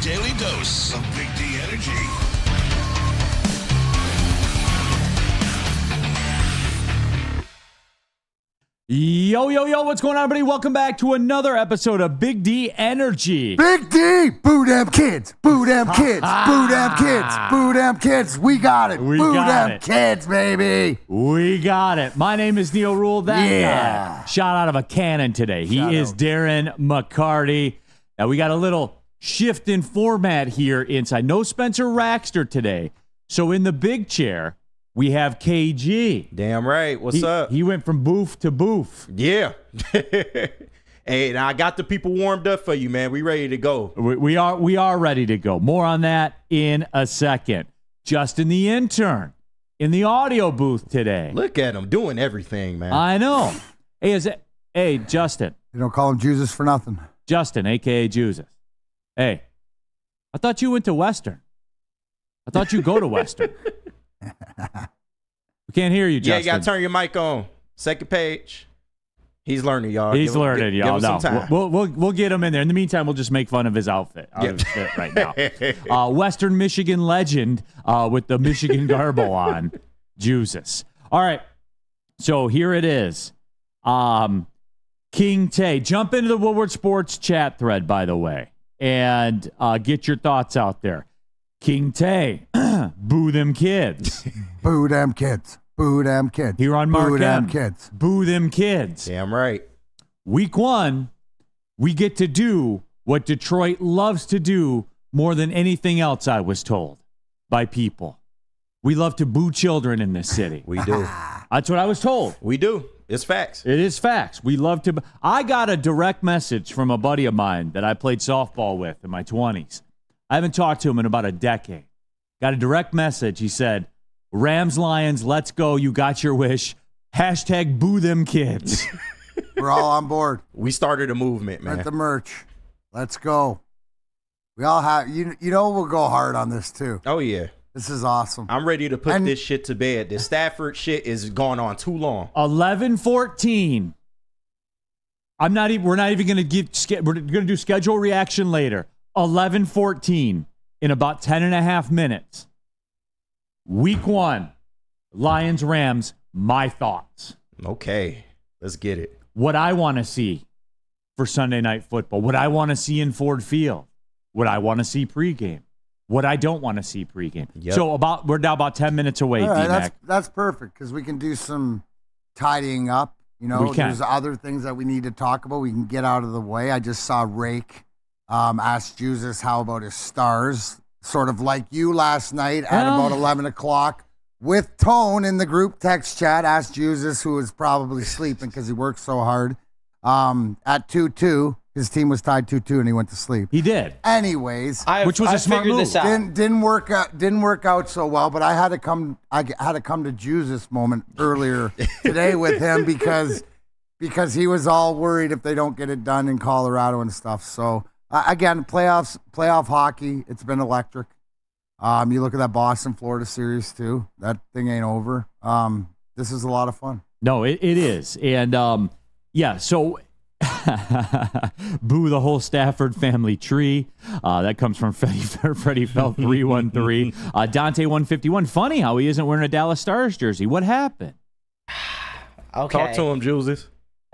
daily dose of Big D energy. Yo, yo, yo, what's going on, everybody? Welcome back to another episode of Big D Energy. Big D, boo them kids, boo them kids, boo them kids, boo them kids. We got it. We boo got them it. kids, baby. We got it. My name is Neil Rule. That Yeah. guy shot out of a cannon today. He Shout is out. Darren McCarty. Now, we got a little shift in format here inside. No Spencer Raxter today. So in the big chair, we have KG. Damn right. What's up? He went from booth to booth. Yeah. Hey, now I got the people warmed up for you, man. We ready to go. We are ready to go. More on that in a second. Justin the intern in the audio booth today. Look at him doing everything, man. I know. Hey, Justin. You don't call him Jesus for nothing. Justin, a.k.a. Jesus. Hey, I thought you went to Western. I thought you go to Western. We can't hear you, Justin. Yeah, you got to turn your mic on. Second page. He's learning, y'all. He's learning, y'all. Give him some time. We'll get him in there. In the meantime, we'll just make fun of his outfit. His fit right now. Western Michigan legend with the Michigan garble on. Jesus. All right. So here it is. King Tay. Jump into the Woodward Sports chat thread, by the way, and get your thoughts out there. King Tay. Boo them kids. Boo them kids. Boo them kids. Here on Mark Boo them M. kids. Boo them kids. Damn right. Week 1, we get to do what Detroit loves to do more than anything else, I was told by people. We love to boo children in this city. We do. That's what I was told. We do. It's facts. It is facts. We love to. I got a direct message from a buddy of mine that I played softball with in my 20s. I haven't talked to him in about a decade. Got a direct message. He said, Rams, Lions, let's go. You got your wish. Hashtag boo them kids. We're all on board. We started a movement, man. At the merch. Let's go. We all have, you know, we'll go hard on this too. Oh, yeah. This is awesome. I'm ready to put this shit to bed. The Stafford shit is going on too long. 11:14. We're not even going to we're going to do schedule reaction later. 11:14 in about 10 and a half minutes. Week 1, Lions, Rams, my thoughts. Okay. Let's get it. What I want to see for Sunday Night Football. What I want to see in Ford Field. What I want to see pregame. What I don't want to see pregame. Yep. So we're now about 10 minutes away, All right, D-Mac. that's perfect because we can do some tidying up. You know, We can. there's other things that we need to talk about. We can get out of the way. I just saw Rake ask Jesus how about his stars, sort of like you last night at about 11 o'clock with Tone in the group text chat. Asked Jesus, who was probably sleeping because he worked so hard, at 2-2. His team was tied 2-2 and he went to sleep. He did. Anyways, Which was a smart figured move. this out. didn't work out so well, but I had to come to Jesus moment earlier today with him because he was all worried if they don't get it done in Colorado and stuff. So again, playoff hockey, it's been electric. You look at that Boston Florida series too. That thing ain't over. This is a lot of fun. No, it is. And yeah, so boo the whole Stafford family tree. That comes from Freddie Felt 313. Dante 151. Funny how he isn't wearing a Dallas Stars jersey. What happened? Okay. Talk to him, Jules.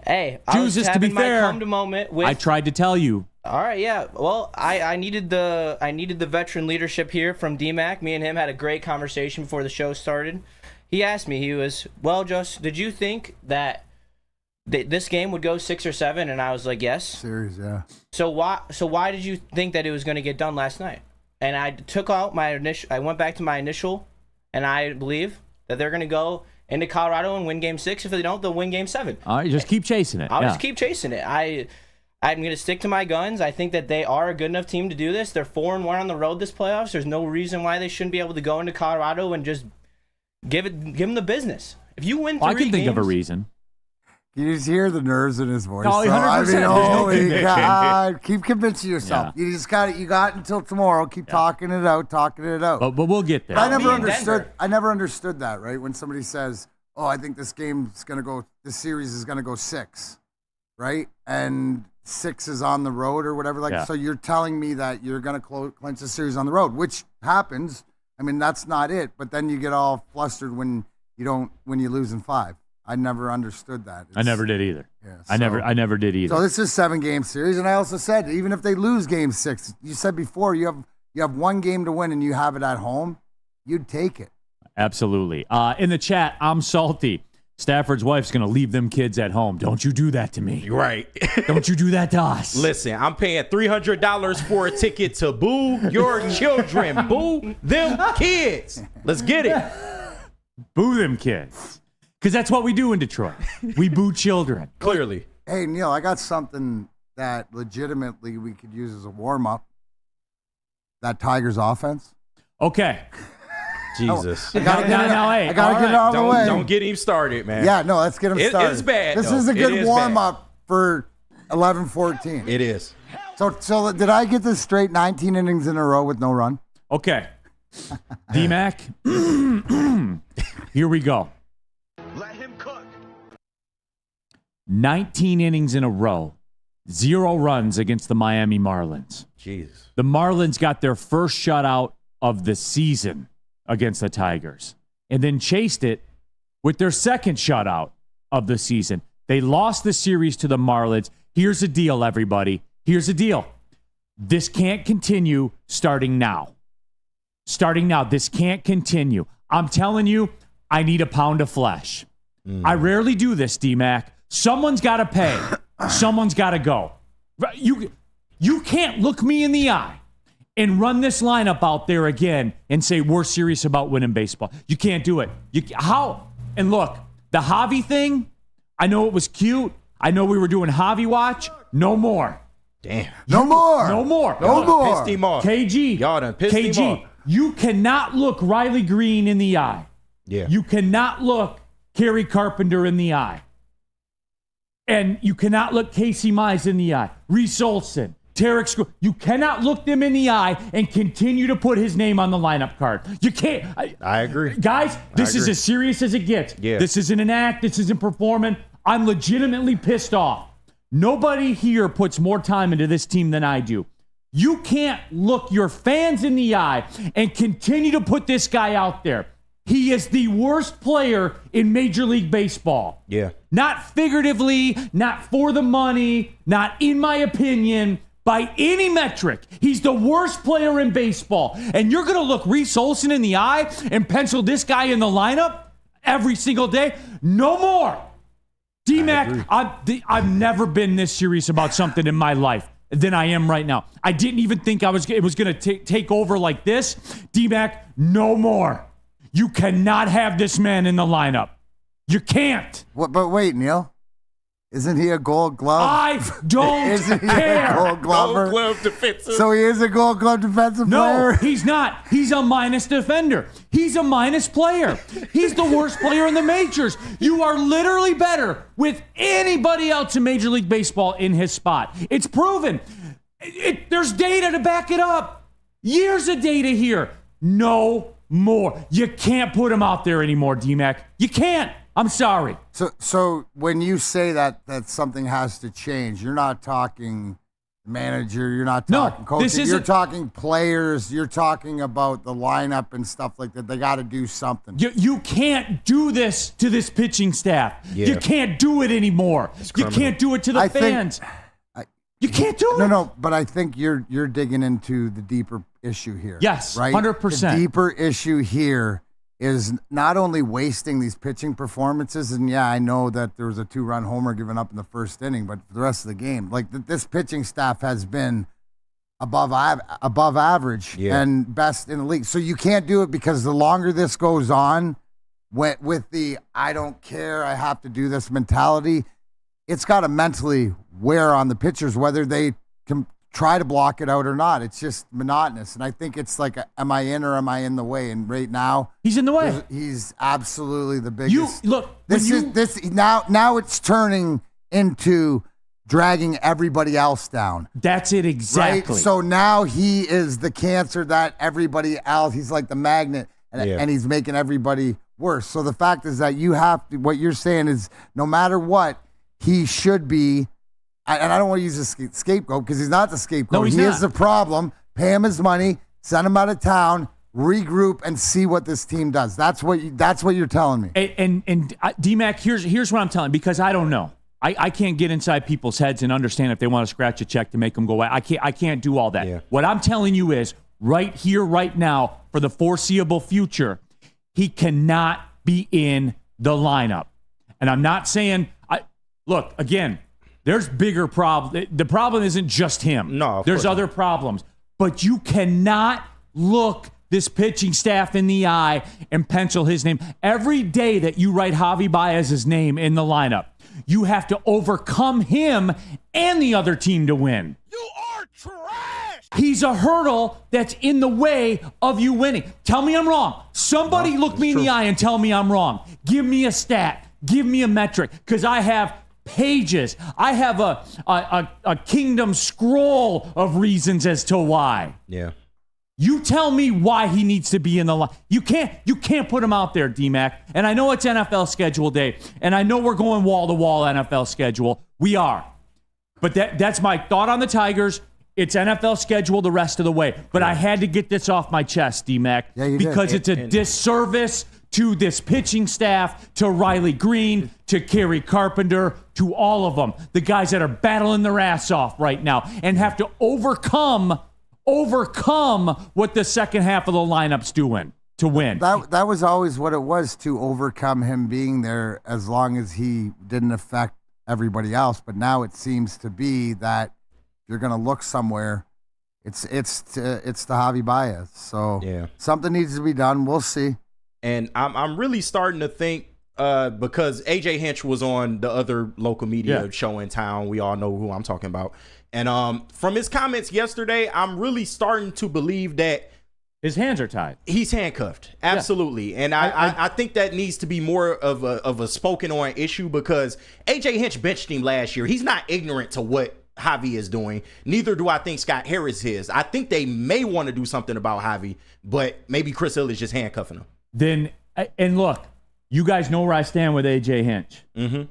Hey, I was Jesus, to be having my fair, come to moment with. I tried to tell you. All right, yeah. Well, I needed the veteran leadership here from DMAC. Me and him had a great conversation before the show started. He asked me, well, Just, did you think that this game would go 6 or 7? And I was like, yes. Series, yeah. So why did you think that it was going to get done last night? And I took out I went back to my initial, and I believe that they're going to go into Colorado and win Game 6. If they don't, they'll win Game 7. All right, just keep chasing it. I'll just keep chasing it. I'm going to stick to my guns. I think that they are a good enough team to do this. They're 4-1 on the road this playoffs. There's no reason why they shouldn't be able to go into Colorado and just give them the business. If you win 3 I can think of a games- reason. You just hear the nerves in his voice. Oh, 100%. I mean, There's no holy conviction. God. Keep convincing yourself. Yeah. You just got it. You got until tomorrow. Keep talking it out. But we'll get there. But I'll be in Denver. I never understood that, right? When somebody says, "Oh, I think this series is going to go 6." right? And 6 is on the road or whatever. Like, Yeah. so you're telling me that you're going to clinch the series on the road, which happens. I mean, that's not it. But then you get all flustered when you lose in 5. I never understood that. I never did either. Yeah, I never did either. So this is 7-game series, and I also said even if they lose Game 6, you said before you have 1 game to win and you have it at home, you'd take it. Absolutely. In the chat, I'm salty. Stafford's wife's going to leave them kids at home. Don't you do that to me. You're right. Don't you do that to us. Listen, I'm paying $300 for a ticket to boo your children. Boo them kids. Let's get it. Boo them kids. Because that's what we do in Detroit. We boo children. Clearly. Hey, Neil, I got something that legitimately we could use as a warm-up. That Tigers offense. Okay. Jesus. I gotta get it right. out of the way. Don't get him started, man. Yeah, no, let's get him started. It's bad. This though. is a It good is warm-up for 11-14. It is. So did I get this straight? 19 innings in a row with no run? Okay. D-Mac, here we go. Let him cook. 19 innings in a row, 0 runs against the Miami Marlins. Jesus. The Marlins got their first shutout of the season against the Tigers and then chased it with their second shutout of the season. They lost the series to the Marlins. Here's the deal, everybody. Here's the deal. This can't continue starting now. Starting now, this can't continue. I'm telling you, I need a pound of flesh. I rarely do this, D-Mac. Someone's got to pay. Someone's got to go. You can't look me in the eye and run this lineup out there again and say we're serious about winning baseball. You can't do it. How? And look, the Javi thing, I know it was cute. I know we were doing Javi watch. No more. Damn. No more. No more. No more. Pissed him off. KG. Y'all done pissed him off. You cannot look Riley Green in the eye. Yeah. You cannot look Kerry Carpenter in the eye. And you cannot look Casey Mize in the eye. Reese Olson, Tarek Screw. You cannot look them in the eye and continue to put his name on the lineup card. You can't. I agree. Guys, this is agree. as serious as it gets. Yeah. This isn't an act. This isn't performing. I'm legitimately pissed off. Nobody here puts more time into this team than I do. You can't look your fans in the eye and continue to put this guy out there. He is the worst player in Major League Baseball. Yeah. Not figuratively, not for the money, not in my opinion, by any metric. He's the worst player in baseball. And you're going to look Reese Olson in the eye and pencil this guy in the lineup every single day? No more. D-Mac, I've never been this serious about something in my life than I am right now. I didn't even think it was going to take over like this. D-Mac, no more. You cannot have this man in the lineup. You can't. But wait, Neil. Isn't he a Gold Glove? I don't Isn't he care. a Gold Glover? Gold Glove defensive. So he is a Gold Glove defensive No, player? he's not. He's a minus defender. He's a minus player. He's the worst player in the majors. You are literally better with anybody else in Major League Baseball in his spot. It's proven. There's data to back it up. Years of data here. No more. You can't put him out there anymore, D-Mac. You can't. I'm sorry. So when you say that something has to change, you're not talking manager, you're not talking coaching, you're talking players, you're talking about the lineup and stuff like that. They got to do something. You can't do this to this pitching staff. Yeah. You can't do it anymore. You can't do it to the fans. You can't do it. No, but I think you're digging into the deeper issue here. Yes, right? 100%. The deeper issue here is not only wasting these pitching performances, and yeah, I know that there was a 2-run homer given up in the first inning, but for the rest of the game, like this pitching staff has been above average and best in the league. So you can't do it because the longer this goes on, with the I don't care, I have to do this mentality, it's got to mentally wear on the pitchers, whether they can try to block it out or not. It's just monotonous. And I think it's like, am I in or am I in the way? And right now, he's in the way. He's absolutely the biggest. Now it's turning into dragging everybody else down. That's it exactly. Right? So now he is the cancer that everybody else, he's like the magnet, and he's making everybody worse. So the fact is that you have to, what you're saying is no matter what, he should be and I don't want to use a scapegoat because he's not the scapegoat. No, he's he not. is the problem. Pay him his money, send him out of town, regroup, and see what this team does. That's what you're telling me. And D-Mac, here's what I'm telling you, because I don't know. I can't get inside people's heads and understand if they want to scratch a check to make them go away. I can't do all that. Yeah. What I'm telling you is right here, right now, for the foreseeable future, he cannot be in the lineup. And I'm not saying, look, again, there's bigger problems. The problem isn't just him. No, there's other problems. But you cannot look this pitching staff in the eye and pencil his name. Every day that you write Javi Baez's name in the lineup, you have to overcome him and the other team to win. You are trash! He's a hurdle that's in the way of you winning. Tell me I'm wrong. Somebody look me in the eye and tell me I'm wrong. Give me a stat. Give me a metric. Because I have pages. I have a kingdom scroll of reasons as to why. Yeah. You tell me why he needs to be in the line. You can't put him out there, D-Mac. And I know it's NFL schedule day, and I know we're going wall-to-wall NFL schedule. We are. But that's my thought on the Tigers. It's NFL schedule the rest of the way. But I had to get this off my chest, D-Mac, because it's a disservice to this pitching staff, to Riley Green, to Kerry Carpenter, to all of them. The guys that are battling their ass off right now and have to overcome what the second half of the lineup's doing to win. That was always what it was, to overcome him being there as long as he didn't affect everybody else. But now it seems to be that if you're going to look somewhere, it's to Javi Baez. So something needs to be done. We'll see. And I'm really starting to think, because AJ Hinch was on the other local media show in town. We all know who I'm talking about. And from his comments yesterday, I'm really starting to believe that his hands are tied. He's handcuffed. Absolutely. And I think that needs to be more of a spoken on issue, because AJ Hinch benched him last year. He's not ignorant to what Javi is doing. Neither do I think Scott Harris is. I think they may want to do something about Javi, but maybe Chris Hill is just handcuffing him. Then, and look, you guys know where I stand with AJ Hinch. Mm-hmm.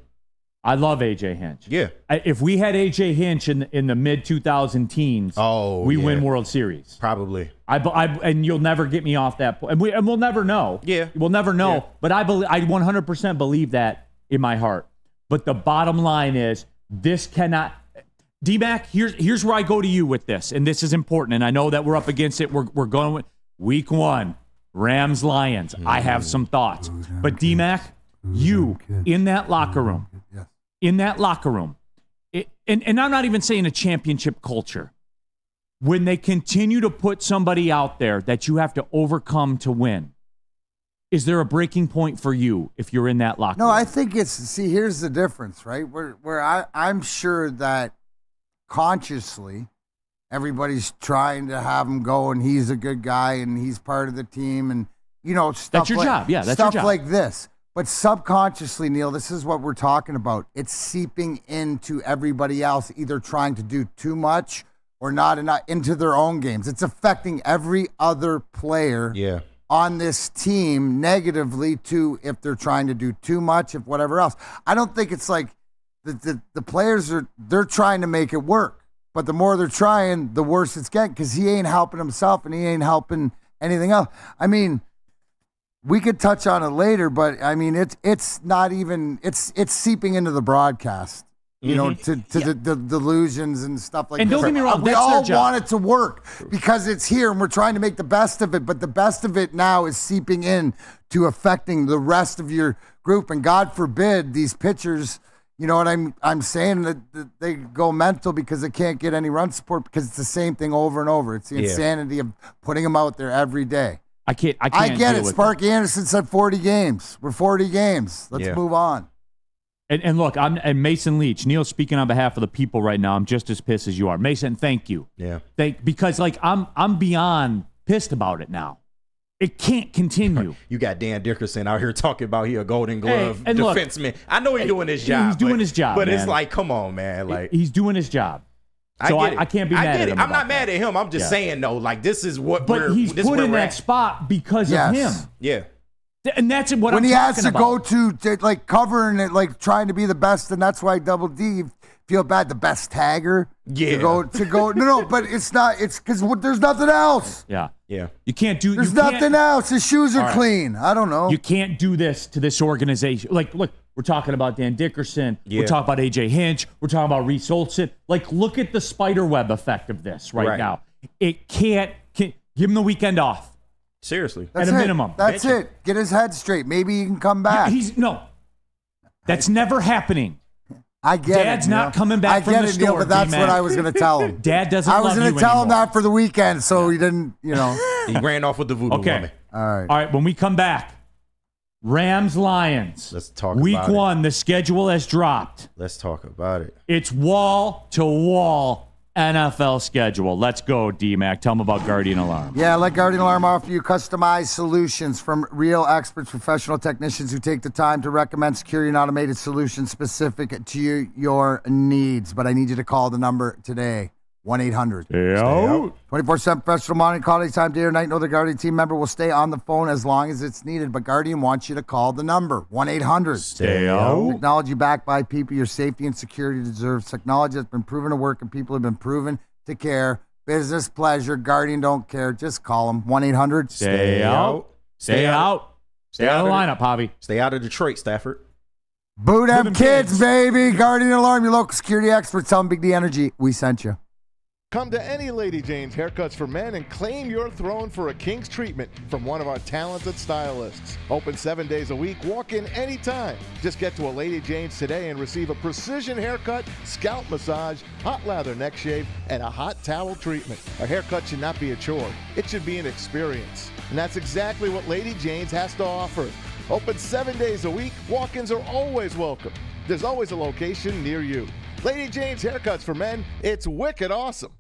I love AJ Hinch. Yeah. If we had AJ Hinch in the mid 2000 teens, we win World Series. Probably. And you'll never get me off that point. And we'll never know. Yeah. We'll never know. Yeah. But I 100% believe that in my heart. But the bottom line is, this cannot. D-Mac, here's where I go to you with this, and this is important. And I know that we're up against it. We're going with week 1, Rams Lions. I have some thoughts, but D-Mac, you in that locker room. In that locker room, and I'm not even saying a championship culture, when they continue to put somebody out there that you have to overcome to win, is there a breaking point for you if you're in that locker room? No, I think here's the difference, right? Where I'm sure that consciously everybody's trying to have him go, and he's a good guy, and he's part of the team, and, stuff that's your job. Yeah, that's your job. Stuff like this. But subconsciously, Neil, this is what we're talking about. It's seeping into everybody else, either trying to do too much or not enough into their own games. It's affecting every other player on this team negatively, too, if they're trying to do too much, if whatever else. I don't think it's like the players they're trying to make it work. But the more they're trying, the worse it's getting, because he ain't helping himself and he ain't helping anything else. I mean, we could touch on it later, but I mean, it's not even it's seeping into the broadcast, to the delusions and stuff like that. And don't get me wrong, we that's all their job. want it to work because it's here and we're trying to make the best of it. But the best of it now is seeping in to affecting the rest of your group. And God forbid these pitchers, you know what I'm saying, that they go mental because they can't get any run support, because it's the same thing over and over. It's the insanity of putting them out there every day. I can't. I get it. Sparky Anderson said 40 games. We're 40 games. Let's move on. And look, and Mason Leach, Neil speaking on behalf of the people right now. I'm just as pissed as you are, Mason. Thank you. Yeah. Because I'm beyond pissed about it now. It can't continue. You got Dan Dickerson out here talking about he a Golden Glove and defenseman. Look, I know he's doing his job. He's doing his job, but man. it's like, come on, man. Like, he's doing his job. So I can't be mad at him. I'm not mad at him. I'm just saying, though, like, this is what he's put in that spot because of him. Yeah. And that's what when I'm he has talking to about. go to like cover and like trying to be the best, and that's why Double D feel bad. The best tagger. Yeah. To go. No, but it's not. It's because there's nothing else. Yeah. Yeah. You can't do. There's nothing else. His shoes are clean. I don't know. You can't do this to this organization. Like, look, we're talking about Dan Dickerson. Yeah. We're talking about AJ Hinch. We're talking about Reese Olson. Like, look at the spider web effect of this right now. It can't give him the weekend off. Seriously. That's at a it. minimum. That's it. Get his head straight. Maybe he can come back. That's never happening. I get it. Dad's not coming back from the store, Neil, but that's D-Man. what I was going to tell him. Dad doesn't I love was you going to tell him anymore. that for the weekend, so he didn't, He ran off with the voodoo woman. All right, when we come back, Rams-Lions. Let's talk Week about it. 1, the schedule has dropped. Let's talk about it. It's wall-to-wall NFL schedule. Let's go, D-Mac. Tell them about Guardian Alarm. Yeah, let Guardian Alarm offer you customized solutions from real experts, professional technicians who take the time to recommend security and automated solutions specific to your needs. But I need you to call the number today, 1-800. 24/7 professional monitoring. Call anytime, day or night. Know the Guardian team member will stay on the phone as long as it's needed. But Guardian wants you to call the number, 1-800. Stay out. Technology backed by people. Your safety and security deserves. Technology has been proven to work, and people have been proven to care. Business pleasure. Guardian don't care. Just call them, 1-800. Stay out. Stay out. Stay out of the lineup, Javi. Stay out of Detroit, Stafford. Boo them kids, baby. Guardian Alarm, your local security experts. Tell them Big D Energy we sent you. Come to any Lady Jane's Haircuts for Men and claim your throne for a king's treatment from one of our talented stylists. Open 7 days a week. Walk in anytime. Just get to a Lady Jane's today and receive a precision haircut, scalp massage, hot lather neck shave, and a hot towel treatment. A haircut should not be a chore. It should be an experience. And that's exactly what Lady Jane's has to offer. Open 7 days a week. Walk-ins are always welcome. There's always a location near you. Lady Jane's Haircuts for Men. It's wicked awesome.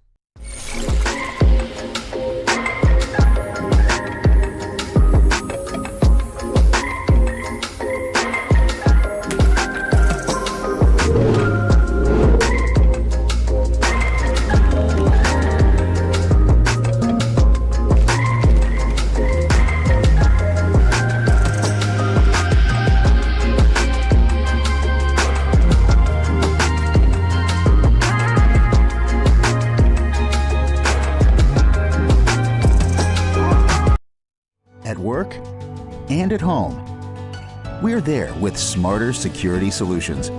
At work and at home. We're there with smarter security solutions.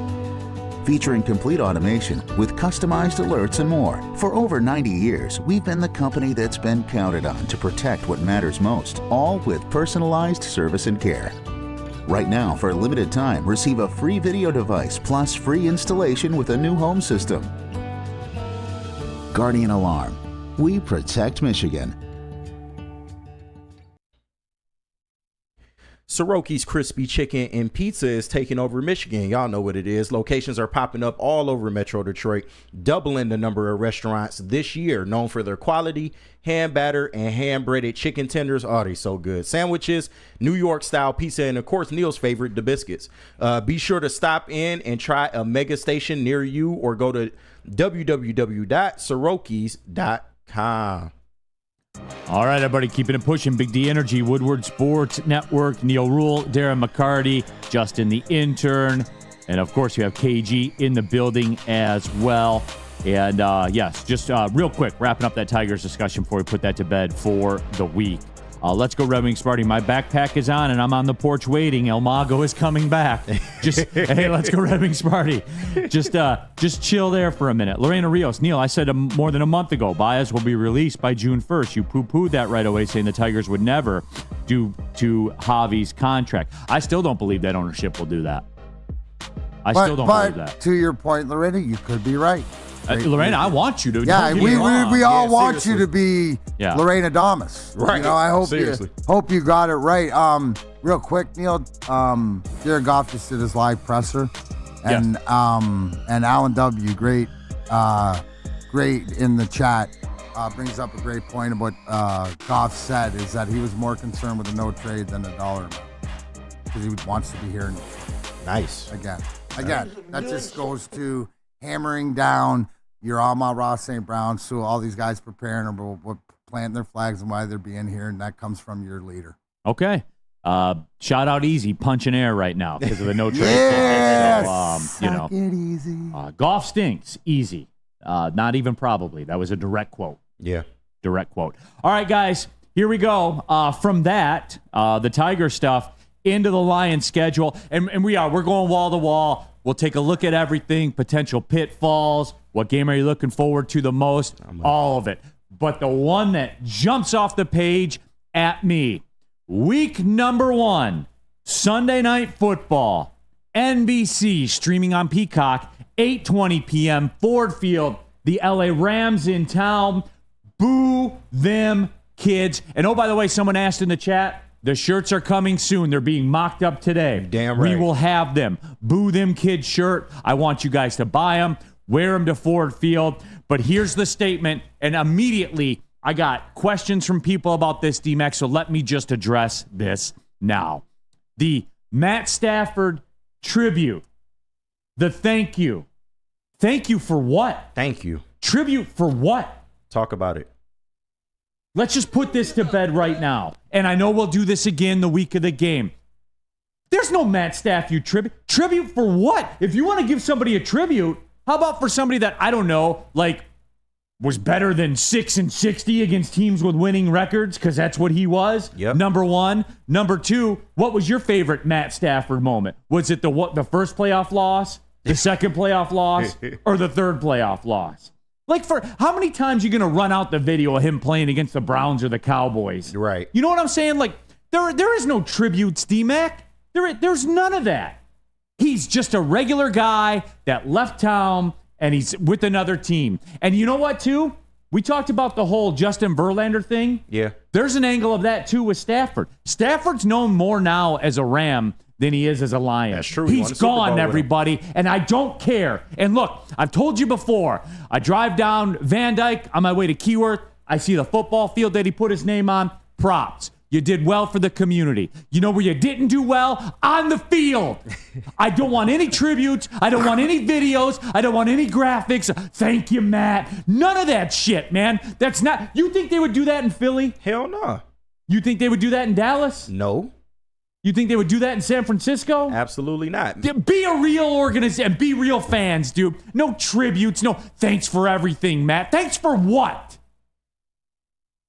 Featuring complete automation with customized alerts and more. For over 90 years, we've been the company that's been counted on to protect what matters most, all with personalized service and care. Right now, for a limited time, receive a free video device plus free installation with a new home system. Guardian Alarm. We protect Michigan. Soroki's Crispy Chicken and Pizza is taking over Michigan. Y'all know what it is. Locations are popping up all over Metro Detroit, doubling the number of restaurants this year, known for their quality, hand batter, and hand-breaded chicken tenders. Oh, they're so good. Sandwiches, New York-style pizza, and, of course, Neil's favorite, the biscuits. Be sure to stop in and try a mega station near you or go to www.sorokis.com. All right, everybody, keeping it pushing. Big D Energy, Woodward Sports Network, Neil Rule, Darren McCarty, Justin the intern, and of course you have KG in the building as well. And yes, just real quick, wrapping up that Tigers discussion before we put that to bed for the week. Let's go, Red Wing Sparty. My backpack is on, and I'm on the porch waiting. El Mago is coming back. Hey, let's go, Red Wing Sparty. Just chill there for a minute. Lorena Rios, Neil, I said more than a month ago, Baez will be released by June 1st. You poo-pooed that right away, saying the Tigers would never do to Javi's contract. I still don't believe that ownership will do that. I still don't believe that. To your point, Lorena, you could be right. Lorena, I want you to. Yeah, we all want you to be Lorena Damas. Right. You know, I hope Seriously. you got it right. Real quick, Neil, Jared Goff just did his live presser, and Alan W. Great in the chat brings up a great point about Goff said is that he was more concerned with a no trade than a dollar amount because he wants to be here. Nice. Again, that just goes to hammering down your Amon-Ra St. Brown, so all these guys preparing or planting their flags and why they're being here, and that comes from your leader. Okay. Shout out Easy punching air right now because of the no trade. Yes! So, Suck it easy. golf stinks. Easy. Not even probably. That was a direct quote. Yeah. Direct quote. All right, guys, here we go. From that, the Tiger stuff into the Lions schedule. And we're going wall to wall. We'll take a look at everything, potential pitfalls. What game are you looking forward to the most? All of it. But the one that jumps off the page at me, week number 1, Sunday Night Football, NBC, streaming on Peacock, 8:20 p.m., Ford Field, the LA Rams in town. Boo them kids. And oh, by the way, someone asked in the chat, the shirts are coming soon. They're being mocked up today. Damn right. We will have them. Boo them kids shirt. I want you guys to buy them, wear them to Ford Field. But here's the statement, and immediately I got questions from people about this, D-Mac, so let me just address this now. The Matt Stafford tribute, the thank you. Thank you for what? Thank you. Tribute for what? Talk about it. Let's just put this to bed right now. And I know we'll do this again the week of the game. There's no Matt Stafford tribute. Tribute for what? If you want to give somebody a tribute, how about for somebody that, I don't know, like was better than 6-60 against teams with winning records? Because that's what he was. Yep. Number 1. Number 2, what was your favorite Matt Stafford moment? Was it the first playoff loss, the second playoff loss, or the third playoff loss? Like, for how many times are you going to run out the video of him playing against the Browns or the Cowboys? Right. You know what I'm saying? Like, there is no tributes, D-Mac. There's none of that. He's just a regular guy that left town, and he's with another team. And you know what, too? We talked about the whole Justin Verlander thing. Yeah. There's an angle of that, too, with Stafford. Stafford's known more now as a Ram than he is as a Lion. That's true. He won He's a Super Bowl gone, with him. everybody, and I don't care. And look, I've told you before, I drive down Van Dyke on my way to Keyworth. I see the football field that he put his name on. Props. You did well for the community. You know where you didn't do well? On the field. I don't want any tributes. I don't want any videos. I don't want any graphics. Thank you, Matt. None of that shit, man. That's not... You think they would do that in Philly? Hell no. You think they would do that in Dallas? No. You think they would do that in San Francisco? Absolutely not. Be a real organization and be real fans, dude. No tributes, no thanks for everything, Matt. Thanks for what?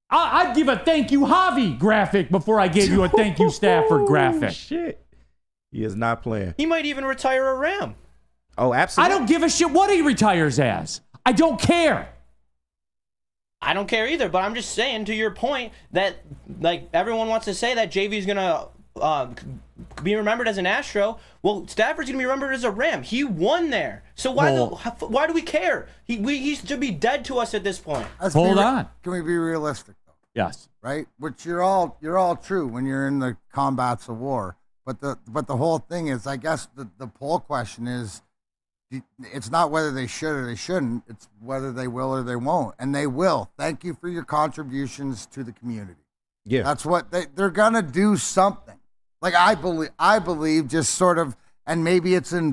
I'd give a thank you Javi graphic before I gave you a thank you Stafford graphic. Shit. He is not playing. He might even retire a Ram. Oh, absolutely. I don't give a shit what he retires as. I don't care. I don't care either, but I'm just saying to your point that, like, everyone wants to say that JV's going to be remembered as an Astro. Well, Stafford's going to be remembered as a Ram. He won there. So why do we care? He should be dead to us at this point. Hold on. Can we be realistic, though? Yes. Right? Which you're all true when you're in the combats of war. But the whole thing is, I guess the poll question is, it's not whether they should or they shouldn't. It's whether they will or they won't. And they will. Thank you for your contributions to the community. Yeah. That's what they're going to do something. Like, I believe just sort of, and maybe it's I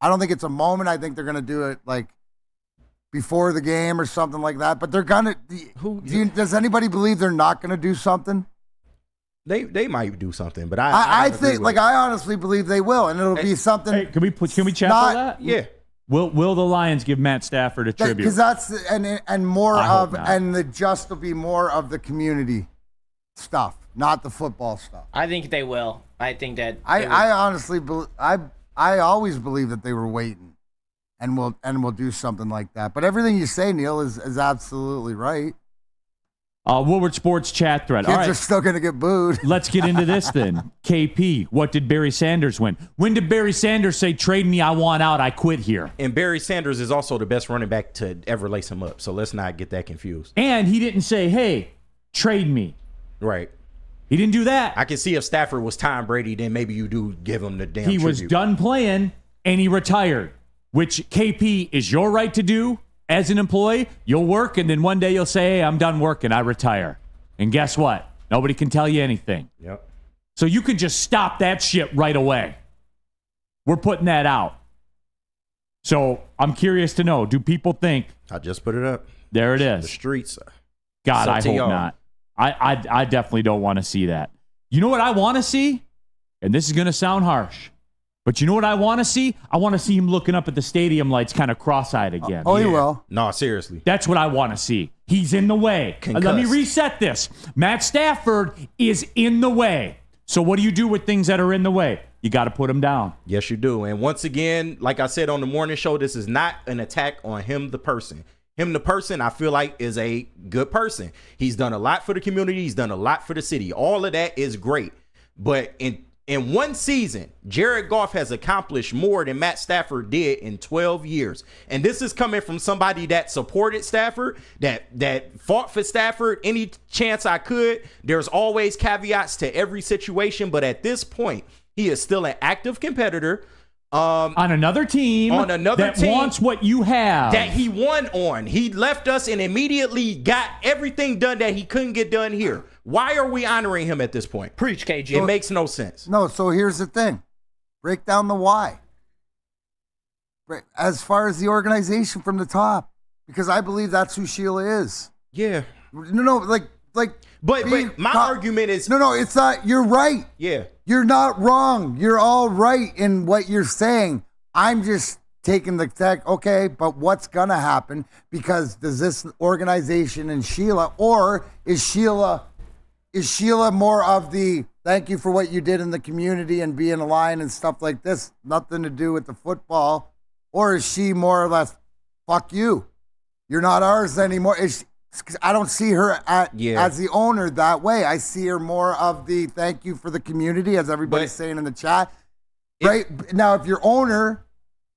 don't think it's a moment. I think they're going to do it like before the game or something like that. But they're going to, does anybody believe they're not going to do something? They might do something, but I think, like, I honestly believe they will, and it'll be something. Hey, can we chat for that? Yeah. Will the Lions give Matt Stafford a tribute? Because that's and more I hope of not. and the just will be more of the community stuff, not the football stuff. I think they will. I think that I honestly I always believe that they were waiting, and will do something like that. But everything you say, Neil, is absolutely right. Woodward Sports chat thread. Kids All right. are still going to get booed. Let's get into this then. KP, what did Barry Sanders win? When did Barry Sanders say, trade me, I want out, I quit here? And Barry Sanders is also the best running back to ever lace him up. So let's not get that confused. And he didn't say, hey, trade me. Right. He didn't do that. I can see if Stafford was Tom Brady, then maybe you do give him the damn He was tribute. done playing, and he retired, which KP is your right to do as an employee. You'll work, and then one day you'll say, hey, I'm done working, I retire. And guess what? Nobody can tell you anything. Yep. So you can just stop that shit right away. We're putting that out. So I'm curious to know, do people think... I just put it up. There it The is. streets. God, It's up I to hope y'all. not. I definitely don't want to see that. You know what I want to see? And this is going to sound harsh. But you know what I want to see? I want to see him looking up at the stadium lights kind of cross-eyed again. Oh, he will. No, seriously. That's what I want to see. He's in the way. Let me Concussed. reset this. Matt Stafford is in the way. So what do you do with things that are in the way? You got to put them down. Yes, you do. And once again, like I said on the morning show, this is not an attack on him, the person. Him, the person, I feel like is a good person. He's done a lot for the community. He's done a lot for the city. All of that is great. But in one season, Jared Goff has accomplished more than Matt Stafford did in 12 years. And this is coming from somebody that supported Stafford, that fought for Stafford any chance I could. There's always caveats to every situation. But at this point, he is still an active competitor. On another team that wants what you have. That he won on. He left us and immediately got everything done that he couldn't get done here. Why are we honoring him at this point? Preach, KG. It makes no sense. No, so here's the thing. Break down the why. As far as the organization from the top. Because I believe that's who Sheila is. Yeah. No, like. But my argument is. No, it's not. You're right. Yeah. You're not wrong. You're all right in what you're saying. I'm just taking the tech. Okay, but what's going to happen? Because does this organization and Sheila, or is Sheila more of the thank you for what you did in the community and being a lion and stuff like this, nothing to do with the football? Or is she more or less, fuck you, you're not ours anymore? I don't see her as the owner that way. I see her more of the thank you for the community, as everybody's saying in the chat. Right? Now, if your owner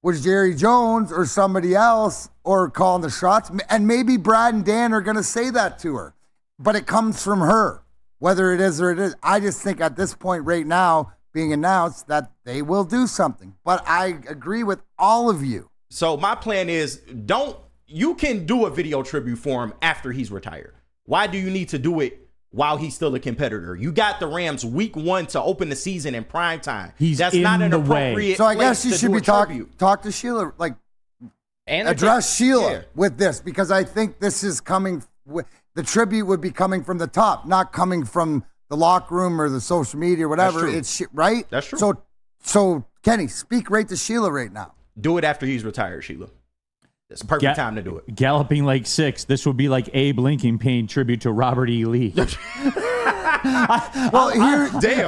was Jerry Jones or somebody else or calling the shots, and maybe Brad and Dan are going to say that to her, but it comes from her, whether it is or it is. I just think at this point right now, being announced that they will do something. But I agree with all of you. So my plan is you can do a video tribute for him after he's retired. Why do you need to do it while he's still a competitor? You got the Rams week 1 to open the season in prime time. That's not an appropriate. So I guess you should be talk to Sheila, like, and address Sheila with this, because I think this is coming. The tribute would be coming from the top, not coming from the locker room or the social media or whatever. It's right. That's true. So Kenny, speak right to Sheila right now. Do it after he's retired, Sheila. It's a perfect time to do it. Galloping like 6. This would be like Abe Lincoln paying tribute to Robert E. Lee. Damn.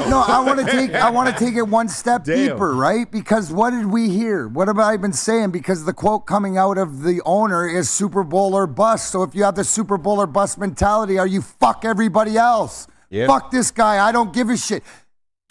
No, I want to take it one step deeper, right? Because what did we hear? What have I been saying? Because the quote coming out of the owner is Super Bowl or bust. So if you have the Super Bowl or bust mentality, are you fuck everybody else? Yeah. Fuck this guy. I don't give a shit.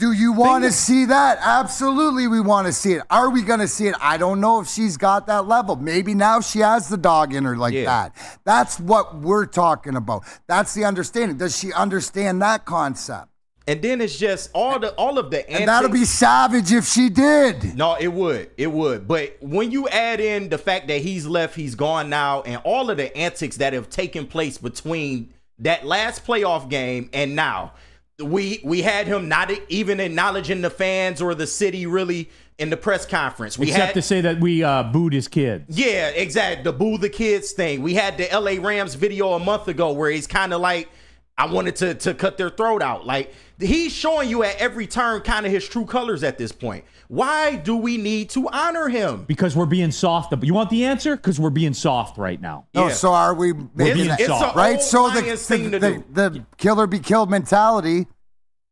Do you want to see that? Absolutely, we want to see it. Are we going to see it? I don't know if she's got that level. Maybe now she has the dog in her like that. That's what we're talking about. That's the understanding. Does she understand that concept? And then it's just all of the antics. And that'll be savage if she did. No, it would. But when you add in the fact that he's left, he's gone now, and all of the antics that have taken place between that last playoff game and now. We had him not even acknowledging the fans or the city really in the press conference. Except to say that we booed his kids. Yeah, exactly. The boo the kids thing. We had the LA Rams video a month ago where he's kind of like, I wanted to cut their throat out. Like, he's showing you at every turn kind of his true colors at this point. Why do we need to honor him? Because we're being soft. You want the answer? Because we're being soft right now. Oh, so are we being soft? Right? So the killer be killed mentality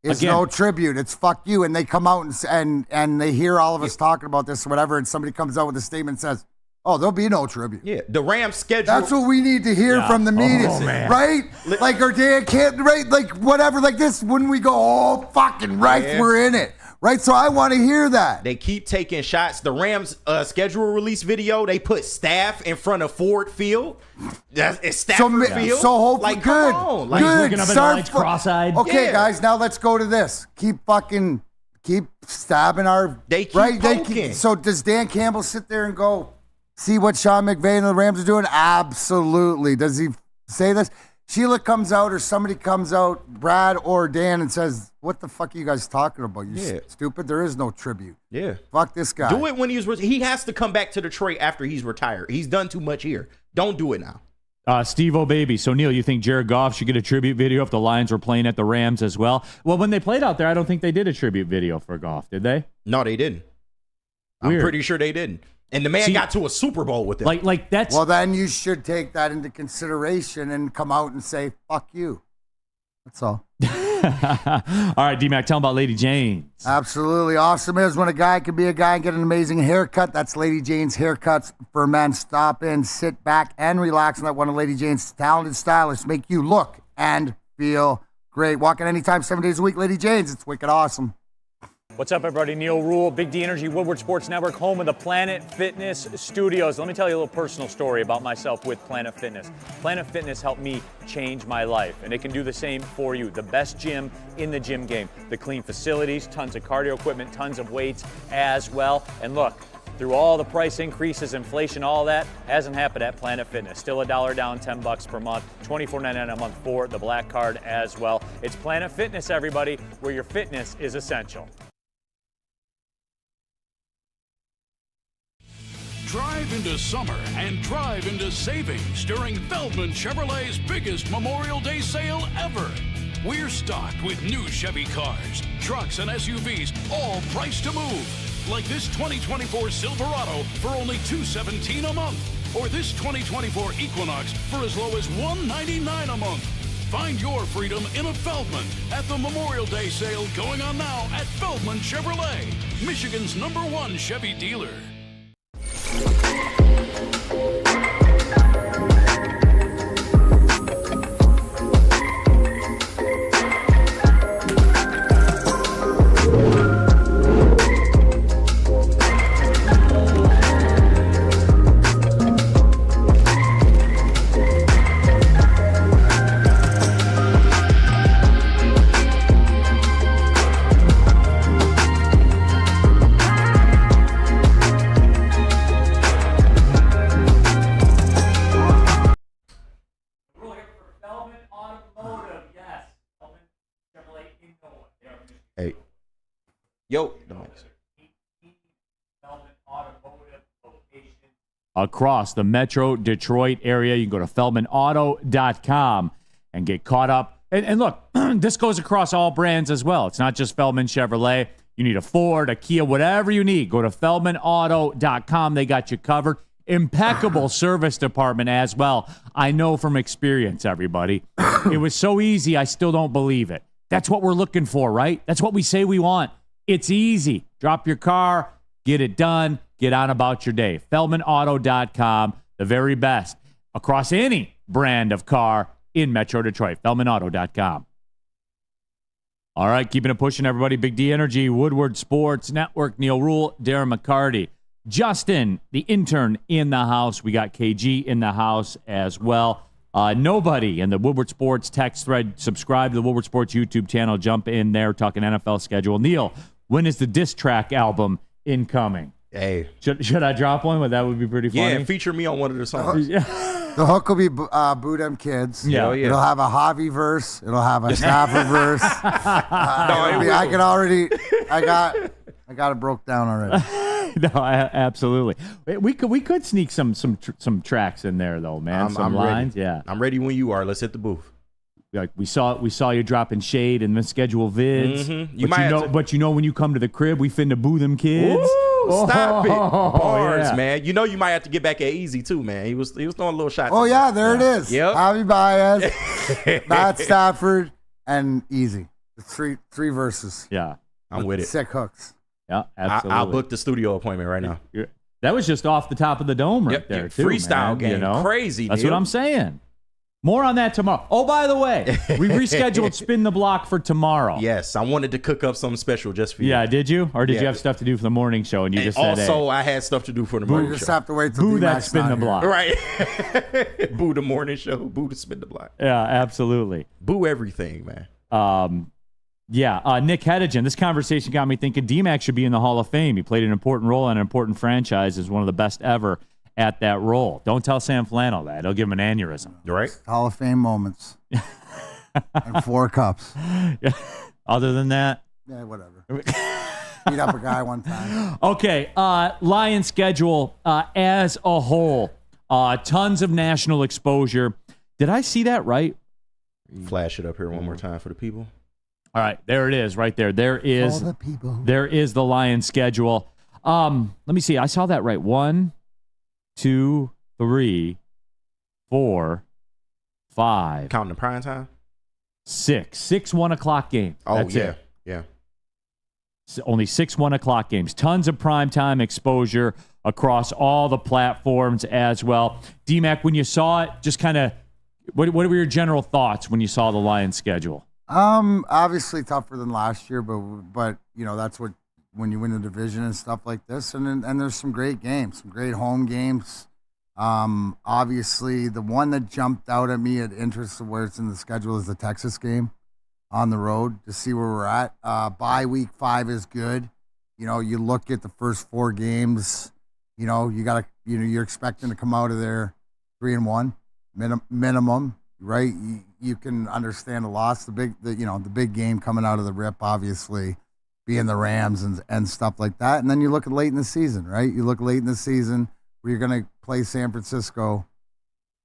is no tribute. It's fuck you. And they come out and they hear all of us talking about this or whatever, and somebody comes out with a statement and says, oh, there'll be no tribute. Yeah, the Rams schedule. That's what we need to hear from the media, right? Like, or Dan can't, right? Like, whatever, like this, when we go, oh, fucking right, we're in it, right? So I want to hear that. They keep taking shots. The Rams schedule release video, they put staff in front of Ford Field. It's Stafford Field. So hopefully, like, good. Come on. Like, he's looking up at the lights cross-eyed. Okay, guys, now let's go to this. Keep stabbing our. They keep poking. So does Dan Campbell sit there and go, see what Sean McVay and the Rams are doing? Absolutely. Does he say this? Sheila comes out or somebody comes out, Brad or Dan, and says, what the fuck are you guys talking about? You stupid. There is no tribute. Yeah. Fuck this guy. Do it when he has to come back to Detroit after he's retired. He's done too much here. Don't do it now. Steve O'Baby. So, Neil, you think Jared Goff should get a tribute video if the Lions were playing at the Rams as well? Well, when they played out there, I don't think they did a tribute video for Goff, did they? No, they didn't. Weird. I'm pretty sure they didn't. And the man got to a Super Bowl with it. Like that's... Well, then you should take that into consideration and come out and say, fuck you. That's all. All right, D-Mac, tell him about Lady Jane's. Absolutely. Awesome is when a guy can be a guy and get an amazing haircut. That's Lady Jane's Haircuts for Men. Stop in, sit back, and relax and let one of Lady Jane's talented stylists make you look and feel great. Walk in anytime, 7 days a week. Lady Jane's. It's wicked awesome. What's up, everybody? Neil Rule, Big D Energy, Woodward Sports Network, home of the Planet Fitness Studios. Let me tell you a little personal story about myself with Planet Fitness. Planet Fitness helped me change my life, and it can do the same for you. The best gym in the gym game. The clean facilities, tons of cardio equipment, tons of weights as well. And look, through all the price increases, inflation, all that, hasn't happened at Planet Fitness. Still $1 down, $10 per month, $24.99 a month for the Black Card as well. It's Planet Fitness, everybody, where your fitness is essential. Drive into summer and drive into savings during Feldman Chevrolet's biggest Memorial Day sale ever. We're stocked with new Chevy cars, trucks, and SUVs, all priced to move. Like this 2024 Silverado for only $217 a month, or this 2024 Equinox for as low as $199 a month. Find your freedom in a Feldman at the Memorial Day sale going on now at Feldman Chevrolet, Michigan's #1 Chevy dealer. Hey. Yo. Across the Metro Detroit area, you can go to feldmanauto.com and get caught up. And look, this goes across all brands as well. It's not just Feldman Chevrolet. You need a Ford, a Kia, whatever you need. Go to feldmanauto.com. They got you covered. Impeccable service department as well. I know from experience, everybody. It was so easy, I still don't believe it. That's what we're looking for, right? That's what we say we want. It's easy. Drop your car, get it done, get on about your day. FeldmanAuto.com, the very best across any brand of car in Metro Detroit. FeldmanAuto.com. All right, keeping it pushing, everybody. Big D Energy, Woodward Sports Network, Neil Rule, Darren McCarty. Justin, the intern, in the house. We got KG in the house as well. Nobody in the Woodward Sports text thread. Subscribe to the Woodward Sports YouTube channel. Jump in there, talking NFL schedule. Neil, when is the diss track album incoming? Hey. Should I drop one? That would be pretty funny. Yeah, feature me on one of the songs. The hook will be Boo Them Kids. Yeah. It'll have a Javi verse. It'll have a Stafford verse. I got it broke down already. No, absolutely. We could sneak some tracks in there though, man. Some lines, ready. Yeah. I'm ready when you are. Let's hit the booth. Like we saw you dropping shade and then schedule vids. Mm-hmm. But you know when you come to the crib, we finna boo them kids. Ooh, stop it. Bars, yeah. man. You know you might have to get back at Easy too, man. He was throwing a little shot. Oh yeah, there it is. Yep. Javi Baez, Matt Stafford, and Easy. Three verses. Yeah. I'm with it. Sick hooks. Yeah, absolutely. I'll book the studio appointment right now. That was just off the top of the dome right there, too. Freestyle man, game. You know? Crazy, That's dude. what I'm saying. More on that tomorrow. Oh, by the way, we rescheduled Spin the Block for tomorrow. Yes, I wanted to cook up something special just for you. Yeah, did you? Or did you have stuff to do for the morning show and you just said, also, hey, I had stuff to do for the You morning just show. have to wait till boo that D-Mac's Spin not the here. Block. Right. Boo the morning show. Boo the Spin the Block. Yeah, absolutely. Boo everything, man. Nick Hedigan, this conversation got me thinking D-Mac should be in the Hall of Fame. He played an important role in an important franchise, is one of the best ever at that role. Don't tell Sam Flannel that. It'll give him an aneurysm. Right? Hall of Fame moments. And 4 cups. Other than that? Yeah, whatever. Beat up a guy one time. Okay, Lions schedule as a whole. Tons of national exposure. Did I see that right? Flash it up here one more time for the people. All right, there it is, right there. There is the Lions schedule. Let me see. I saw that right. 1, 2, 3, 4, 5. Counting the prime time? 6 1 o'clock games. Oh, That's yeah. it. Yeah. Only 6 1 o'clock games. Tons of primetime exposure across all the platforms as well. D-Mac, when you saw it, just kind of, what were your general thoughts when you saw the Lions schedule? Obviously tougher than last year, but that's what, when you win the division and stuff like this, and there's some great games, some great home games. Obviously the one that jumped out at me at interest of where it's in the schedule is the Texas game on the road, to see where we're at. Bye week 5 is good. You look at the first 4 games, you're expecting to come out of there 3-1 minimum, right? You can understand the loss, the big game coming out of the rip, obviously being the Rams and stuff like that. And then you look at late in the season, right? You look late in the season where you're going to play San Francisco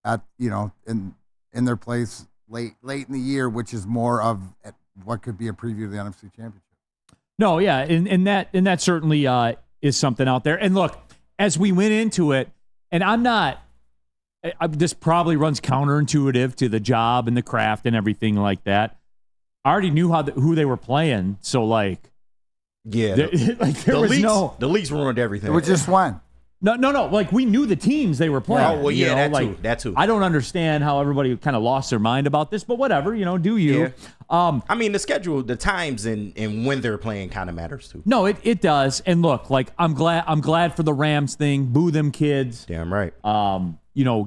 at, in their place late in the year, which is more of what could be a preview of the NFC Championship. No, yeah, and that certainly is something out there. And look, as we went into it, and this probably runs counterintuitive to the job and the craft and everything like that. I already knew who they were playing, so yeah, the leaks ruined everything. It just won. No. Like, we knew the teams they were playing. Oh, well, yeah, that too. I don't understand how everybody kind of lost their mind about this, but whatever, do you? Yeah. I mean, the schedule, the times, and when they're playing kind of matters too. No, it does. And look, I'm glad for the Rams thing. Boo them kids. Damn right.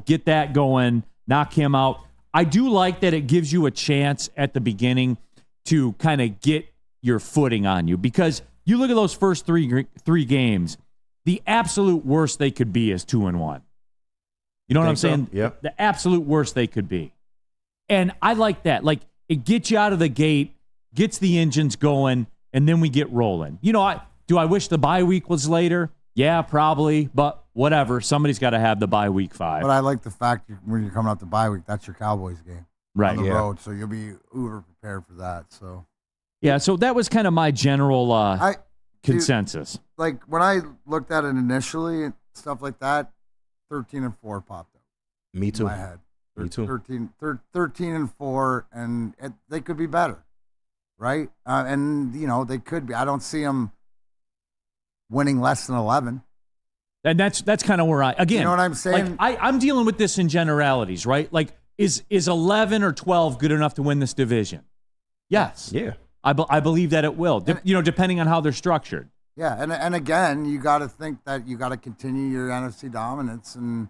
Get that going. Knock him out. I do like that it gives you a chance at the beginning to kind of get your footing on you, because you look at those first three games. The absolute worst they could be is 2-1. You know what I'm saying? Yeah. The absolute worst they could be. And I like that. Like, it gets you out of the gate, gets the engines going, and then we get rolling. Do I wish the bye week was later? Yeah, probably, but whatever. Somebody's got to have the bye week 5. But I like the fact when you're coming out the bye week, that's your Cowboys game. Right. On the road, so you'll be uber prepared for that. So. Yeah, so that was kind of my general consensus. Like, when I looked at it initially and stuff like that, 13-4 popped up. Me too. In my head. Me too. 13-4, and they could be better, right? And they could be. I don't see them winning less than 11. And that's kind of where again. You know what I'm saying? Like, I'm dealing with this in generalities, right? Like, is 11 or 12 good enough to win this division? Yes. Yeah. I believe that it will. Depending on how they're structured. Yeah, and again, you got to think that you got to continue your NFC dominance, and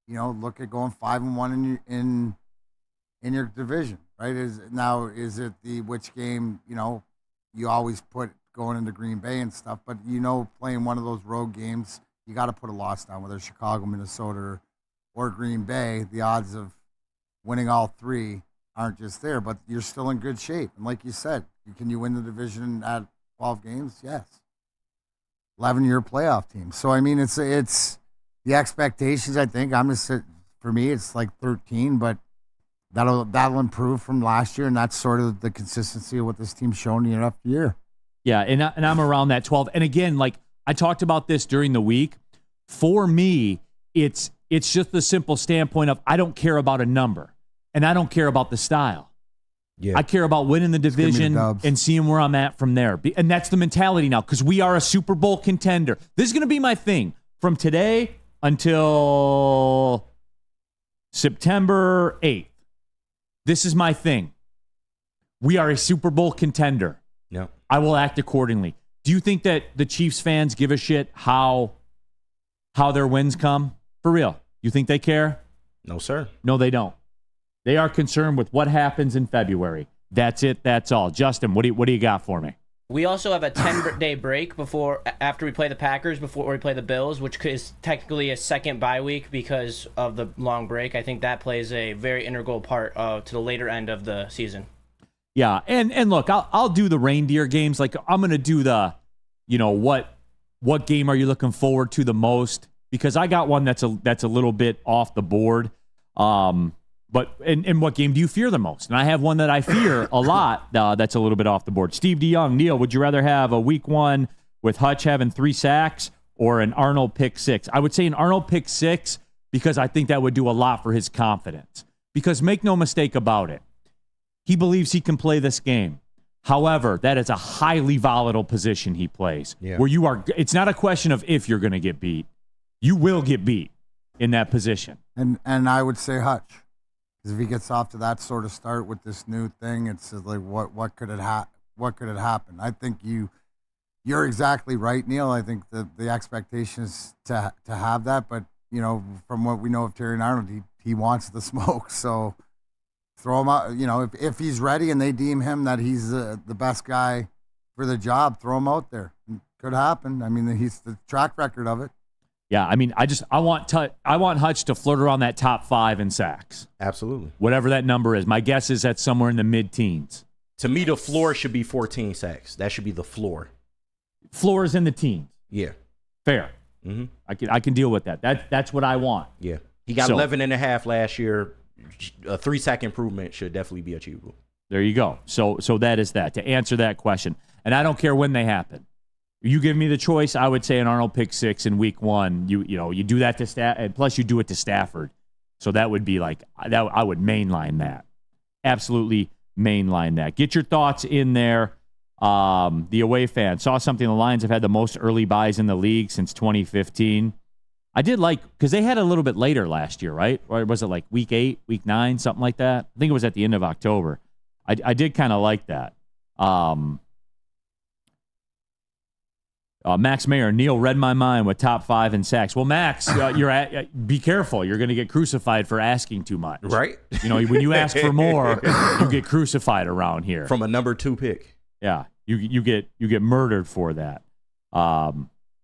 look at going 5-1 in your division, right? Is it which game you always put going into Green Bay and stuff, but playing one of those road games, you got to put a loss down, whether it's Chicago, Minnesota, or Green Bay. The odds of winning all 3 aren't just there, but you're still in good shape. And like you said, can you win the division at 12 games? Yes. 11-year playoff team. So, I mean, it's the expectations, I think. For me, it's like 13, but that'll improve from last year, and that's sort of the consistency of what this team's shown year after year. Yeah, and I'm around that 12. And again, like, I talked about this during the week. For me, it's just the simple standpoint of I don't care about a number, and I don't care about the style. Yeah. I care about winning the division and seeing where I'm at from there. And that's the mentality now, because we are a Super Bowl contender. This is going to be my thing from today until September 8th. This is my thing. We are a Super Bowl contender. Yep. I will act accordingly. Do you think that the Chiefs fans give a shit how their wins come? For real? You think they care? No, sir. No, they don't. They are concerned with what happens in February. That's it. That's all. Justin, what do you got for me? We also have a 10-day break after we play the Packers, before we play the Bills, which is technically a second bye week because of the long break. I think that plays a very integral part to the later end of the season. Yeah, and look, I'll do the reindeer games. Like, I'm going to do the, what game are you looking forward to the most? because I got one that's a little bit off the board. But in what game do you fear the most? And I have one that I fear a lot that's a little bit off the board. Steve DeYoung, Neil, would you rather have a week 1 with Hutch having 3 sacks or an Arnold pick 6? I would say an Arnold pick 6 because I think that would do a lot for his confidence. Because make no mistake about it, he believes he can play this game. However, that is a highly volatile position he plays. Yeah. Where it's not a question of if you're going to get beat. You will get beat in that position. And I would say Hutch. Because if he gets off to that sort of start with this new thing, it's like what could it happen? I think you're exactly right, Neil. I think the expectation is to have that, but from what we know of Terry Arnold, he wants the smoke. So throw him out. If he's ready and they deem him that he's the best guy for the job, throw him out there. It could happen. I mean, he's the track record of it. Yeah, I mean, I want Hutch to flirt around that top 5 in sacks. Absolutely. Whatever that number is. My guess is that's somewhere in the mid-teens. To me, the floor should be 14 sacks. That should be the floor. Floor is in the teens. Yeah. Fair. Mm-hmm. I can deal with that. That's what I want. Yeah. He got 11.5 last year. A 3-sack improvement should definitely be achievable. There you go. So that is that. To answer that question. And I don't care when they happen. You give me the choice, I would say an Arnold pick 6 in week 1. You do that to Stafford, and plus you do it to Stafford. So that would be like that. I would mainline that. Absolutely mainline that. Get your thoughts in there. The away fan saw something. The Lions have had the most early buys in the league since 2015. I did because they had a little bit later last year, right? Or was it like week 8, week 9, something like that? I think it was at the end of October. I did kind of like that. Max Mayer, Neil read my mind with top 5 in sacks. Well, Max, be careful. You're going to get crucified for asking too much. Right? When you ask for more, you get crucified around here. From a number 2 pick. Yeah, you get murdered for that.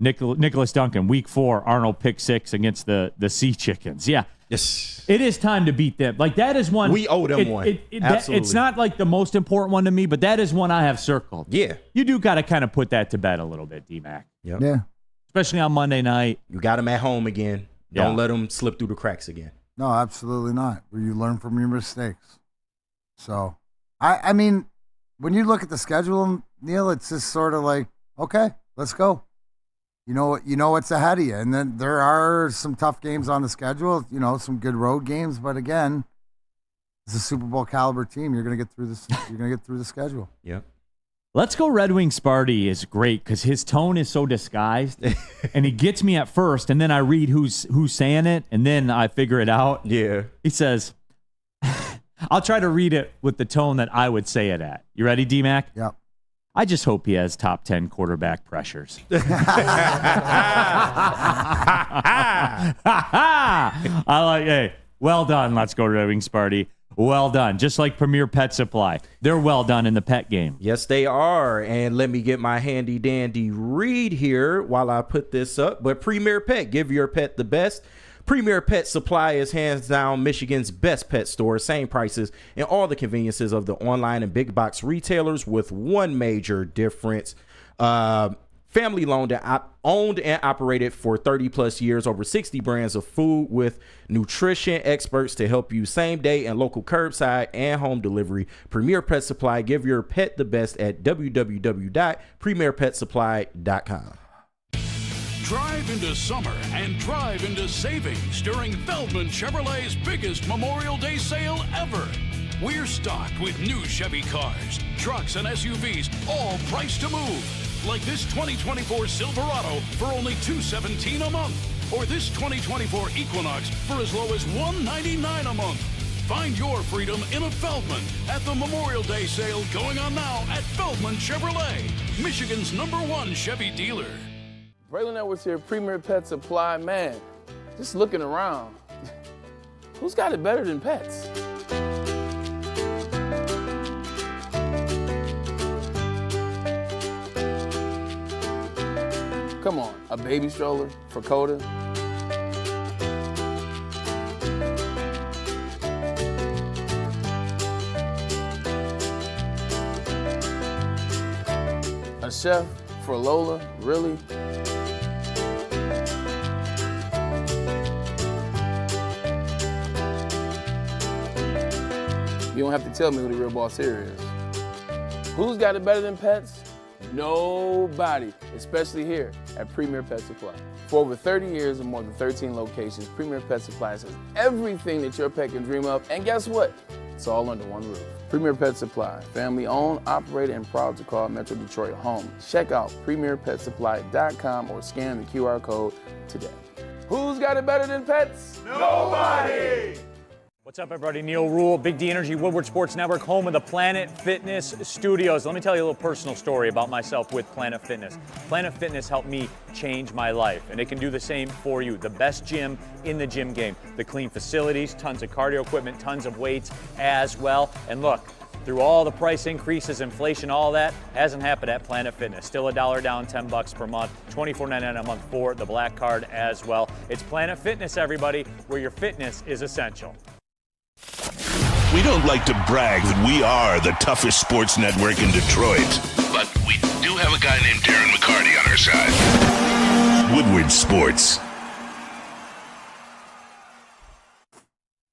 Nicholas Duncan, week 4, Arnold pick 6 against the Sea Chickens. Yeah. Yes. It is time to beat them. Like, that is one. We owe them one. Absolutely. It's not like the most important one to me, but that is one I have circled. Yeah. You do got to kind of put that to bed a little bit, D-Mac. Yep. Yeah. Especially on Monday night. You got them at home again. Don't let them slip through the cracks again. No, absolutely not. Where you learn from your mistakes. So, I mean, when you look at the schedule, Neil, it's just sort of like, okay, let's go. You know what's ahead of you. And then there are some tough games on the schedule, some good road games. But again, it's a Super Bowl caliber team. You're going to get through this. You're going to get through the schedule. Yep. Let's Go Red Wing Sparty is great because his tone is so disguised. And he gets me at first, and then I read who's saying it, and then I figure it out. Yeah. He says, I'll try to read it with the tone that I would say it at. You ready, D-Mac? Yep. I just hope he has top 10 quarterback pressures. Hey, well done. Let's Go Red Wing Sparty. Well done. Just like Premier Pet Supply. They're well done in the pet game. Yes, they are. And let me get my handy dandy read here while I put this up. But Premier Pet, give your pet the best. Premier Pet Supply is hands down Michigan's best pet store. Same prices and all the conveniences of the online and big box retailers with one major difference. Family owned and operated for 30 plus years, over 60 brands of food with nutrition experts to help you same day and local curbside and home delivery. Premier Pet Supply, give your pet the best at www.premierpetsupply.com. Drive into summer and drive into savings during Feldman Chevrolet's biggest Memorial Day sale ever. We're stocked with new Chevy cars, trucks, and SUVs, all priced to move. Like this 2024 Silverado for only $217 a month, or this 2024 Equinox for as low as $199 a month. Find your freedom in a Feldman at the Memorial Day sale going on now at Feldman Chevrolet, Michigan's #1 Chevy dealer. Braylon Edwards here, Premier Pet Supply. Man, just looking around, who's got it better than pets? Come on, a baby stroller for Coda? A chef for Lola, really? You don't have to tell me who the real boss here is. Who's got it better than pets? Nobody, especially here at Premier Pet Supply. For over 30 years and more than 13 locations, Premier Pet Supply has everything that your pet can dream of, and guess what? It's all under one roof. Premier Pet Supply, family owned, operated, and proud to call Metro Detroit home. Check out premierpetsupply.com or scan the QR code today. Who's got it better than pets? Nobody! What's up, everybody? Neil Rule, Big D Energy, Woodward Sports Network, home of the Planet Fitness Studios. Let me tell you a little personal story about myself with Planet Fitness. Planet Fitness helped me change my life, and it can do the same for you. The best gym in the gym game. The clean facilities, tons of cardio equipment, tons of weights as well. And look, through all the price increases, inflation, all that, hasn't happened at Planet Fitness. Still $1 down, $10 per month, $24.99 a month for the Black Card as well. It's Planet Fitness, everybody, where your fitness is essential. We don't like to brag that we are the toughest sports network in Detroit, but we do have a guy named Darren McCarty on our side. Woodward Sports.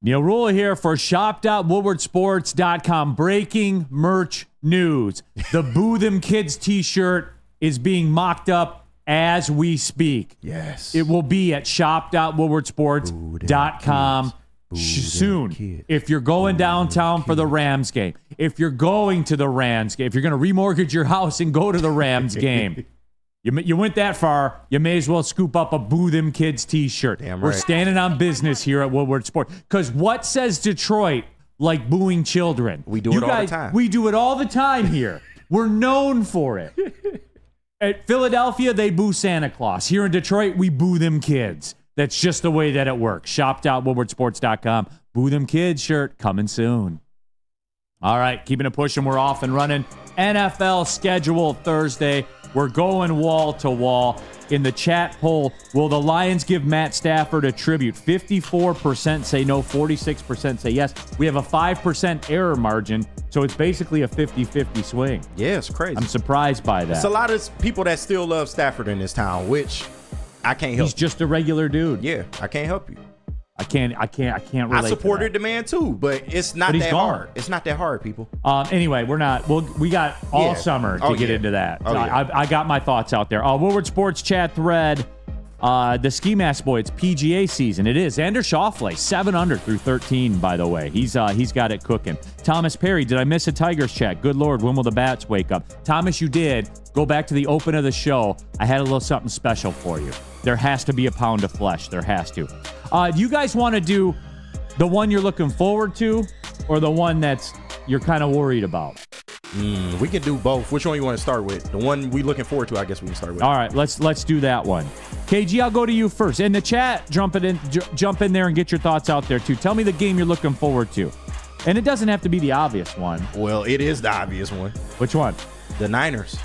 Neil Rula here for shop.woodwardsports.com. Breaking merch news. The Boo Them Kids t-shirt is being mocked up as we speak. Yes. It will be at shop.woodwardsports.com soon. If you're going downtown for the Rams game, if you're going to the Rams game, if you're going to remortgage your house and go to the Rams game, you went that far, you may as well scoop up a Boo Them Kids t-shirt. Damn We're right. standing on business here at Woodward Sports. Because what says Detroit like booing children? We do it all the time. We do it all the time here. We're known for it. At Philadelphia, they boo Santa Claus. Here in Detroit, we boo them kids. That's just the way that it works. Shop.woodwardsports.com. Boo Them Kids shirt coming soon. All right, keeping it pushing. We're off and running. NFL schedule Thursday. We're going wall to wall. In the chat poll, will the Lions give Matt Stafford a tribute? 54% say no, 46% say yes. We have a 5% error margin, so it's basically a 50-50 swing. Yeah, it's crazy. I'm surprised by that. It's a lot of people that still love Stafford in this town, which I can't help. He's just a regular dude. Yeah, I can't help you. I can't relate. I supported the man too, but it's not But he's that gone. hard. It's not that hard, people. Anyway, we're not. We got all summer to get into that. Oh, yeah. I got my thoughts out there. Woodward Sports chat thread. The Ski Mask Boy. It's PGA season. It is. Xander Schauffele 7 under through 13. By the way, he's got it cooking. Thomas Perry. Did I miss a Tigers chat? Good Lord, when will the bats wake up? Thomas, you did. Go back to the open of the show. I had a little something special for you. There has to be a pound of flesh. There has to. Do you guys want to do the one you're looking forward to, or the one that's you're kind of worried about? We can do both. Which one you want to start with? The one we looking forward to, I guess we can start with. All right, let's do that one. KG, I'll go to you first. In the chat, jump in there and get your thoughts out there too. Tell me the game you're looking forward to, and it doesn't have to be the obvious one. Well, it is the obvious one. Which one? The Niners.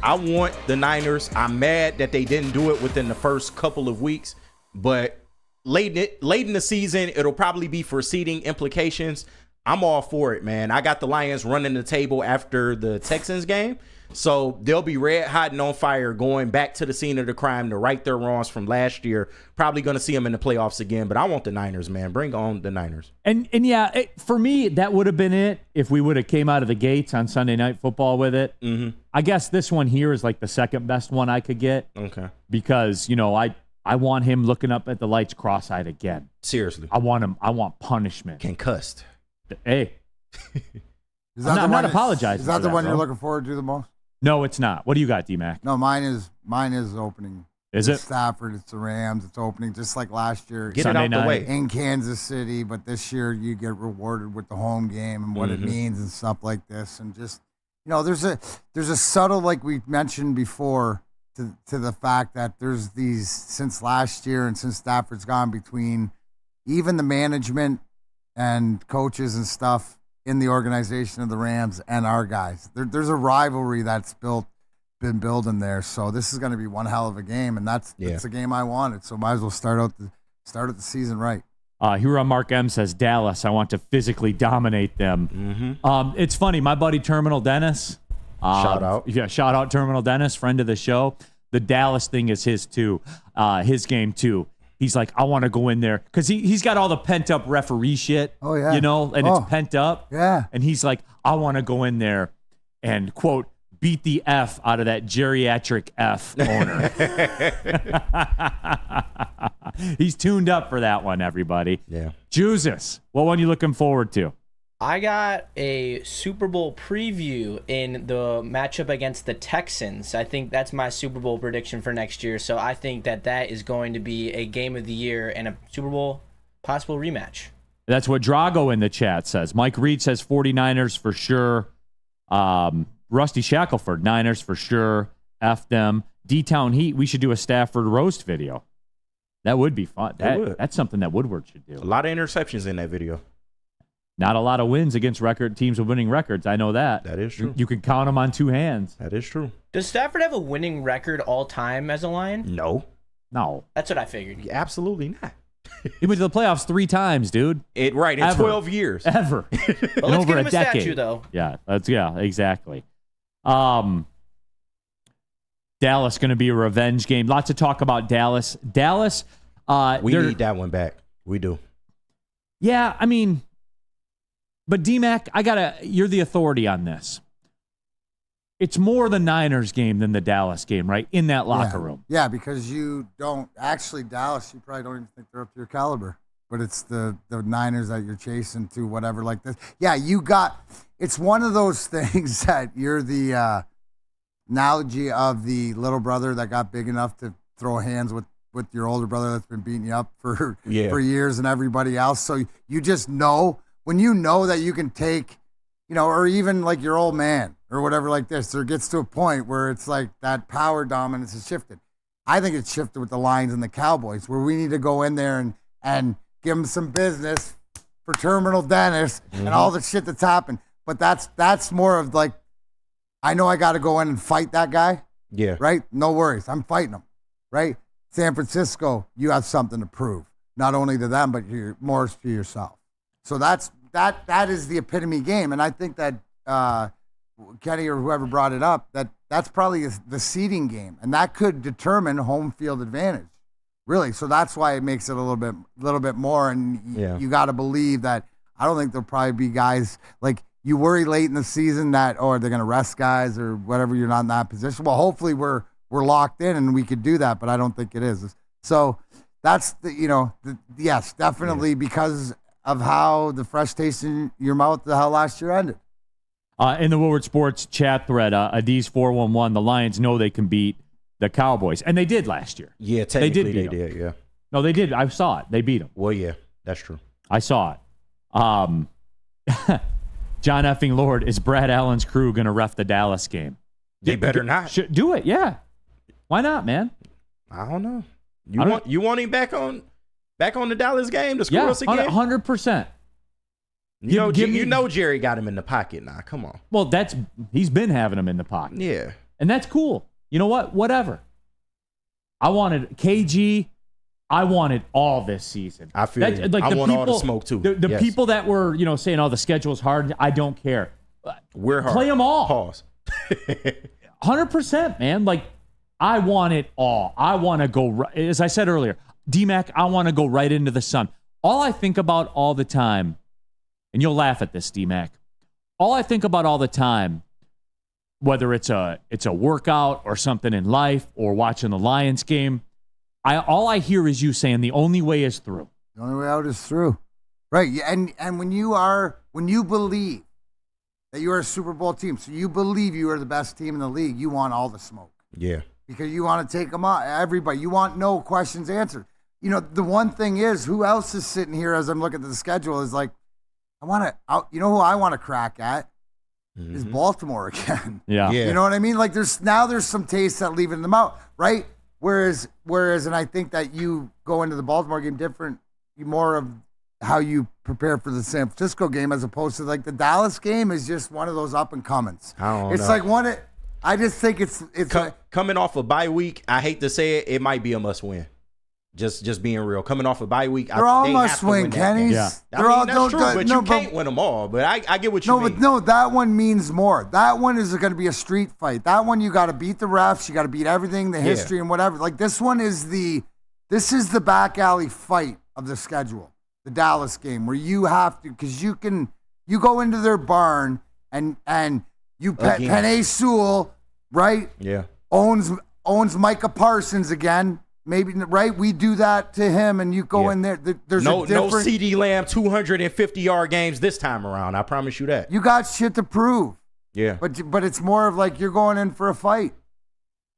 I want the Niners. I'm mad that they didn't do it within the first couple of weeks, but late in the season, it'll probably be for seeding implications. I'm all for it, man. I got the Lions running the table after the Texans game, so they'll be red hot and on fire going back to the scene of the crime to right their wrongs from last year. Probably going to see them in the playoffs again, but I want the Niners, man. Bring on the Niners. And yeah, for me, that would have been it if we would have came out of the gates on Sunday Night Football with it. Mm-hmm. I guess this one here is like the second best one I could get. Okay. Because, I want him looking up at the lights cross-eyed again. Seriously. I want punishment. Concussed. Hey. I'm not apologizing. Is that for the one bro. you're looking forward to the most? No, it's not. What do you got, D-Mac? No, mine is opening. Is It's it? Stafford, it's the Rams, it's opening just like last year. Get Sunday it out night. the way. In Kansas City, but this year you get rewarded with the home game and what it means and stuff like this. And just, there's a subtle, like we mentioned before, to the fact that there's these, since last year and since Stafford's gone, between even the management and coaches and stuff in the organization of the Rams and our guys. There's a rivalry that's been building there. So this is going to be one hell of a game, and that's a game I wanted. So might as well start out the season right. Here on Mark M says Dallas. I want to physically dominate them. It's funny. My buddy Terminal Dennis. Shout out. Yeah, shout out Terminal Dennis, friend of the show. The Dallas thing is his game too. He's like, I want to go in there because he's got all the pent up referee shit. Oh, yeah. You know, and it's pent up. Yeah. And he's like, I want to go in there and quote, beat the F out of that geriatric F owner. He's tuned up for that one, everybody. Yeah. Jesus, what one are you looking forward to? I got a Super Bowl preview in the matchup against the Texans. I think that's my Super Bowl prediction for next year. So I think that is going to be a game of the year and a Super Bowl possible rematch. That's what Drago in the chat says. Mike Reed says 49ers for sure. Rusty Shackelford, Niners for sure. F them. D-Town Heat, we should do a Stafford roast video. That would be fun. That's something that Woodward should do. A lot of interceptions in that video. Not a lot of wins against teams with winning records. I know that. That is true. You can count them on two hands. That is true. Does Stafford have a winning record all time as a Lion? No. That's what I figured. Absolutely not. He went to the playoffs 3 times, dude. In 12 years. Ever. Well, let's give him a statue, though. Yeah, exactly. Dallas going to be a revenge game. Lots of talk about Dallas. We need that one back. We do. Yeah, I mean, but D-Mac, you're the authority on this. It's more the Niners game than the Dallas game, right? In that locker room. Yeah, because you don't actually Dallas. You probably don't even think they're up to your caliber. But it's the Niners that you're chasing to whatever like this. Yeah, it's one of those things that you're the analogy of the little brother that got big enough to throw hands with your older brother that's been beating you up for years and everybody else. So you just know when you know that you can take, or even like your old man or whatever like this, there gets to a point where it's like that power dominance has shifted. I think it's shifted with the Lions and the Cowboys where we need to go in there and give them some business for Terminal Dennis and all the shit that's happened. But that's more of like, I know I got to go in and fight that guy. Yeah. Right? No worries. I'm fighting him. Right? San Francisco, you have something to prove. Not only to them, but more to yourself. So that is the epitome game. And I think that Kenny or whoever brought it up, that's probably the seeding game. And that could determine home field advantage. Really. So that's why it makes it a little bit more. And you got to believe that I don't think there'll probably be guys like you worry late in the season that, they're going to rest guys or whatever. You're not in that position. Well, hopefully we're locked in and we could do that, but I don't think it is. So that's yes, definitely because of how the fresh taste in your mouth, how last year ended. In the Woodward Sports chat thread, Adiz 411, the Lions know they can beat the Cowboys, and they did last year. Yeah, technically they did. Yeah. No, they did. I saw it. They beat them. Well, yeah, that's true. I saw it. John effing Lord, is Brad Allen's crew going to ref the Dallas game? They better not. Do it, yeah. Why not, man? I don't know. You want him back on the Dallas game to screw us again? 100%. You know Jerry got him in the pocket now. Come on. Well, he's been having him in the pocket. Yeah. And that's cool. You know what? Whatever. I wanted KG. I wanted all this season. I feel like I want all the smoke too. The people that were, saying, "Oh, the schedule's hard." I don't care. We're hard. Play them all. Pause. 100%, man. Like I want it all. I want to go. As I said earlier, D-Mac, I want to go right into the sun. All I think about all the time, and you'll laugh at this, D-Mac. All I think about all the time, whether it's a workout or something in life or watching the Lions game. All I hear is you saying the only way is through. The only way out is through. Right. And when you believe that you are a Super Bowl team, so you believe you are the best team in the league, you want all the smoke. Yeah. Because you want to take them out, everybody. You want no questions answered. The one thing is, who else is sitting here as I'm looking at the schedule is like, who I want to crack at is Baltimore again. Yeah. You know what I mean? Like there's some taste that leaving them out, right? Whereas, and I think that you go into the Baltimore game different, more of how you prepare for the San Francisco game as opposed to like the Dallas game is just one of those up and comings. It's like I just think it's coming off a bye week. I hate to say it, it might be a must win. Just being real. Coming off a bye week, they're all must win, Kenny. Yeah. That's true, but you can't win them all. But I get what you mean. But that one means more. That one is going to be a street fight. That one you got to beat the refs. You got to beat everything, the history and whatever. Like this one is This is the back alley fight of the schedule, the Dallas game, where you have to, because you go into their barn and Penei Sewell, right? Yeah. Owns Micah Parsons again. Maybe, right? We do that to him, and you go in there. There's no CeeDee Lamb 250-yard games this time around. I promise you that. You got shit to prove. Yeah. But it's more of like you're going in for a fight,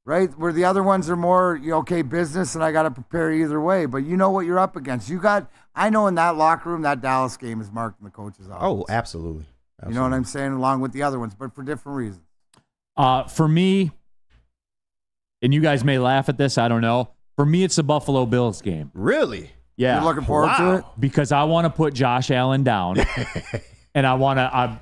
right? Where the other ones are more, okay, business, and I got to prepare either way. But you know what you're up against. I know in that locker room, that Dallas game is marked in the coach's office. Oh, absolutely. You know what I'm saying? Along with the other ones, but for different reasons. For me, and you guys may laugh at this, I don't know. For me, it's the Buffalo Bills game. Really? Yeah. You're looking forward to it? Because I want to put Josh Allen down, and I want to,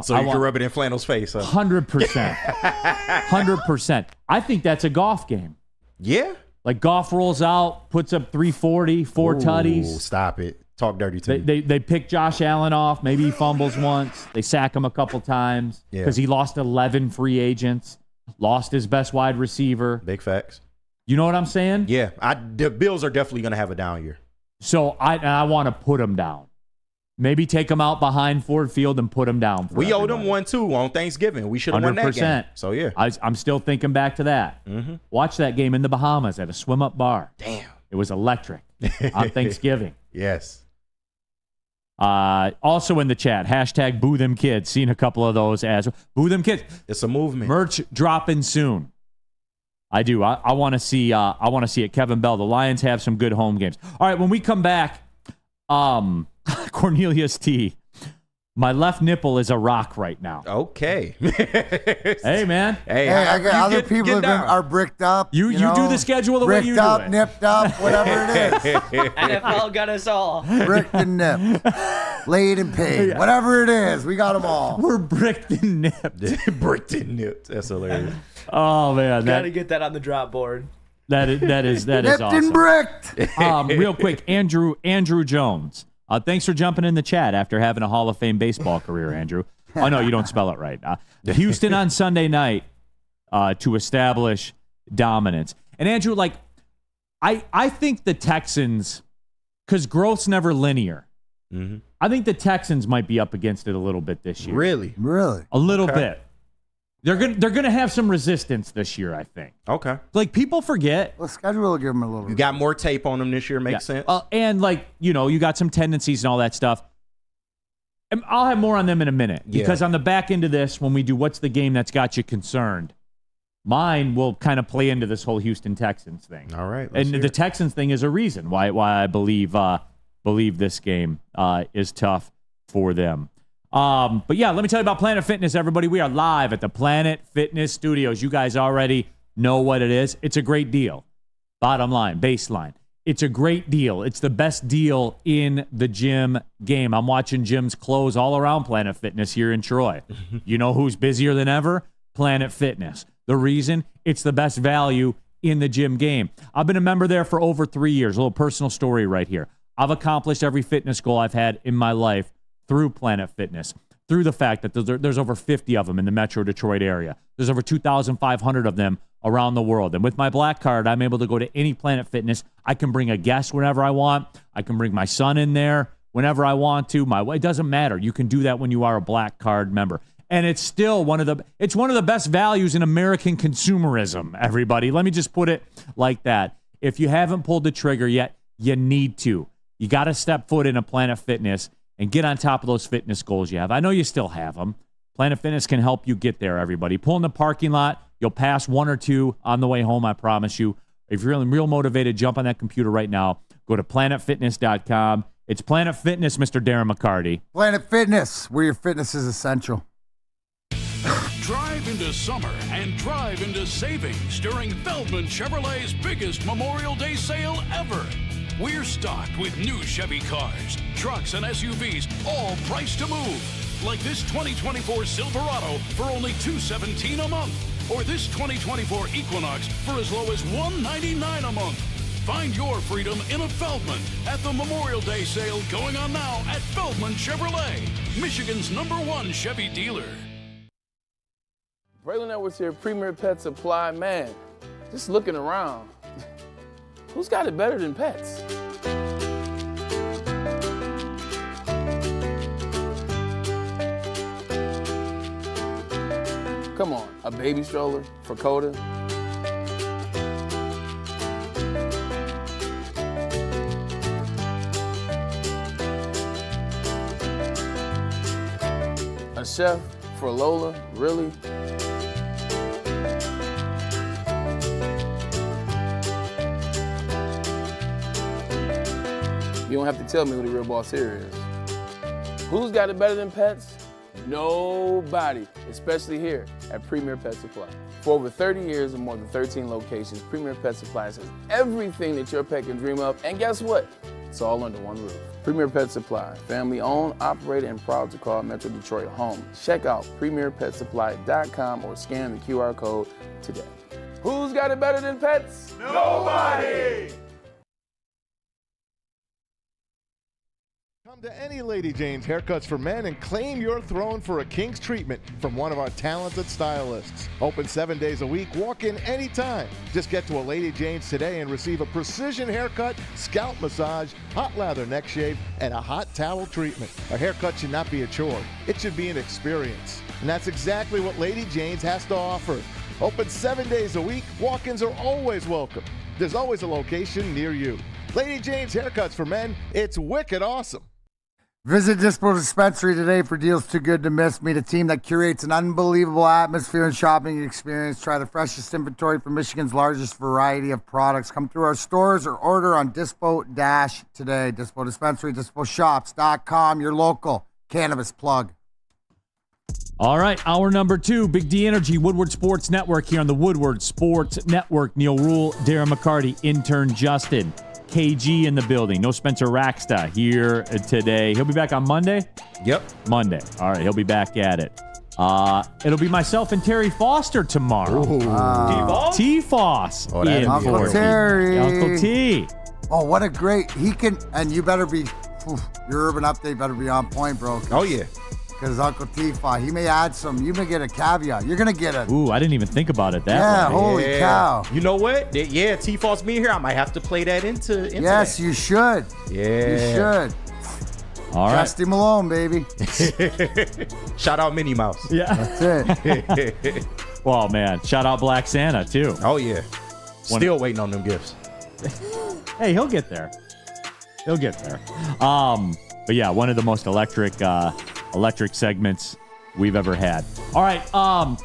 So you can rub it in Flannel's face. 100%. 100%. I think that's a Goff game. Yeah? Like Goff rolls out, puts up 340, four tutties. Stop it. Talk dirty to me. They pick Josh Allen off. Maybe he fumbles once. They sack him a couple times because he lost 11 free agents, lost his best wide receiver. Big facts. You know what I'm saying? Yeah. The Bills are definitely going to have a down year. So I want to put him down. Maybe take him out behind Ford Field and put him down. We owed him 1-2 on Thanksgiving. We should have won that game. So, yeah. I'm still thinking back to that. Mm-hmm. Watch that game in the Bahamas at a swim-up bar. Damn. It was electric on Thanksgiving. Yes. Also in the chat, hashtag Boo Them Kids. Seen a couple of those as Boo Them Kids. It's a movement. Merch dropping soon. I do. I want to see. I want to see it. Kevin Bell. The Lions have some good home games. All right. When we come back, Cornelius T. My left nipple is a rock right now. Okay. Hey, man. Hey, I got other people are bricked up. You do the schedule the way you do it. Bricked up, nipped up, whatever it is. NFL got us all. Bricked and nipped. Laid and paid. Whatever it is, we got them all. We're bricked and nipped. Bricked and nipped. That's hilarious. Oh, man. Got to get that on the drop board. That is nipped awesome. and bricked. Real quick, Andrew Jones. Thanks for jumping in the chat after having a Hall of Fame baseball career, Andrew. Oh, no, you don't spell it right. Houston on Sunday night to establish dominance. And, Andrew, I think the Texans, because growth's never linear, I think the Texans might be up against it a little bit this year. Really? A little bit. They're gonna have some resistance this year, I think. Okay. People forget. Well, schedule will give them a little. You got more tape on them this year. Makes sense. And you got some tendencies and all that stuff. And I'll have more on them in a minute because on the back end of this, when we do what's the game that's got you concerned, mine will kind of play into this whole Houston Texans thing. All right. And the Texans thing is a reason why I believe this game is tough for them. But yeah, let me tell you about Planet Fitness, everybody. We are live at the Planet Fitness Studios. You guys already know what it is. It's a great deal. Bottom line, baseline. It's a great deal. It's the best deal in the gym game. I'm watching gyms close all around Planet Fitness here in Troy. You know who's busier than ever? Planet Fitness. The reason? It's the best value in the gym game. I've been a member there for over 3 years. A little personal story right here. I've accomplished every fitness goal I've had in my life through Planet Fitness, through the fact that there's over 50 of them in the Metro Detroit area. There's over 2,500 of them around the world. And with my black card, I'm able to go to any Planet Fitness. I can bring a guest whenever I want. I can bring my son in there whenever I want to. It doesn't matter. You can do that when you are a black card member. And it's still one of the best values in American consumerism, everybody. Let me just put it like that. If you haven't pulled the trigger yet, you need to. You got to step foot in a Planet Fitness and get on top of those fitness goals you have. I know you still have them. Planet Fitness can help you get there, everybody. Pull in the parking lot. You'll pass one or two on the way home, I promise you. If you're feeling real motivated, jump on that computer right now. Go to planetfitness.com. It's Planet Fitness, Mr. Darren McCarty. Planet Fitness, where your fitness is essential. Drive into summer and drive into savings during Feldman Chevrolet's biggest Memorial Day sale ever. We're stocked with new Chevy cars, trucks, and SUVs, all priced to move. Like this 2024 Silverado for only $217 a month, or this 2024 Equinox for as low as $199 a month. Find your freedom in a Feldman at the Memorial Day sale going on now at Feldman Chevrolet, Michigan's #1 Chevy dealer. Braylon Edwards here, Premier Pet Supply. Man, just looking around. Who's got it better than pets? Come on, a baby stroller for Coda? A chef for Lola? Really? You don't have to tell me who the real boss here is. Who's got it better than pets? Nobody, especially here at Premier Pet Supply. For over 30 years and more than 13 locations, Premier Pet Supply has everything that your pet can dream of, and guess what? It's all under one roof. Premier Pet Supply, family owned, operated, and proud to call Metro Detroit home. Check out premierpetsupply.com or scan the QR code today. Who's got it better than pets? Nobody! Come to any Lady Jane's Haircuts for Men and claim your throne for a king's treatment from one of our talented stylists. Open 7 days a week, walk in anytime. Just get to a Lady Jane's today and receive a precision haircut, scalp massage, hot lather neck shave, and a hot towel treatment. A haircut should not be a chore. It should be an experience. And that's exactly what Lady Jane's has to offer. Open 7 days a week, walk-ins are always welcome. There's always a location near you. Lady Jane's Haircuts for Men, it's wicked awesome. Visit Dispo Dispensary today for deals too good to miss. Meet a team that curates an unbelievable atmosphere and shopping experience. Try the freshest inventory from Michigan's largest variety of products. Come through our stores or order on Dispo-today. Dispo Dispensary, DispoShops.com, your local cannabis plug. All right, hour number 2, Big D Energy, Woodward Sports Network here on the Woodward Sports Network. Neil Rule, Darren McCarty, intern Justin. KG in the building. No Spencer Racksta here today. He'll be back on Monday? Yep. Monday. All right, he'll be back at it. It'll be myself and Terry Foster tomorrow. T-Foss. Oh, Uncle Terry. Uncle T. Oh, what a great, he can, and you better be, your urban update better be on point, bro. Oh, yeah. Because Uncle T-Foss, he may add some, you may get a caveat. You're going to get a. Ooh, I didn't even think about it that way. Holy cow. You know what? Yeah, T-Foss being here, I might have to play that into yes, that. You should. Yeah. You should. All right. Dusty Malone, baby. Shout out Minnie Mouse. Yeah. That's it. Well, man, shout out Black Santa, too. Oh, yeah. Still waiting on them gifts. Hey, he'll get there. He'll get there. But yeah, one of the most electric segments we've ever had. All right,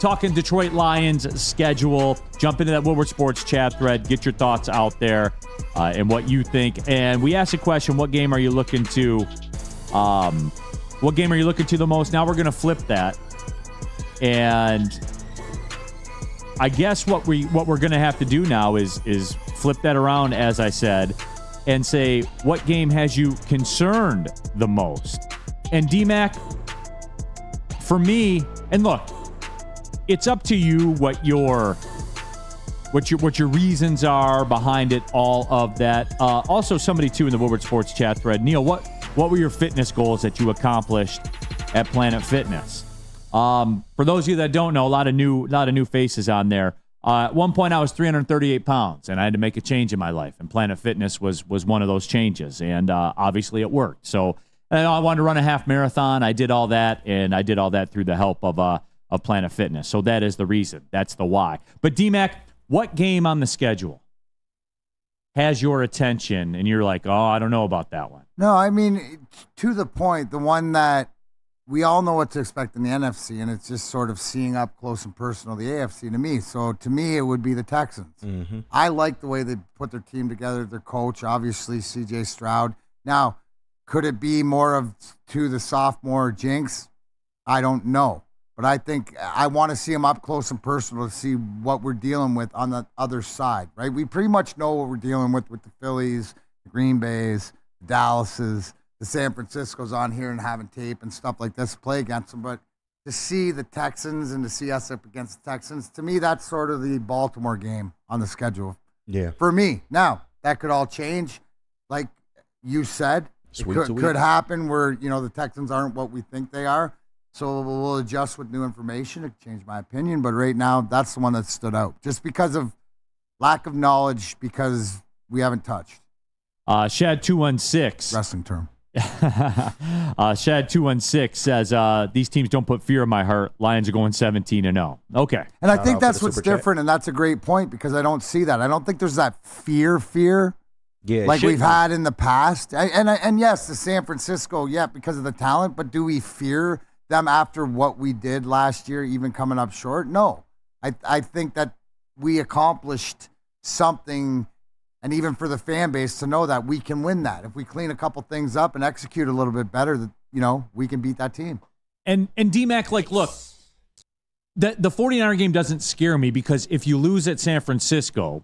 talking Detroit Lions schedule. Jump into that Woodward Sports chat thread. Get your thoughts out there and what you think. And we asked a question: what game are you looking to? What game are you looking to the most? Now we're going to flip that, and I guess what we're going to have to do now is flip that around, as I said, and say what game has you concerned the most. And DMAC, for me, and look, it's up to you what your reasons are behind it, all of that. Also, somebody too in the Woodward Sports chat thread, Neil, what were your fitness goals that you accomplished at Planet Fitness? For those of you that don't know, a lot of new faces on there. At one point, I was 338 pounds, and I had to make a change in my life, and Planet Fitness was one of those changes, and obviously it worked. So I wanted to run a half marathon. I did all that, and I did all that through the help of Planet Fitness. So that is the reason. That's the why. But DMAC, what game on the schedule has your attention, and you're like, oh, I don't know about that one? No, I mean, to the point, the one that we all know what to expect in the NFC, and it's just sort of seeing up close and personal the AFC to me. So to me, it would be the Texans. Mm-hmm. I like the way they put their team together, their coach, obviously C.J. Stroud. Now, could it be more of to the sophomore jinx? I don't know. But I think I want to see them up close and personal to see what we're dealing with on the other side, right? We pretty much know what we're dealing with the Phillies, the Green Bays, the Dallases, the San Francisco's on here and having tape and stuff like this to play against them. But to see the Texans and to see us up against the Texans, to me, that's sort of the Baltimore game on the schedule. Yeah. For me. Now, that could all change. Like you said, it could happen where, the Texans aren't what we think they are. So we'll adjust with new information. It could change my opinion. But right now, that's the one that stood out. Just because of lack of knowledge, because we haven't touched. Shad216. Wrestling term. Shad216 says, these teams don't put fear in my heart. Lions are going 17-0. Okay. And I think that's what's different, and that's a great point because I don't see that. I don't think there's that fear, like we've had in the past. And yes, the San Francisco, because of the talent, but do we fear them after what we did last year, even coming up short? No. I think that we accomplished something. And even for the fan base to know that we can win that. If we clean a couple things up and execute a little bit better, we can beat that team. And D-Mac, look, the 49er game doesn't scare me because if you lose at San Francisco,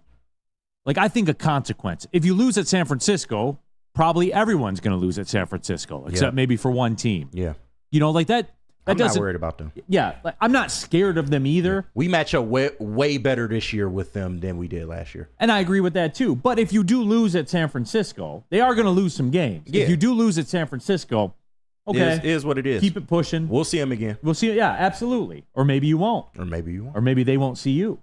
I think a consequence. If you lose at San Francisco, probably everyone's going to lose at San Francisco, except maybe for one team. Yeah. That I'm not worried about them. Yeah, I'm not scared of them either. We match up way better this year with them than we did last year. And I agree with that too. But if you do lose at San Francisco, they are going to lose some games. Yeah. If you do lose at San Francisco, okay. It is what it is. Keep it pushing. We'll see them again. We'll see it. Yeah, absolutely. Or maybe you won't. Or maybe they won't see you.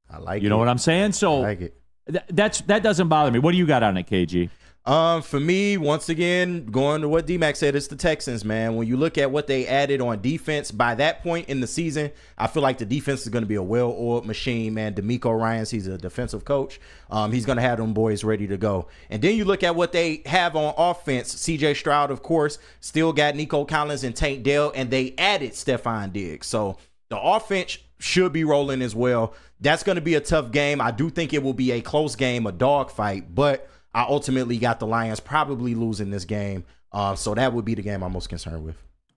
I like it. You know what I'm saying? So I like it. That doesn't bother me. What do you got on it, KG? For me, once again, going to what D-Mac said, it's the Texans, man. When you look at what they added on defense, by that point in the season, I feel like the defense is going to be a well-oiled machine, man. D'Amico Ryans, he's a defensive coach. He's going to have them boys ready to go. And then you look at what they have on offense. C.J. Stroud, of course, still got Nico Collins and Tank Dell, and they added Stephon Diggs. So the offense should be rolling as well. That's going to be a tough game. I do think it will be a close game, a dogfight, but I ultimately got the Lions probably losing this game. So that would be the game I'm most concerned with.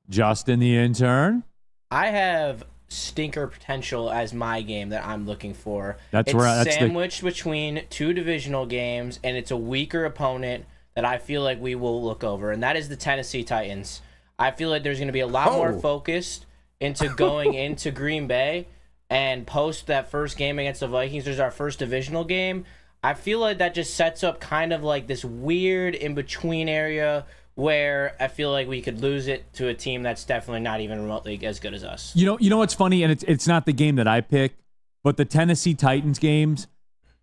Justin, the intern. I have stinker potential as my game that I'm looking for. That's sandwiched between two divisional games, and it's a weaker opponent that I feel like we will look over, and that is the Tennessee Titans. I feel like there's going to be a lot more focused into going into Green Bay and post that first game against the Vikings. There's our first divisional game. I feel like that just sets up kind of like this weird in-between area where I feel like we could lose it to a team that's definitely not even remotely as good as us. You know what's funny, and it's not the game that I picked, but the Tennessee Titans games,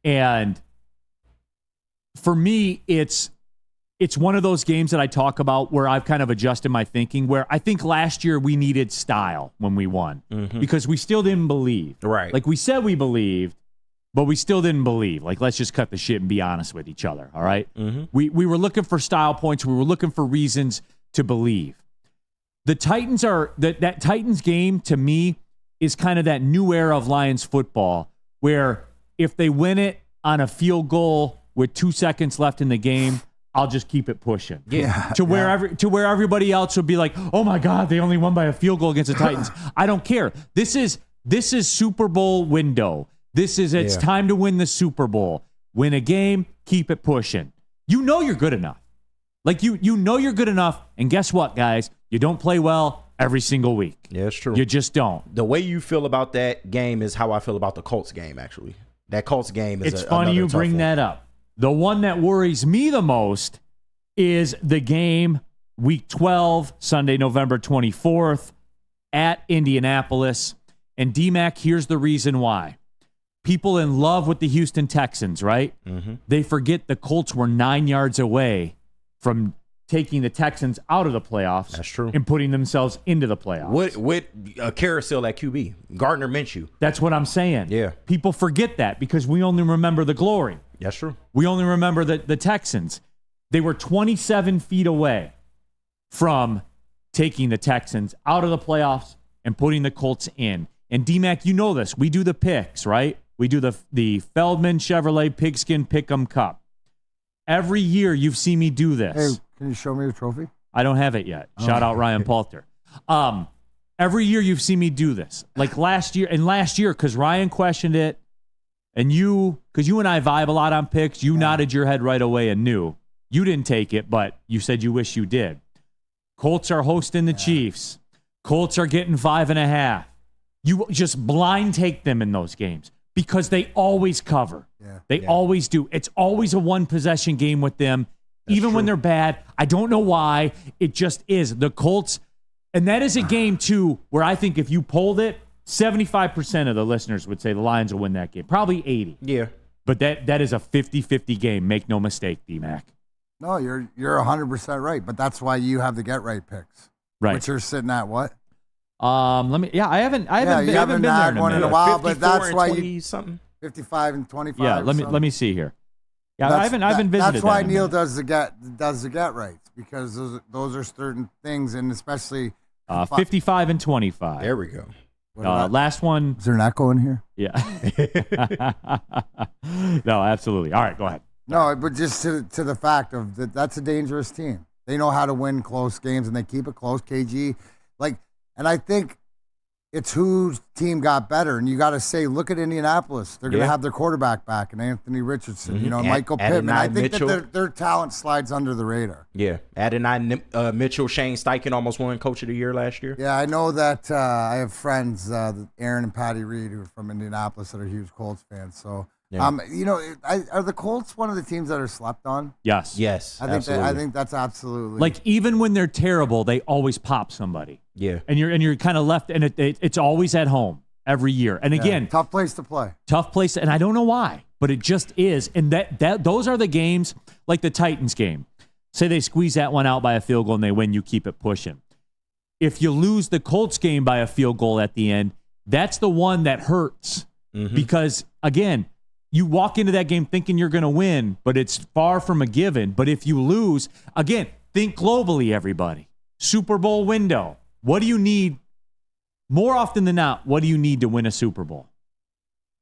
and for me, it's one of those games that I talk about where I've kind of adjusted my thinking, where I think last year we needed style when we won because we still didn't believe. Right. Like we said we believed, but we still didn't believe. Like, let's just cut the shit and be honest with each other, all right? We were looking for style points. We were looking for reasons to believe. The Titans that Titans game, to me, is kind of that new era of Lions football where if they win it on a field goal with 2 seconds left in the game, I'll just keep it pushing. Yeah. To where everybody else would be like, oh my God, they only won by a field goal against the Titans. I don't care. This is Super Bowl window. It's time to win the Super Bowl. Win a game, keep it pushing. You know you're good enough. Like you know you're good enough, and guess what, guys? You don't play well every single week. Yeah, it's true. You just don't. The way you feel about that game is how I feel about the Colts game, actually. That Colts game is It's funny you bring that up. The one that worries me the most is the game week 12, Sunday, November 24th at Indianapolis. And D-Mac, here's the reason why. People in love with the Houston Texans, right? They forget the Colts were 9 yards away from taking the Texans out of the playoffs. That's true. And putting themselves into the playoffs. With a carousel at QB. Gardner Minshew. That's what I'm saying. Yeah. People forget that because we only remember the glory. That's true. We only remember the Texans. They were 27 feet away from taking the Texans out of the playoffs and putting the Colts in. And D-Mac, you know this. We do the picks, right? We do the Feldman Chevrolet Pigskin Pick'em Cup. Every year you've seen me do this. Hey, can you show me the trophy? I don't have it yet. Shout out Ryan Palter. Every year you've seen me do this. Like last year, because Ryan questioned it, and because you and I vibe a lot on picks, you nodded your head right away and knew. You didn't take it, but you said you wish you did. Colts are hosting the Chiefs. Colts are getting 5.5. You just blind take them in those games because they always cover. Yeah. They always do. It's always a one-possession game with them, even when they're bad. I don't know why. It just is. The Colts, and that is a game, too, where I think if you polled it, 75% of the listeners would say the Lions will win that game. Probably 80. Yeah. But that is a 50-50 game. Make no mistake, D-Mac. No, you're 100% right. But that's why you have the get right picks. Right. Which you're sitting at what? I haven't been there one in a while, but that's why you something 55 and 25. Yeah, let me see here. Yeah, I haven't visited. That's why Neil does the get rights, because those are certain things, and especially 55 and 25. There we go. Last one. Is there an echo in here? Yeah. No, absolutely. All right, go ahead. No, but just to the fact of that's a dangerous team. They know how to win close games, and they keep it close. KG, and I think it's whose team got better. And you got to say, look at Indianapolis. They're going to have their quarterback back, and Anthony Richardson, Michael Pittman. I think that their talent slides under the radar. Yeah. Adonai Mitchell, Shane Steichen almost won Coach of the Year last year. Yeah, I know that I have friends, Aaron and Patty Reed, who are from Indianapolis, that are huge Colts fans. So, yeah. Are the Colts one of the teams that are slept on? Yes. I think that's absolutely. Like, even when they're terrible, they always pop somebody. Yeah. And you're kind of left, and it's always at home every year. And again, tough place to play. Tough place, and I don't know why, but it just is. And that those are the games, like the Titans game. Say they squeeze that one out by a field goal and they win, you keep it pushing. If you lose the Colts game by a field goal at the end, that's the one that hurts. Mm-hmm. Because, again, you walk into that game thinking you're going to win, but it's far from a given. But if you lose, again, think globally, everybody. Super Bowl window. What do you need? More often than not, what do you need to win a Super Bowl?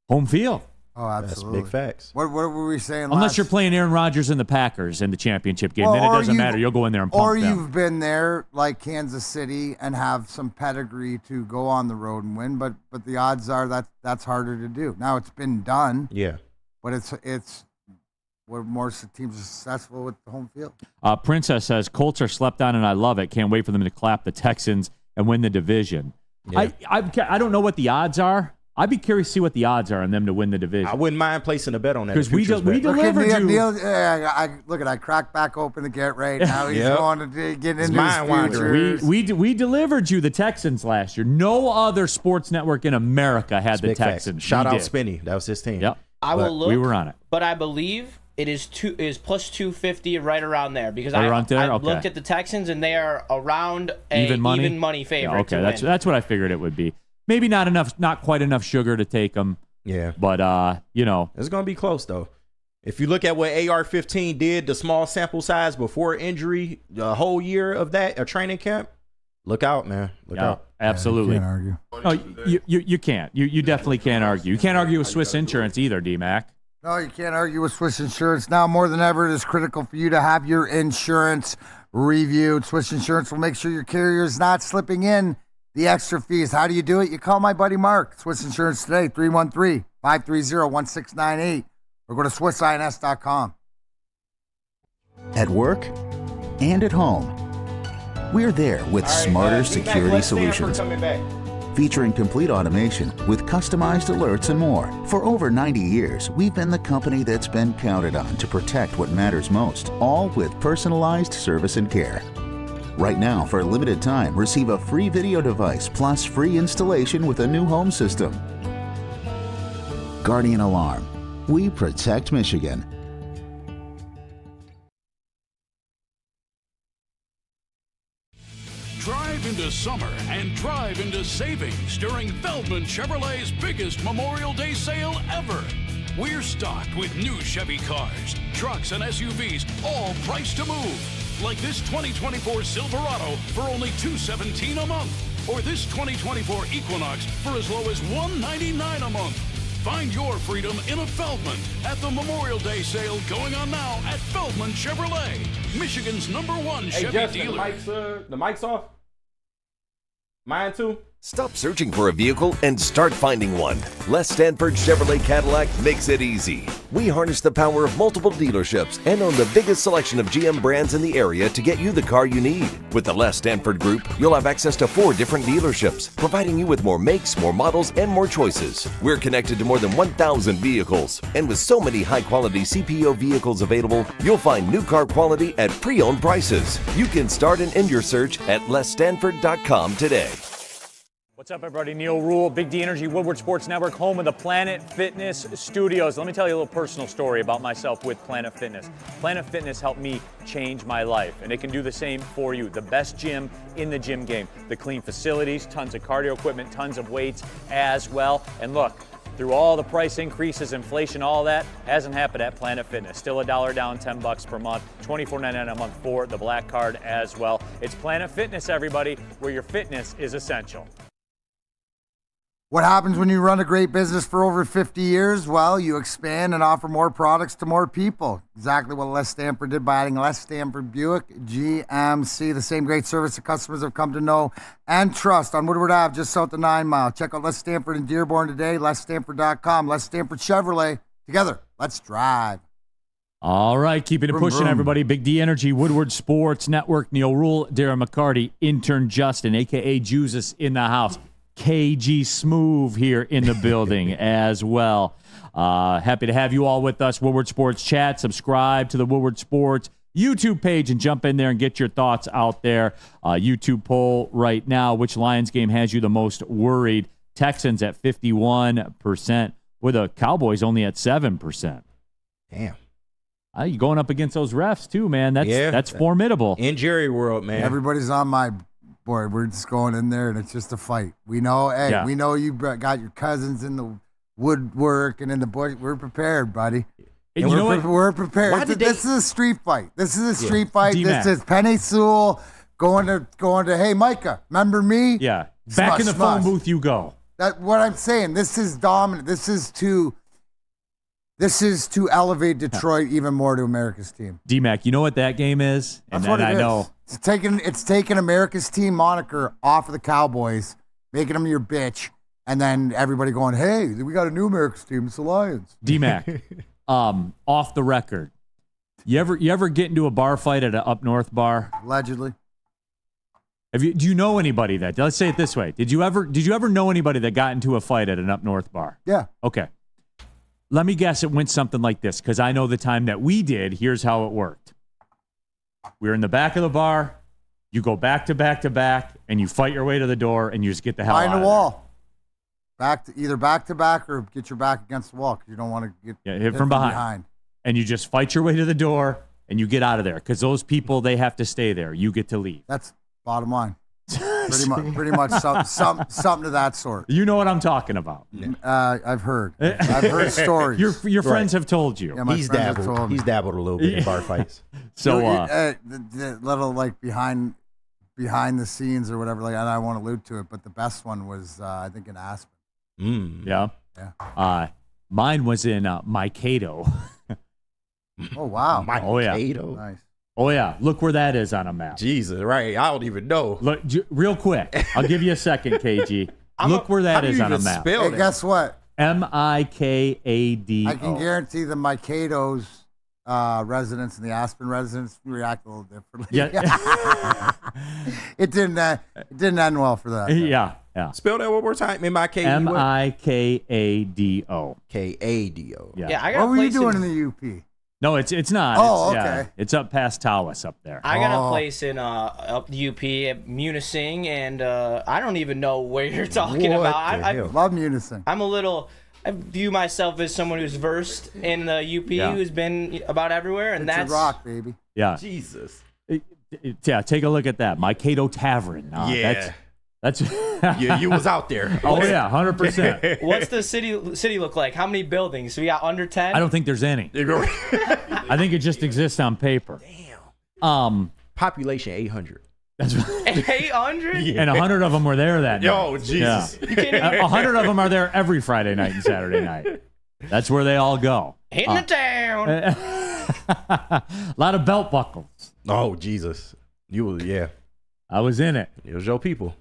Home field. Oh, absolutely. That's big facts. What were we saying Unless you're playing Aaron Rodgers and the Packers in the championship game, then it doesn't matter. You'll go in there and pump Or them. you've been there, like Kansas City, and have some pedigree to go on the road and win, but the odds are that's harder to do. Now, it's been done. Yeah. But it's where more teams are successful with the home field. Princess says, Colts are slept on, and I love it. Can't wait for them to clap the Texans and win the division. Yeah. I don't know what the odds are. I'd be curious to see what the odds are on them to win the division. I wouldn't mind placing a bet on that. Because we delivered you. Neil, I cracked back open the get right. Now he's going to get into his futures. We delivered you the Texans last year. No other sports network in America had the Texans. Shout out Spinny. That was his team. Yep. I will look. We were on it. But I believe it is plus 250 right around there. Because I looked at the Texans, and they are around even money favorite. Yeah, okay, that's what I figured it would be. Maybe not quite enough sugar to take them. Yeah. But, it's going to be close, though. If you look at what AR-15 did, the small sample size before injury, the whole year of that, a training camp, look out, man. Look out. Absolutely. You can't argue. No, you can't. You definitely can't argue. You can't argue with Swiss Insurance either, D-Mac. No, you can't argue with Swiss Insurance. Now more than ever, it is critical for you to have your insurance reviewed. Swiss Insurance will make sure your carrier is not slipping in the extra fees. How do you do it? You call my buddy Mark, Swiss Insurance today, 313-530-1698, or go to SwissINS.com. At work and at home, we're there with smarter security solutions. Featuring complete automation with customized alerts and more. For over 90 years, we've been the company that's been counted on to protect what matters most, all with personalized service and care. Right now, for a limited time, receive a free video device plus free installation with a new home system. Guardian Alarm. We protect Michigan. Drive into summer and drive into savings during Feldman Chevrolet's biggest Memorial Day sale ever. We're stocked with new Chevy cars, trucks, and SUVs, all priced to move. Like this 2024 Silverado for only $217 a month, or this 2024 Equinox for as low as $199 a month. Find your freedom in a Feldman at the Memorial Day sale going on now at Feldman Chevrolet, Michigan's #1 Chevy dealer. The mic's off. Mine too. Stop searching for a vehicle and start finding one. Les Stanford Chevrolet Cadillac makes it easy. We harness the power of multiple dealerships and own the biggest selection of GM brands in the area to get you the car you need. With the Les Stanford Group, you'll have access to 4 different dealerships, providing you with more makes, more models, and more choices. We're connected to more than 1,000 vehicles. And with so many high-quality CPO vehicles available, you'll find new car quality at pre-owned prices. You can start and end your search at lesstanford.com today. What's up, everybody? Neil Rule, Big D Energy, Woodward Sports Network, home of the Planet Fitness Studios. Let me tell you a little personal story about myself with Planet Fitness. Planet Fitness helped me change my life, and it can do the same for you. The best gym in the gym game. The clean facilities, tons of cardio equipment, tons of weights as well. And look, through all the price increases, inflation, all that hasn't happened at Planet Fitness. Still $1 down, $10 per month, $24.99 a month for the Black Card as well. It's Planet Fitness, everybody, where your fitness is essential. What happens when you run a great business for over 50 years? Well, you expand and offer more products to more people. Exactly what Les Stanford did by adding Les Stanford Buick GMC, the same great service that customers have come to know and trust on Woodward Ave, just south of 9 Mile. Check out Les Stanford in Dearborn today, lesstanford.com. Les Stanford Chevrolet. Together, let's drive. All right, keeping it pushing, everybody. Big D Energy, Woodward Sports Network, Neil Rule, Darren McCarty, intern Justin, a.k.a. Jesus, in the house. KG Smooth here in the building as well. Happy to have you all with us. Woodward Sports Chat. Subscribe to the Woodward Sports YouTube page and jump in there and get your thoughts out there. YouTube poll right now. Which Lions game has you the most worried? Texans at 51%, with the Cowboys only at 7%. Damn. You going up against those refs too, man. That's formidable. In Jerry world, man. Everybody's on my board. We're just going in there, and it's just a fight. We know, we know you got your cousins in the woodwork and in the bush. We're prepared, buddy. And we're prepared. This is a street fight. This is a street fight. D-Mac. This is Penny Sewell going to. Hey, Micah, remember me? Yeah. Back in the phone booth you go. That's what I'm saying. This is dominant. This is to elevate Detroit even more to America's team. D-Mac, you know what that game is? And That's what I it is. know. It's taking America's team moniker off of the Cowboys, making them your bitch, and then everybody going, hey, we got a new America's team. It's the Lions. D-Mac, off the record. You ever get into a bar fight at an up north bar? Allegedly. Do you know anybody that? Let's say it this way. Did you ever know anybody that got into a fight at an up north bar? Yeah. Okay. Let me guess it went something like this, because I know the time that we did, here's how it worked. We were in the back of the bar, you go back to back to back, and you fight your way to the door, and you just get the hell out of there. Behind the wall. Either back to back or get your back against the wall, because you don't want to get hit from behind. And you just fight your way to the door, and you get out of there, because those people, they have to stay there. You get to leave. That's bottom line. Pretty much something to that sort. You know what I'm talking about. I've heard stories. Your friends have told you. Yeah, He's dabbled a little bit in bar fights. So the little like behind the scenes or whatever. Like I won't allude to it, but the best one was I think in Aspen. Yeah. Mine was in Mankato. Oh wow. Mankato. Nice. Oh, yeah. Look where that is on a map. Jesus, right. I don't even know. Look, real quick. I'll give you a second, KG. Look where that is on a map. Hey, guess what? Mikado. I can guarantee the Mikado's residents and the Aspen residents react a little differently. Yeah. It didn't end well for that. Yeah. Spell that one more time. Mikado. K-A-D-O. Yeah. I got what were you doing in the UP? No, it's not. Oh, it's, okay. It's up past Tawas up there. I got a place in up the UP at Munising, and I don't even know where you're talking about. I love Munising. I view myself as someone who's versed in the UP, who's been about everywhere, and it's that's a rock, baby. Yeah. Jesus. Yeah, take a look at that. Mikado Tavern. That's you was out there. Oh yeah, 100%. What's the city look like? How many buildings? We got under 10? I don't think there's any. I think it just exists on paper. Damn. Population 800. That's right. 800? Yeah. And 100 of them were there that night. Oh, Jesus. Yeah. 100 of them are there every Friday night and Saturday night. That's where they all go. Hitting the town. A lot of belt buckles. Oh, Jesus. I was in it. It was your people.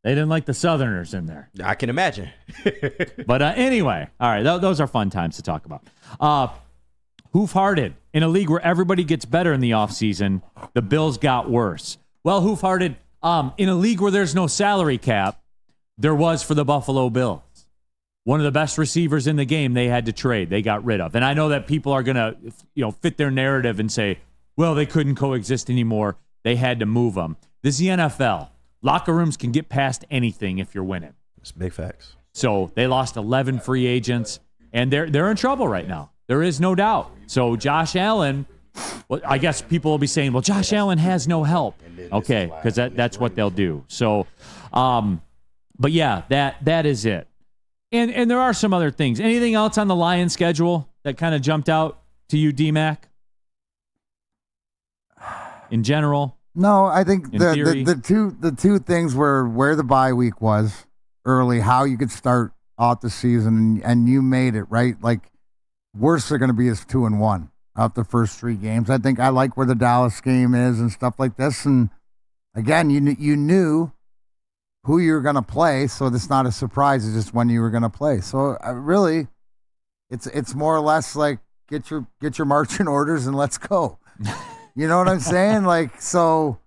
They didn't like the Southerners in there. I can imagine. But anyway, all right, those are fun times to talk about. Hoof-hearted. In a league where everybody gets better in the offseason, the Bills got worse. Well, hoof-hearted, in a league where there's no salary cap, there was for the Buffalo Bills. One of the best receivers in the game they had to trade. They got rid of. And I know that people are going to fit their narrative and say, well, they couldn't coexist anymore. They had to move them. This is the NFL. Locker rooms can get past anything if you're winning. It's big facts. So they lost 11 free agents, and they're in trouble right now. There is no doubt. So Josh Allen, well, I guess people will be saying, well, Josh Allen has no help. Okay, because that's what they'll do. So, but yeah, that is it. And there are some other things. Anything else on the Lions schedule that kind of jumped out to you, D-Mac? In general? No, I think the two things were where the bye week was early, how you could start out the season, and you made it, right? Like, worst they're going to be is 2-1 out the first 3 games. I think I like where the Dallas game is and stuff like this. And again, you knew who you were going to play, so it's not a surprise. It's just when you were going to play. So really, it's more or less like get your marching orders and let's go. You know what I'm saying? Like, so,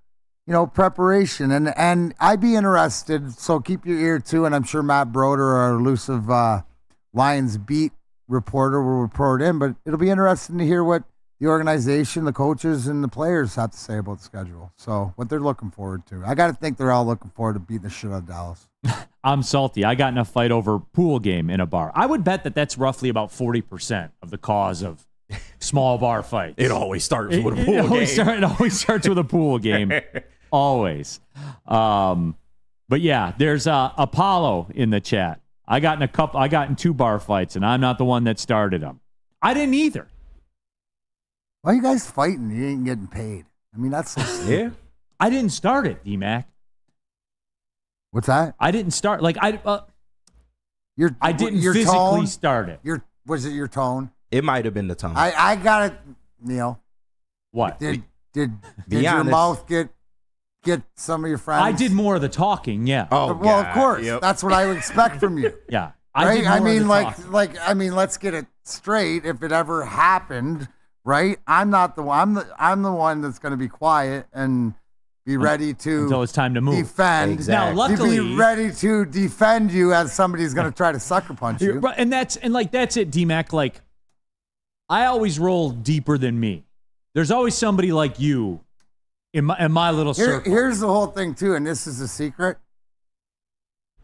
preparation. And I'd be interested, so keep your ear too, and I'm sure Matt Broder, our elusive Lions beat reporter, will report in, but it'll be interesting to hear what the organization, the coaches, and the players have to say about the schedule. So what they're looking forward to. I got to think they're all looking forward to beating the shit out of Dallas. I'm salty. I got in a fight over pool game in a bar. I would bet that's roughly about 40% of the cause of small bar fights. It always starts with a pool game. It always starts with a pool game. Always. But yeah, there's Apollo in the chat. I got in 2 bar fights, and I'm not the one that started them. I didn't either. Why are you guys fighting? You ain't getting paid. I mean, that's so stupid. Yeah. I didn't start it, D-Mac. What's that? I didn't start. Like, I didn't your physically tone, start it. Was it your tone? It might have been the tone. I got it, Neil. What? Did your mouth get some of your friends? I did more of the talking, yeah. Oh, well, of course. Yep. That's what I would expect from you. Yeah. Right? I mean, let's get it straight. If it ever happened, right? I'm the one that's going to be quiet and be ready to until it's time to move. Defend. Exactly. Now, luckily, be ready to defend you as somebody's going to try to sucker punch you. And that's it, D-Mac. Like, I always roll deeper than me. There's always somebody like you in my little circle. Here's the whole thing too, and this is a secret.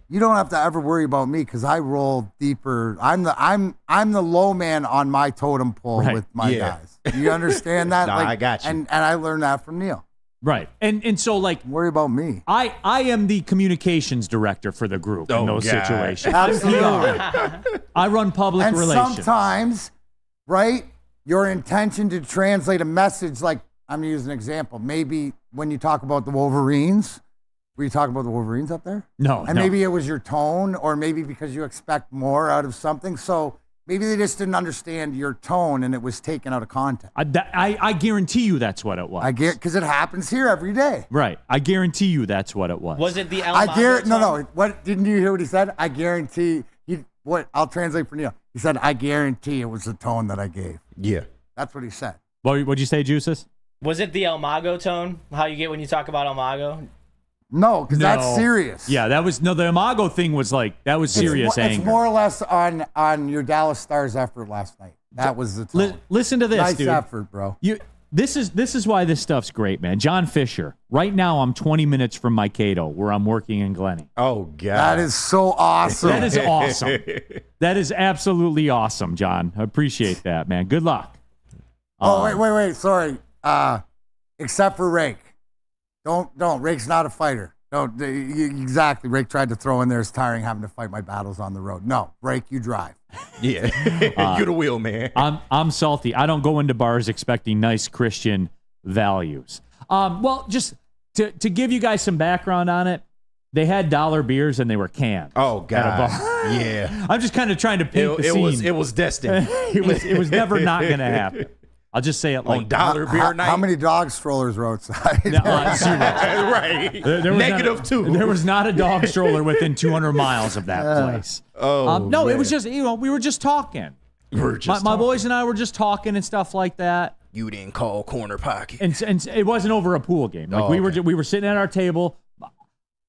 You don't have to ever worry about me because I roll deeper. I'm the low man on my totem pole with my guys. You understand that? I got you. And I learned that from Neil. Right. And so, like, don't worry about me. I am the communications director for the group in those situations. Absolutely. I run public relations. Sometimes, right, your intention to translate a message, like, I'm going to use an example. Maybe when you talk about the Wolverines, were you talking about the Wolverines up there? No. And maybe it was your tone, or maybe because you expect more out of something. So maybe they just didn't understand your tone and it was taken out of context. I guarantee you that's what it was. Because it happens here every day. Right. I guarantee you that's what it was. Was it the El No. What didn't you hear what he said? I guarantee. I'll translate for Neil. He said, I guarantee it was the tone that I gave. Yeah. That's what he said. What'd you say, Juices? Was it the El Mago tone? How you get when you talk about El Mago? No, because that's serious. Yeah, the Imago thing was serious anger. It's more or less on your Dallas Stars effort last night. That was the tone. Listen to this, nice dude. Nice effort, bro. This is why this stuff's great, man. John Fisher. Right now, I'm 20 minutes from Mankato, where I'm working in Glenny. Oh, God. That is so awesome. That is awesome. That is absolutely awesome, John. I appreciate that, man. Good luck. Wait. Sorry. Except for Rake. Don't. Rake's not a fighter. No, exactly. Rake tried to throw in there, it's tiring having to fight my battles on the road. No, Rake, you drive. Yeah. You're the wheel, man. I'm salty. I don't go into bars expecting nice Christian values. Well, just to give you guys some background on it, they had dollar beers and they were canned. Oh, God. Yeah. I'm just kind of trying to paint the scene. It was destined. it was never not going to happen. I'll just say it like on dollar beer night. How many dog strollers were outside? No, right. -2. There was not a dog stroller within 200 miles of that place. No, it was just we were just talking. My boys and I were just talking and stuff like that. You didn't call corner pocket, and it wasn't over a pool game. Like we were sitting at our table.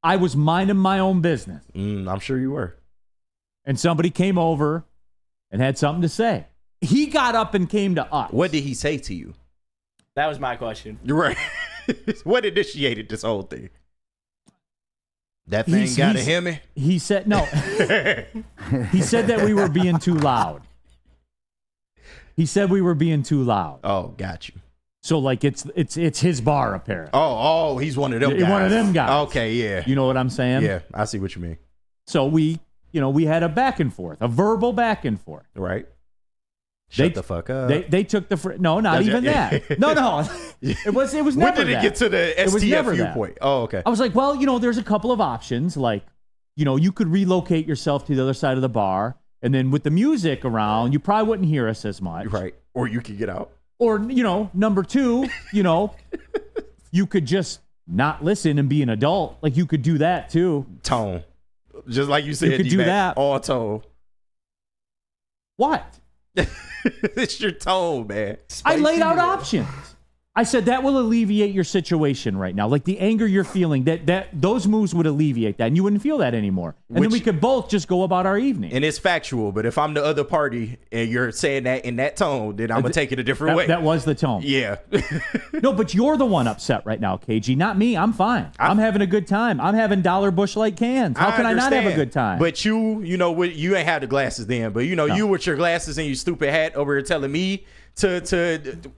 I was minding my own business. I'm sure you were. And somebody came over and had something to say. He got up and came to us. What did he say to you? That was my question. You're right. What initiated this whole thing? That thing got a Hemi? He said, no. He said that we were being too loud. He said we were being too loud. Oh, got you. So, like, it's his bar, apparently. Oh, he's one of them guys. One of them guys. Okay, yeah. You know what I'm saying? Yeah, I see what you mean. So we had a back and forth, a verbal back and forth. Right. Shut the fuck up. They took the no, not even that. No. It was never that. When did it get to the STF that. point? Oh, okay. I was like, well, there's a couple of options. Like, you could relocate yourself to the other side of the bar, and then with the music around, you probably wouldn't hear us as much. Right. Or you could get out. Or, number two, you could just not listen and be an adult. Like, you could do that too. Tone. Just like you said, you could do that. All tone. What? It's your tone, man. I laid out options. I said that will alleviate your situation right now. Like the anger you're feeling, that those moves would alleviate that, and you wouldn't feel that anymore. And then we could both just go about our evening. And it's factual, but if I'm the other party and you're saying that in that tone, then I'm gonna take it a different way. That was the tone. Yeah. No, but you're the one upset right now, KG. Not me. I'm fine. I'm having a good time. I'm having $1 Busch Light cans. How can I not have a good time? But you ain't had the glasses then. But you with your glasses and your stupid hat over here telling me to.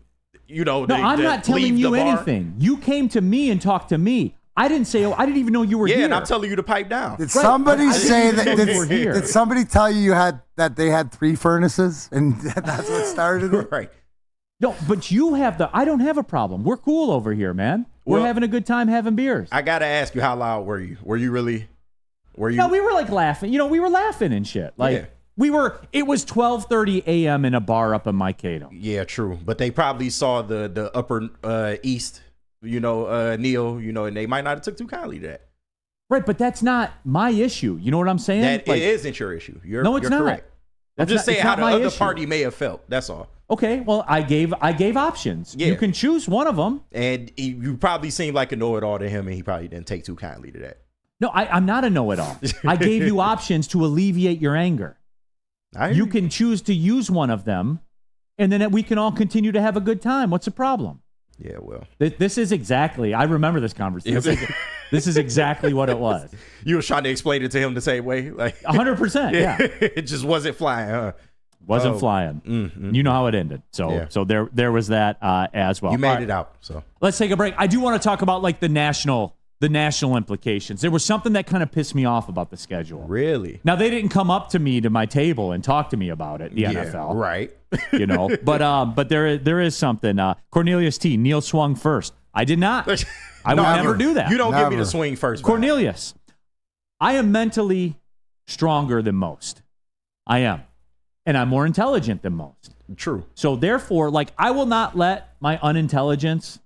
No, I'm not telling you anything. You came to me and talked to me. I didn't say. I didn't even know you were here. Yeah, and I'm telling you to pipe down. Did somebody say that? Here. Did somebody tell you that they had 3 furnaces and that's what started it? Right. No, but you have I don't have a problem. We're cool over here, man. We're having a good time having beers. I gotta ask you, how loud were you? Were you really? No, we were like laughing. We were laughing and shit. Like. Yeah. It was 12:30 a.m. in a bar up in Mankato. Yeah, true. But they probably saw the upper east, Neil, and they might not have took too kindly to that. Right, but that's not my issue. You know what I'm saying? That it isn't your issue. You're not. Correct. I'm just saying how the other party may have felt. That's all. Okay, well, I gave options. Yeah. You can choose one of them. And you probably seemed like a know-it-all to him, and he probably didn't take too kindly to that. No, I'm not a know-it-all. I gave you options to alleviate your anger. You can choose to use one of them, and then we can all continue to have a good time. What's the problem? Yeah, well. This is exactly, I remember this conversation. This is exactly what it was. You were trying to explain it to him the same way? Like 100%, yeah. It just wasn't flying, huh? Wasn't flying. Mm-hmm. You know how it ended. So there was that as well. You made it out. So let's take a break. I do want to talk about like the national implications. There was something that kind of pissed me off about the schedule. Really? Now, they didn't come up to me to my table and talk to me about it, the NFL. Right. But there is something. Cornelius T. Neil swung first. I did not. I would never do that. You don't give me the swing first. Cornelius, I am mentally stronger than most. I am. And I'm more intelligent than most. True. So therefore, I will not let my unintelligence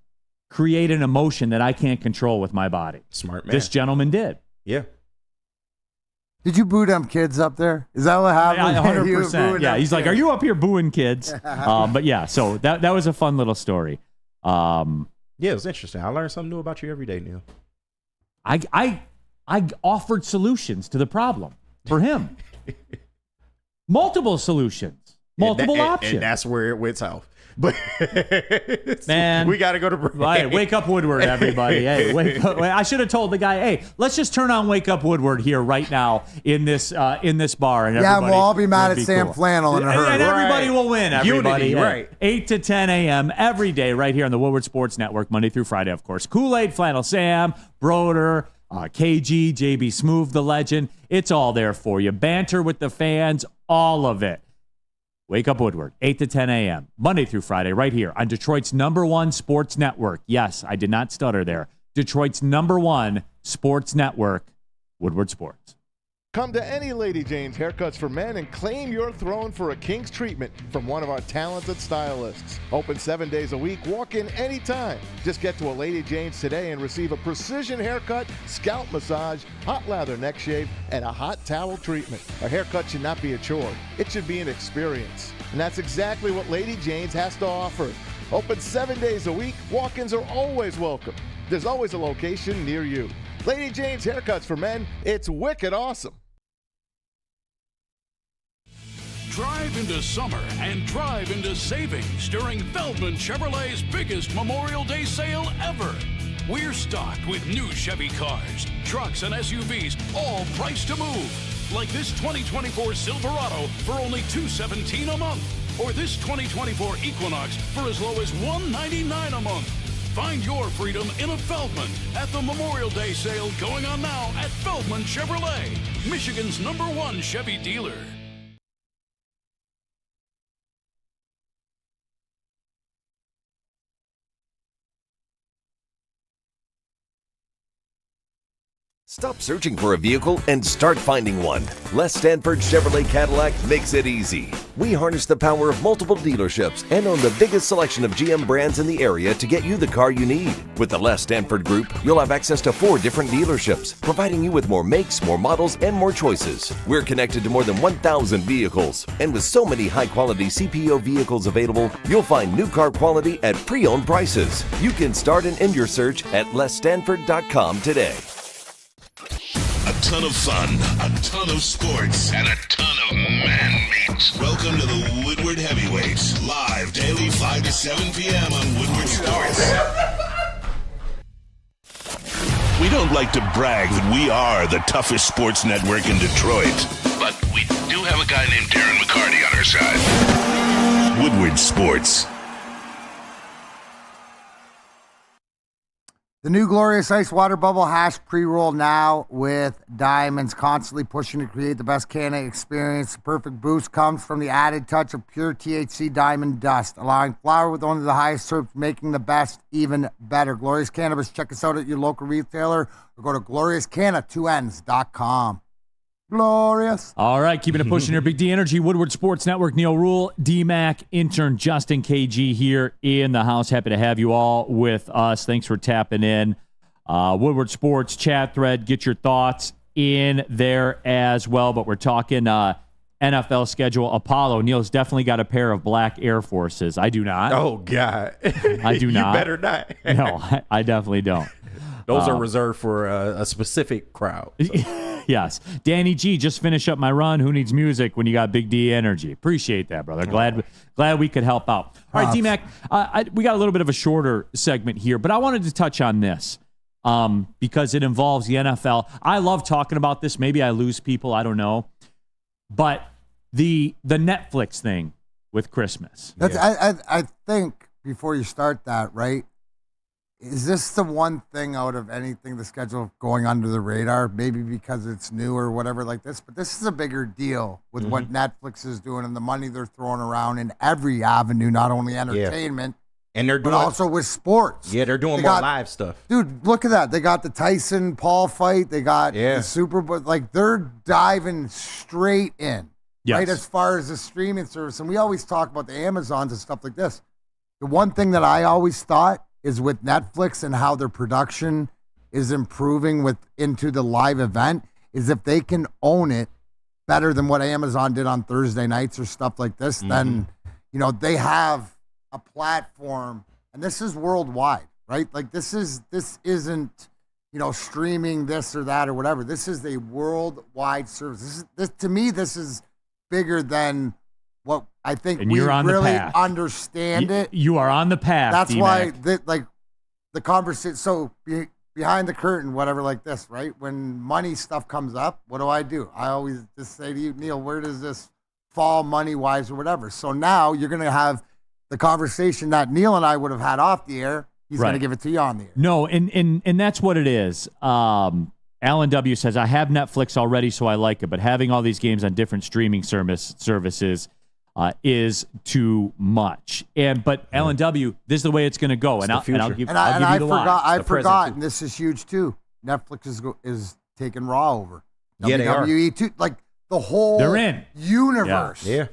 create an emotion that I can't control with my body. Smart man. This gentleman did. Yeah. Did you boo them kids up there? Is that what happened? 100%. Yeah, he's like, are you up here booing kids? But yeah, so that was a fun little story. Yeah, it was interesting. I learned something new about you every day, Neil. I offered solutions to the problem for him. Multiple solutions. Multiple options. And that's where it went south. But man, we got to go to break. Right, wake up Woodward, everybody. Hey, wake up. I should have told the guy, hey, let's just turn on Wake Up Woodward here right now in this bar. And yeah, we'll all be mad at Sam Flannel in a hurry. And everybody will win, everybody. Unity, right. 8 to 10 a.m. every day right here on the Woodward Sports Network, Monday through Friday, of course. Kool-Aid, Flannel Sam, Broder, KG, JB Smoove, the legend. It's all there for you. Banter with the fans, all of it. Wake Up Woodward, 8 to 10 a.m., Monday through Friday, right here on Detroit's #1 sports network. Yes, I did not stutter there. Detroit's #1 sports network, Woodward Sports. Come to any Lady Jane's Haircuts for Men and claim your throne for a king's treatment from one of our talented stylists. Open 7 days a week. Walk in anytime. Just get to a Lady Jane's today and receive a precision haircut, scalp massage, hot lather neck shave, and a hot towel treatment. A haircut should not be a chore. It should be an experience. And that's exactly what Lady Jane's has to offer. Open 7 days a week. Walk-ins are always welcome. There's always a location near you. Lady Jane's Haircuts for Men. It's wicked awesome. Drive into summer and drive into savings during Feldman Chevrolet's biggest Memorial Day sale ever. We're stocked with new Chevy cars, trucks, and SUVs, all priced to move. Like this 2024 Silverado for only $217 a month. Or this 2024 Equinox for as low as $199 a month. Find your freedom in a Feldman at the Memorial Day sale going on now at Feldman Chevrolet, Michigan's #1 Chevy dealer. Stop searching for a vehicle and start finding one. Les Stanford Chevrolet Cadillac makes it easy. We harness the power of multiple dealerships and own the biggest selection of GM brands in the area to get you the car you need. With the Les Stanford Group, you'll have access to 4 different dealerships, providing you with more makes, more models, and more choices. We're connected to more than 1,000 vehicles. And with so many high-quality CPO vehicles available, you'll find new car quality at pre-owned prices. You can start and end your search at lesstanford.com today. A ton of fun, a ton of sports, and a ton of man meat. Welcome to the Woodward Heavyweights, live daily 5 to 7 p.m. on Woodward Sports. We don't like to brag that we are the toughest sports network in Detroit, but we do have a guy named Darren McCarty on our side. Woodward Sports. The new Glorious Ice Water Bubble Hash pre-roll now with diamonds, constantly pushing to create the best canna experience. The perfect boost comes from the added touch of pure THC diamond dust, allowing flower with only the highest terps, making the best even better. Glorious Cannabis, check us out at your local retailer or go to gloriouscanna2ns.com. Glorious. All right, keeping it pushing here. Big D Energy, Woodward Sports Network, Neil Rule, D-Mac, intern Justin KG here in the house. Happy to have you all with us. Thanks for tapping in. Woodward Sports chat thread, get your thoughts in there as well. But we're talking NFL schedule. Apollo, Neil's definitely got a pair of black Air Forces. I do not. Oh, God. I do not. You better not. No, I definitely don't. Those are reserved for a specific crowd. So. Yes. Danny G, just finish up my run. Who needs music when you got Big D Energy? Appreciate that, brother. Glad we could help out. All right, D-Mac, we got a little bit of a shorter segment here, but I wanted to touch on this because it involves the NFL. I love talking about this. Maybe I lose people. I don't know. But the Netflix thing with Christmas. I think before you start that, right, is this the one thing out of anything, the schedule going under the radar, maybe because it's new or whatever like this, but this is a bigger deal with what Netflix is doing and the money they're throwing around in every avenue, not only entertainment, and they're doing, but also with sports. Yeah, they're doing more live stuff. Dude, look at that. They got the Tyson-Paul fight. They got the Super Bowl. Like, they're diving straight in, right, as far as the streaming service. And we always talk about the Amazons and stuff like this. The one thing that I always thought is with Netflix and how their production is improving into the live event is if they can own it better than what Amazon did on Thursday nights or stuff like this, then, they have a platform, and this is worldwide, right? Like this isn't, streaming this or that or whatever. This is a worldwide service. This to me, this is bigger than what I think we really understand it. You are on the path. That's D-Mac. why the conversation. So behind the curtain, whatever like this, right? When money stuff comes up, what do? I always just say to you, Neil, where does this fall money wise or whatever? So now you're going to have the conversation that Neil and I would have had off the air. He's going to give it to you on the air. No, and that's what it is. Alan W. says, I have Netflix already, so I like it, but having all these games on different streaming services is too much. But Alan W., this is the way it's going to go, and I'll give you the line. I forgot, and this is huge too. Netflix is taking Raw over. Yeah, they are. WWE too, like the whole universe. Yeah,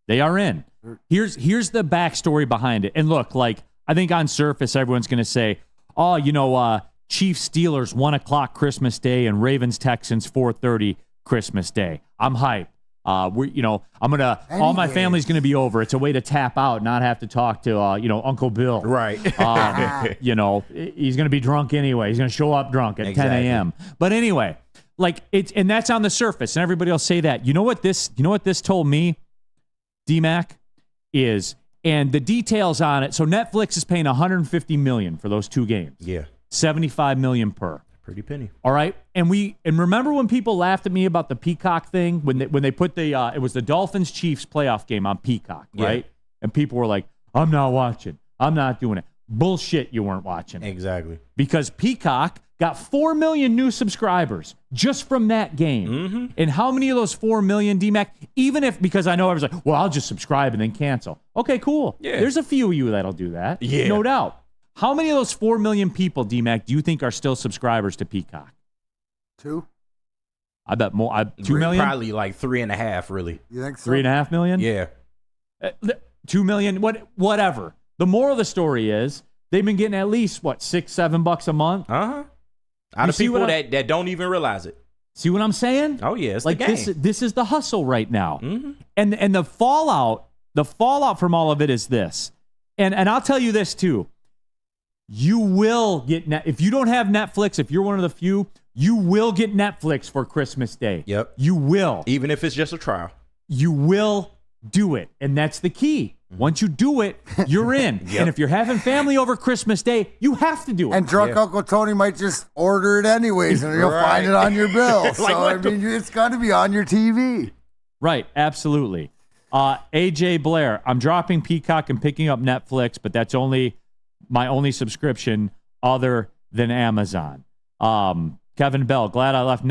they are in. Here's the backstory behind it, and look, like I think on surface everyone's going to say, Chiefs Steelers 1:00 Christmas Day and Ravens Texans 4:30 Christmas Day. I'm hyped. I'm gonna. All my family's gonna be over. It's a way to tap out, not have to talk to Uncle Bill. Right. He's gonna be drunk anyway. He's gonna show up drunk at 10 a.m. But anyway, like and that's on the surface, and everybody will say that. You know what this told me, D-Mac, is, and the details on it. So Netflix is paying $150 million for those two games. Yeah. $75 million per. Pretty penny. All right, and remember when people laughed at me about the Peacock thing when they put the it was the Dolphins Chiefs playoff game on Peacock, right? Yeah. And people were like, "I'm not watching. I'm not doing it." Bullshit, you weren't watching. Exactly. Because Peacock got 4 million new subscribers just from that game. Mm-hmm. And how many of those 4 million, D-Mac, even if, because I know everyone's like, well, I'll just subscribe and then cancel. Okay, cool. Yeah. There's a few of you that'll do that. Yeah. No doubt. How many of those 4 million people, D-Mac, do you think are still subscribers to Peacock? 2? I bet more. 2 million? Probably like 3.5, really. You think so? 3.5 million? Yeah. 2 million, whatever. The moral of the story is they've been getting at least, $6-7 a month? Uh-huh. Out of people that don't even realize it. See what I'm saying? Oh, yeah, it's like the game. This is the hustle right now. Mm-hmm. And the fallout from all of it is this. And I'll tell you this too. You will get if you don't have Netflix, if you're one of the few, you will get Netflix for Christmas Day. Yep. You will. Even if it's just a trial. You will do it. And that's the key. Once you do it, you're in. Yep. And if you're having family over Christmas Day, you have to do it. And drunk Uncle Tony might just order it anyways, and you'll find it on your bill. So, it's got to be on your TV. Right, absolutely. AJ Blair, I'm dropping Peacock and picking up Netflix, but that's my only subscription other than Amazon. Kevin Bell, glad I left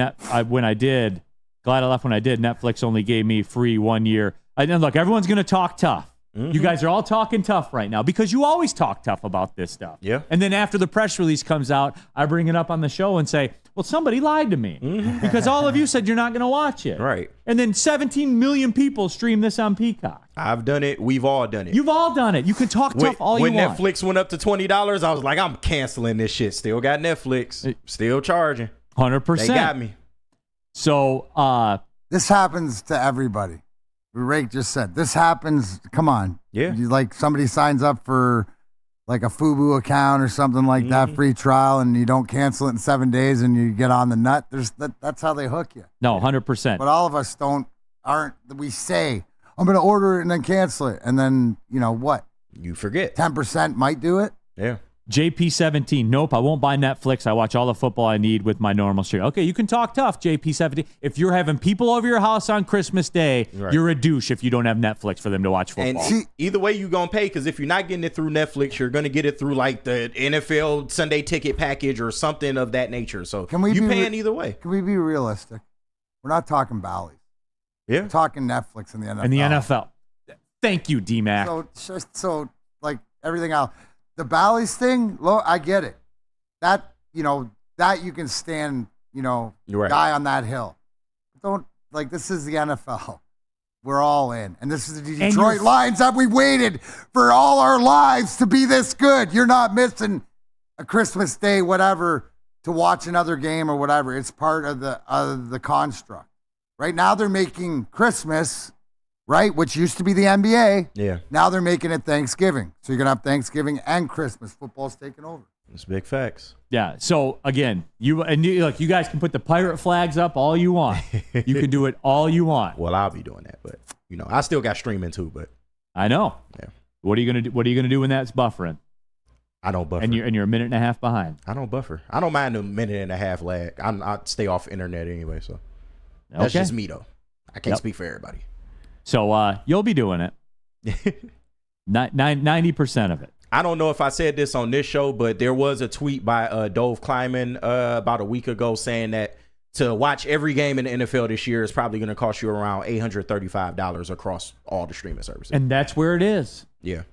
when I did. Netflix only gave me free 1 year. And look, everyone's going to talk tough. Mm-hmm. You guys are all talking tough right now because you always talk tough about this stuff. Yeah. And then after the press release comes out, I bring it up on the show and say, well, somebody lied to me because all of you said you're not going to watch it. Right. And then 17 million people stream this on Peacock. I've done it. We've all done it. You've all done it. You can talk tough all you want. When Netflix went up to $20, I was like, I'm canceling this shit. Still got Netflix. Still charging. 100%. They got me. So, this happens to everybody. Rake just said this happens. Come on, yeah. Like somebody signs up for like a Fubu account or something like that, free trial, and you don't cancel it in 7 days, and you get on the nut. That's how they hook you. No, 100%. But all of us aren't. We say I'm going to order it and then cancel it, and then what? You forget. 10% might do it. Yeah. JP17, nope, I won't buy Netflix. I watch all the football I need with my normal stream. Okay, you can talk tough, JP17. If you're having people over your house on Christmas Day, you're a douche if you don't have Netflix for them to watch football. And either way, you're going to pay because if you're not getting it through Netflix, you're going to get it through like the NFL Sunday ticket package or something of that nature. So you're paying either way. Can we be realistic? We're not talking Bally's. Yeah. We're talking Netflix and the NFL. And the NFL. Thank you, D-Mac. So like everything else. The Bally's thing, I get it. That you can stand, guy on that hill. This is the NFL. We're all in. And this is the Detroit Lions that we waited for all our lives to be this good. You're not missing a Christmas Day, whatever, to watch another game or whatever. It's part of the construct. Right now they're making Christmas, right, which used to be the NBA. Yeah. Now they're making it Thanksgiving. So you're going to have Thanksgiving and Christmas. Football's taking over. It's big facts. Yeah. So, again, you guys can put the pirate flags up all you want. You can do it all you want. Well, I'll be doing that. But, I still got streaming too. But I know. Yeah. What are you going to do? What are you going to do when that's buffering? I don't buffer. And you're a minute and a half behind. I don't buffer. I don't mind a minute and a half lag. I stay off internet anyway. So that's just me, though. I can't speak for everybody. So you'll be doing it. 90% of it. I don't know if I said this on this show, but there was a tweet by Dove Kleiman about a week ago saying that to watch every game in the NFL this year is probably going to cost you around $835 across all the streaming services. And that's where it is. Yeah.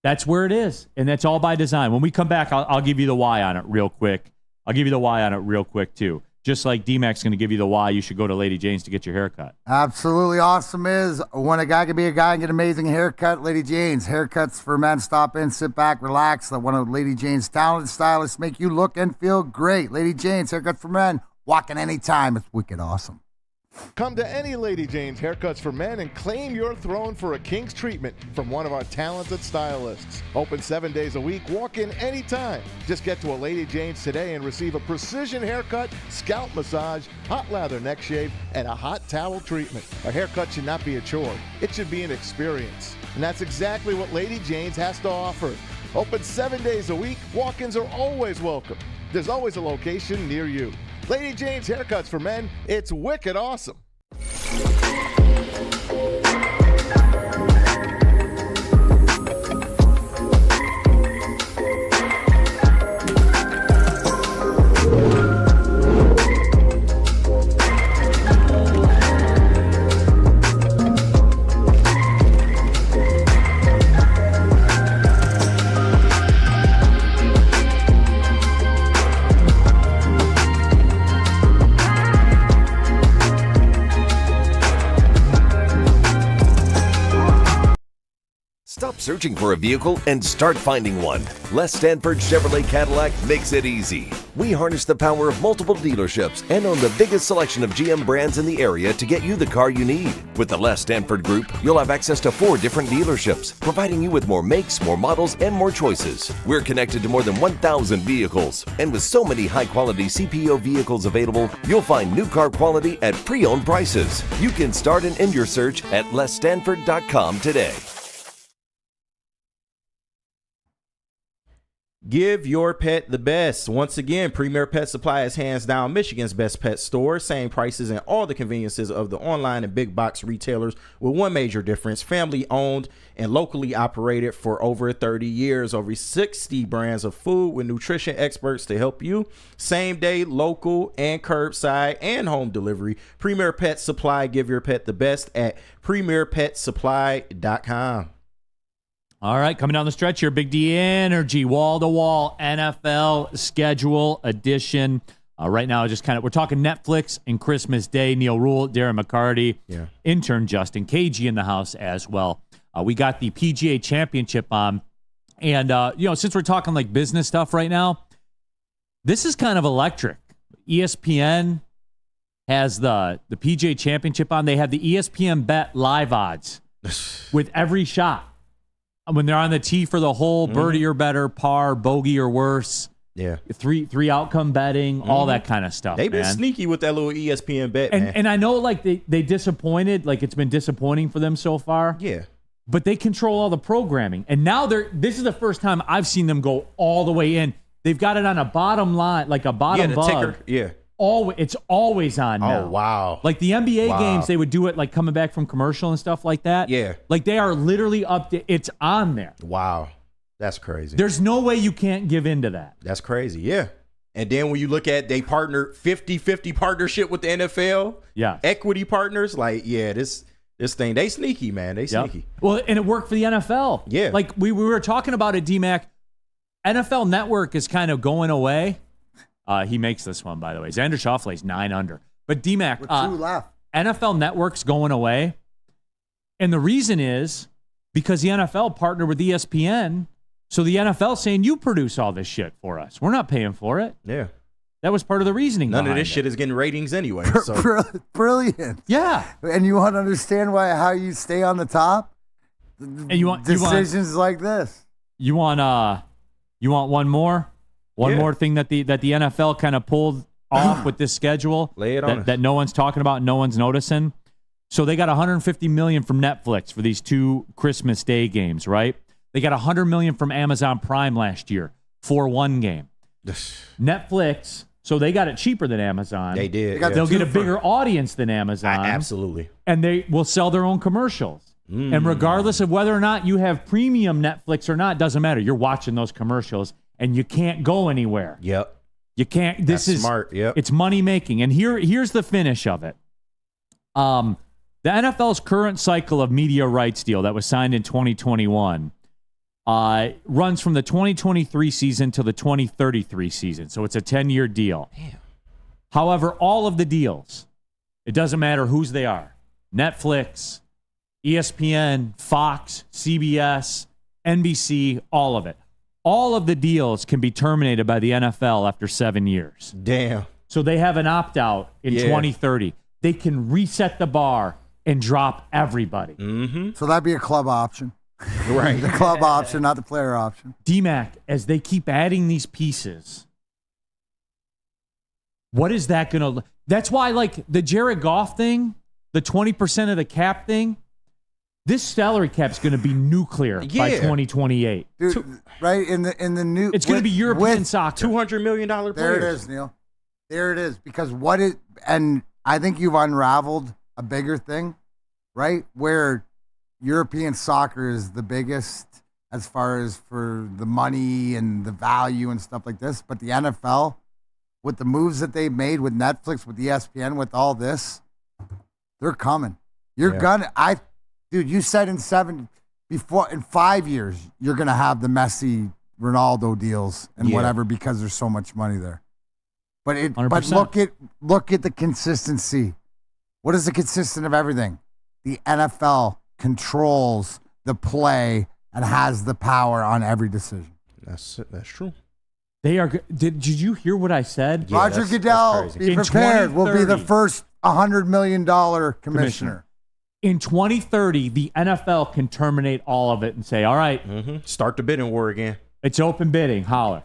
That's where it is. And that's all by design. When we come back, I'll give you the why on it real quick. I'll give you the why on it real quick, too. Just like D-Mac's going to give you the why you should go to Lady Jane's to get your haircut. Absolutely awesome is when a guy can be a guy and get an amazing haircut, Lady Jane's. Haircuts for men. Stop in, sit back, relax. Let one of Lady Jane's talented stylists make you look and feel great. Lady Jane's Haircuts for Men. Walk in anytime. It's wicked awesome. Come to any Lady Jane's Haircuts for Men and claim your throne for a king's treatment from one of our talented stylists. Open 7 days a week. Walk in anytime. Just get to a Lady Jane's today and receive a precision haircut, scalp massage, hot lather neck shave, and a hot towel treatment. A haircut should not be a chore. It should be an experience. And that's exactly what Lady Jane's has to offer. Open 7 days a week, walk-ins are always welcome. There's always a location near you. Lady Jane's Haircuts for Men, it's wicked awesome. Stop searching for a vehicle and start finding one. Les Stanford Chevrolet Cadillac makes it easy. We harness the power of multiple dealerships and own the biggest selection of GM brands in the area to get you the car you need. With the Les Stanford Group, you'll have access to 4 different dealerships, providing you with more makes, more models, and more choices. We're connected to more than 1,000 vehicles. And with so many high-quality CPO vehicles available, you'll find new car quality at pre-owned prices. You can start and end your search at lesstanford.com today. Give your pet the best. Once again, Premier Pet Supply is hands down Michigan's best pet store. Same prices and all the conveniences of the online and big box retailers, with one major difference: family owned and locally operated for over 30 years. Over 60 brands of food with nutrition experts to help you. Same day, local, and curbside and home delivery. Premier Pet Supply. Give your pet the best at premierpetsupply.com. All right, coming down the stretch here, Big D Energy, wall-to-wall NFL schedule edition. Right now, we're talking Netflix and Christmas Day. Neil Rule, Darren McCarty, intern Justin, KG in the house as well. We got the PGA Championship on. And, since we're talking like business stuff right now, this is kind of electric. ESPN has the PGA Championship on. They have the ESPN Bet live odds with every shot. When they're on the tee for the hole, birdie or better, par, bogey or worse. Yeah. Three outcome betting, all that kind of stuff. They've been sneaky with that little ESPN bet, man. And I know like they disappointed, like it's been disappointing for them so far. Yeah. But they control all the programming. And now this is the first time I've seen them go all the way in. They've got it on a bottom line, like a bottom bug. Ticker. Yeah. It's always on now. Oh, wow. Like the NBA games, they would do it like coming back from commercial and stuff like that. Yeah. Like they are literally it's on there. Wow. That's crazy. There's no way you can't give into that. That's crazy, yeah. And then when you look at they partner 50-50 partnership with the NFL, equity partners, like, this thing, they sneaky, man. They sneaky. Well, and it worked for the NFL. Yeah. Like we were talking about it, D-Mac. NFL Network is kind of going away. He makes this one, by the way. Xander Schauffele's 9 under. But D-Mac, with 2 left. NFL Network's going away. And the reason is because the NFL partnered with ESPN. So the NFL's saying, you produce all this shit for us. We're not paying for it. Yeah. That was part of the reasoning. None of this shit is getting ratings anyway. Brilliant. Yeah. And you want to understand how you stay on the top? And you want decisions like this. You want one more? One more thing that the NFL kind of pulled off with this schedule. Lay it on us. That no one's talking about, no one's noticing. So they got $150 million from Netflix for these 2 Christmas Day games, right? They got $100 million from Amazon Prime last year for 1 game. Netflix, so they got it cheaper than Amazon. They did. They'll get a bigger audience than Amazon. Absolutely. And they will sell their own commercials. And regardless of whether or not you have premium Netflix or not, doesn't matter. You're watching those commercials. And you can't go anywhere. Yep. You can't. This is smart. Yep. It's money making. And here's the finish of it. The NFL's current cycle of media rights deal that was signed in 2021 runs from the 2023 season to the 2033 season. So it's a 10-year deal. Damn. However, all of the deals, it doesn't matter whose they are. Netflix, ESPN, Fox, CBS, NBC, all of it. All of the deals can be terminated by the NFL after 7 years. Damn. So they have an opt-out in 2030. They can reset the bar and drop everybody. Mm-hmm. So that'd be a club option. Right. The club option, not the player option. D-Mac, as they keep adding these pieces, what is that going to... That's why, like, the Jared Goff thing, the 20% of the cap thing, This salary cap's going to be nuclear by 2028. Dude, right in the new. It's going to be European soccer. $200 million players. There it is, Neil. There it is. Because and I think you've unraveled a bigger thing, right? Where European soccer is the biggest as far as for the money and the value and stuff like this. But the NFL, with the moves that they've made with Netflix, with ESPN, with all this, they're coming. You're gonna. Dude, you said in 5 years, you're going to have the Messi, Ronaldo deals and whatever because there's so much money there. But 100%. look at the consistency. What is the consistent of everything? The NFL controls the play and has the power on every decision. That's true. They are. Did you hear what I said? Yeah, Roger Goodell, be prepared. Will be the first $100 million commissioner. In 2030, the NFL can terminate all of it and say, all right. Start the bidding war again. It's open bidding. Holler.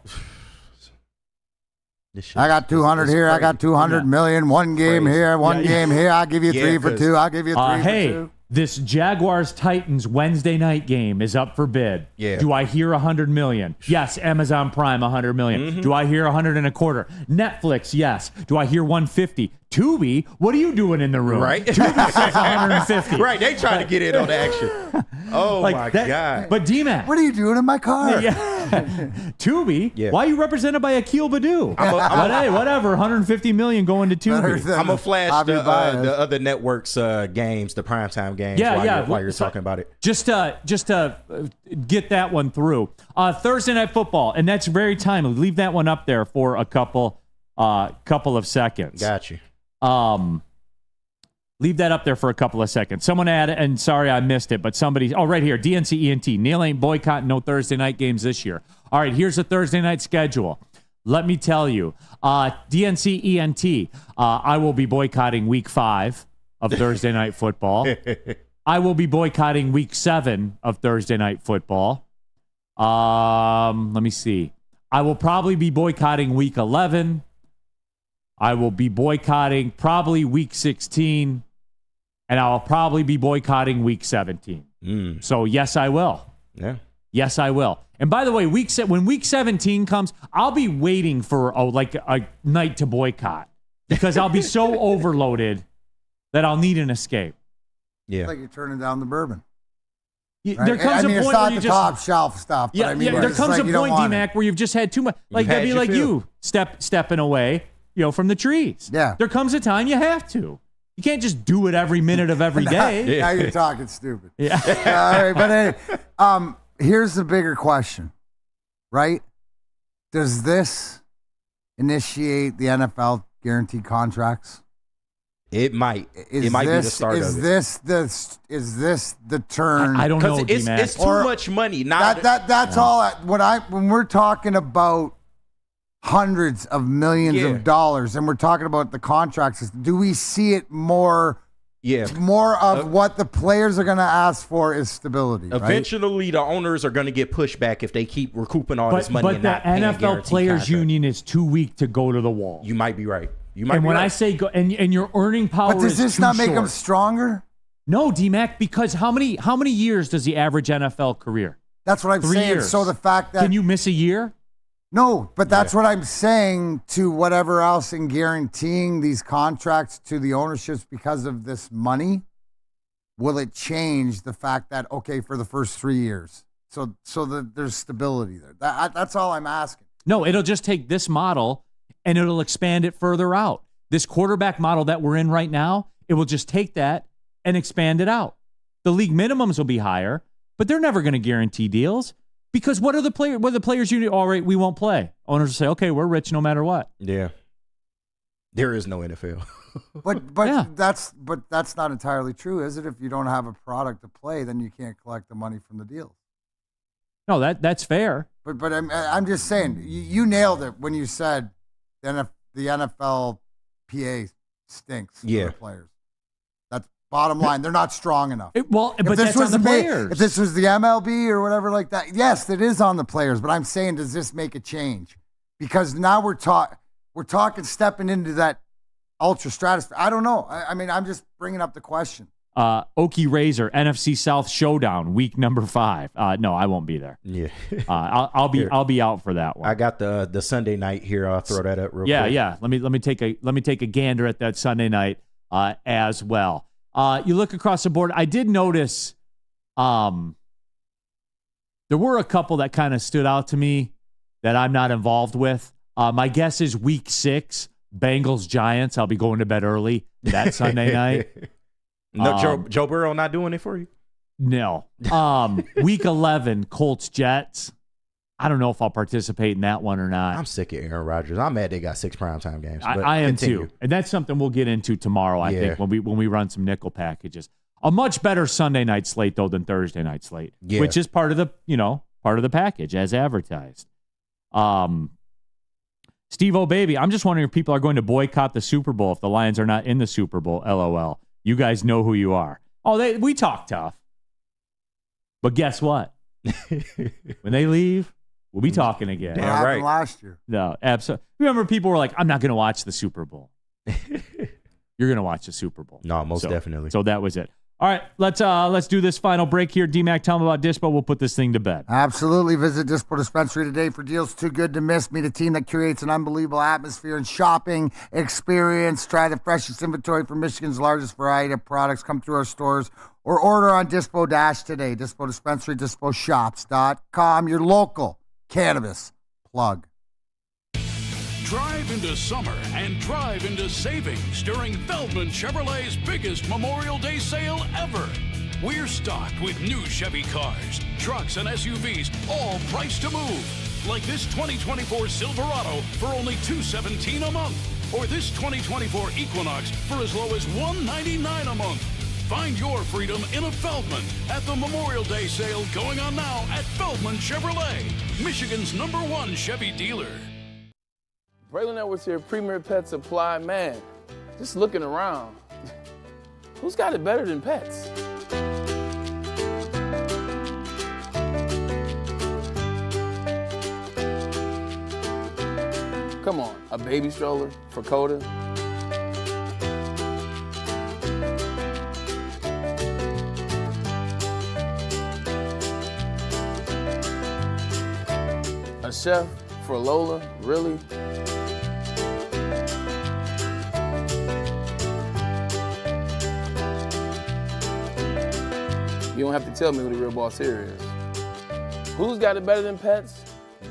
I got 200 here. I got 200 million. One game here. One game here. I'll give you 3 for 2. I'll give you 3 for 2. Hey, this Jaguars-Titans Wednesday night game is up for bid. Yeah. Do I hear 100 million? Yes. Amazon Prime, 100 million. Do I hear 125? Netflix, yes. Do I hear 150? Tubi, what are you doing in the room? Right. Tubi says 150. Right. They trying to get in on the action. Oh, my God. But D-Mac. What are you doing in my car? Tubi, why are you represented by Akil Badu? But hey, whatever, 150 million going to Tubi. I'm going to flash the other networks' games, the primetime games while you're talking about it. Just to get that one through. Thursday Night Football, and that's very timely. Leave that one up there for a couple of seconds. Got you. Leave that up there for a couple of seconds. Someone added, and sorry I missed it, but right here, DNC ENT. Neil ain't boycotting no Thursday night games this year. All right, here's the Thursday night schedule. Let me tell you, DNC ENT, I will be boycotting week 5 of Thursday night football. I will be boycotting week 7 of Thursday night football. Let me see. I will probably be boycotting week 11. I will be boycotting probably week 16, and I'll probably be boycotting week 17. So, yes, I will. Yeah. Yes, I will. And by the way, when week 17 comes, I'll be waiting for a night to boycott because I'll be so overloaded that I'll need an escape. Yeah. It's like you're turning down the bourbon. Right? There comes a point it's where not you the just top shelf stuff. But I mean, there comes a point, D-Mac, where you've just had too much. Like that'd be like you stepping away, from the trees. Yeah. There comes a time you have to. You can't just do it every minute of every day. Now you're talking stupid. Yeah. All right, but anyway, here's the bigger question, right? Does this initiate the NFL guaranteed contracts? It might. It might be the start of it. Is this the turn? I don't know, D-Mac. It's too much money. That's all. When we're talking about hundreds of millions of dollars, and we're talking about the contracts, do we see it more? Yeah. More of what the players are going to ask for is stability. Eventually, the owners are going to get pushback if they keep recouping all this money. But and the not paying NFL Players Union is too weak to go to the wall. You might be right. When I say go, and your earning power, but does this not make them short. Stronger? No, D-Mac, because how many years does the average NFL career? That's what I'm 3 saying. years. So the fact that can you miss a year? No, but that's what I'm saying to whatever else in guaranteeing these contracts to the ownerships because of this money. Will it change the fact that, okay, for the first 3 years, so that there's stability there? That's all I'm asking. No, it'll just take this model and it'll expand it further out. This quarterback model that we're in right now, it will just take that and expand it out. The league minimums will be higher, but they're never going to guarantee deals because what are the players union? All right, we won't play. Owners will say, okay, we're rich no matter what. Yeah. There is no NFL. But that's not entirely true, is it? If you don't have a product to play, then you can't collect the money from the deals. No, that's fair. But I'm just saying, you nailed it when you said the NFL PA stinks for the players. That's bottom line. They're not strong enough. But that's on the players. If this was the MLB or whatever like that, yes, it is on the players. But I'm saying, does this make a change? Because now we're talking stepping into that ultra stratosphere. I don't know. I mean, I'm just bringing up the question. Okie Razor, NFC South Showdown, week number 5. No, I won't be there. Yeah. I'll be out for that one. I got the Sunday night here. I'll throw that up real quick. Yeah. Let me take a gander at that Sunday night as well. You look across the board. I did notice there were a couple that kind of stood out to me that I'm not involved with. My guess is week 6, Bengals Giants. I'll be going to bed early that Sunday night. No, Joe Burrow not doing it for you? No. Week 11, Colts Jets. I don't know if I'll participate in that one or not. I'm sick of Aaron Rodgers. I'm mad they got 6 primetime games. I am too, and that's something we'll get into tomorrow. I think when we run some nickel packages. A much better Sunday night slate though than Thursday night slate, which is part of the package as advertised. Steve O'Baby, I'm just wondering if people are going to boycott the Super Bowl if the Lions are not in the Super Bowl. LOL. You guys know who you are. Oh, we talk tough. But guess what? When they leave, we'll be talking again. What happened last year? No, absolutely. Remember, people were like, I'm not going to watch the Super Bowl. You're going to watch the Super Bowl. No, most definitely. So that was it. All right, let's do this final break here. D-Mac, tell them about Dispo. We'll put this thing to bed. Absolutely. Visit Dispo Dispensary today for deals too good to miss. Meet a team that creates an unbelievable atmosphere and shopping experience. Try the freshest inventory from Michigan's largest variety of products. Come through our stores or order on Dispo Dash today. Dispo Dispensary, DispoShops.com. Your local cannabis plug. Drive into summer and drive into savings during Feldman Chevrolet's biggest Memorial Day sale ever. We're stocked with new Chevy cars, trucks, and SUVs, all priced to move. Like this 2024 Silverado for only $217 a month, or this 2024 Equinox for as low as $199 a month. Find your freedom in a Feldman at the Memorial Day sale going on now at Feldman Chevrolet, Michigan's #1 Chevy dealer. Braylon Edwards here, Premier Pet Supply. Man, just looking around, who's got it better than pets? Come on, a baby stroller for Coda? A chef for Lola? Really? You don't have to tell me who the real boss here is. Who's got it better than pets?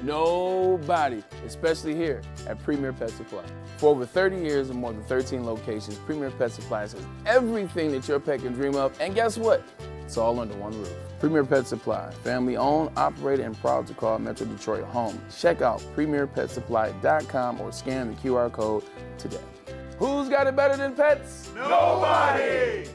Nobody, especially here at Premier Pet Supply. For over 30 years and more than 13 locations, Premier Pet Supply has everything that your pet can dream of, and guess what? It's all under one roof. Premier Pet Supply, family owned, operated, and proud to call Metro Detroit home. Check out premierpetsupply.com or scan the QR code today. Who's got it better than pets? Nobody!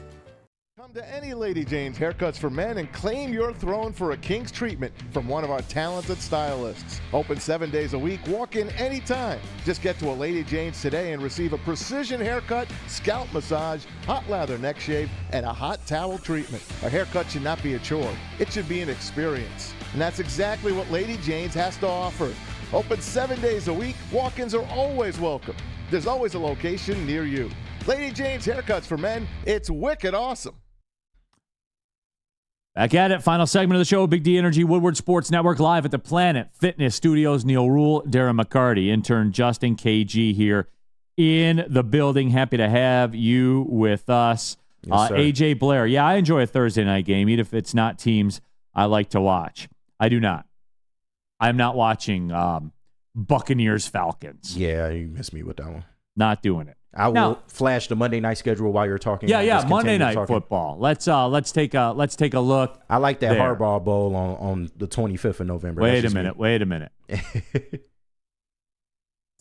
Come to any Lady Jane's Haircuts for Men and claim your throne for a king's treatment from one of our talented stylists. Open 7 days a week, walk in anytime. Just get to a Lady Jane's today and receive a precision haircut, scalp massage, hot lather neck shave, and a hot towel treatment. A haircut should not be a chore. It should be an experience. And that's exactly what Lady Jane's has to offer. Open 7 days a week, walk-ins are always welcome. There's always a location near you. Lady Jane's Haircuts for Men, it's wicked awesome. Back at it. Final segment of the show. Big D Energy, Woodward Sports Network, live at the Planet Fitness Studios. Neil Rule, Darren McCarty, intern Justin KG here in the building. Happy to have you with us. Yes, AJ Blair. Yeah, I enjoy a Thursday night game, even if it's not teams I like to watch. I do not. I'm not watching Buccaneers Falcons. Yeah, you missed me with that one. Not doing it. I will flash the Monday night schedule while you're talking. Yeah, Monday night football. Let's take a look. I like that there. Harbaugh Bowl on the 25th of November. Wait a minute.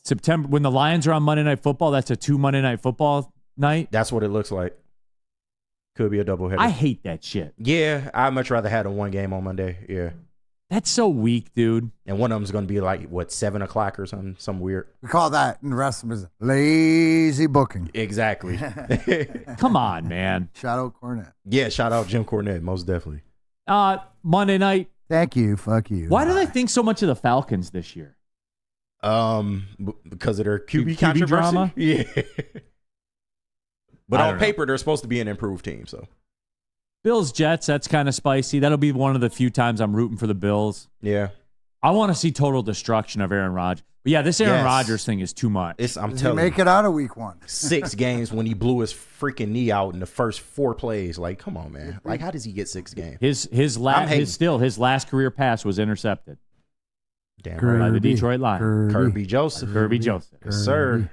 September, when the Lions are on Monday Night Football, that's a 2 Monday Night Football night. That's what it looks like. Could be a doubleheader. I hate that shit. Yeah, I'd much rather have a one game on Monday. Yeah. That's so weak, dude. And one of them's going to be like, 7 o'clock or something, some weird. We call that, and the rest of them is lazy booking. Exactly. Come on, man. Shout out Cornette. Yeah, shout out Jim Cornette, most definitely. Monday night. Thank you. Fuck you. Why do they think so much of the Falcons this year? Because of their QB QB controversy. drama? Yeah. But I on don't know. paper, they're supposed to be an improved team, so. Bills Jets, that's kind of spicy. That'll be one of the few times I'm rooting for the Bills. Yeah. I want to see total destruction of Aaron Rodgers. But yeah, this Aaron Rodgers thing is too much. I'm Does he telling make you, it out of week 1? 6 games when he blew his freaking knee out in the first 4 plays. Like, come on, man. Like, how does he get 6 games? His last career pass was intercepted. Damn by right. the Detroit Lions. Kirby Joseph. Kirby Joseph. Yes, sir.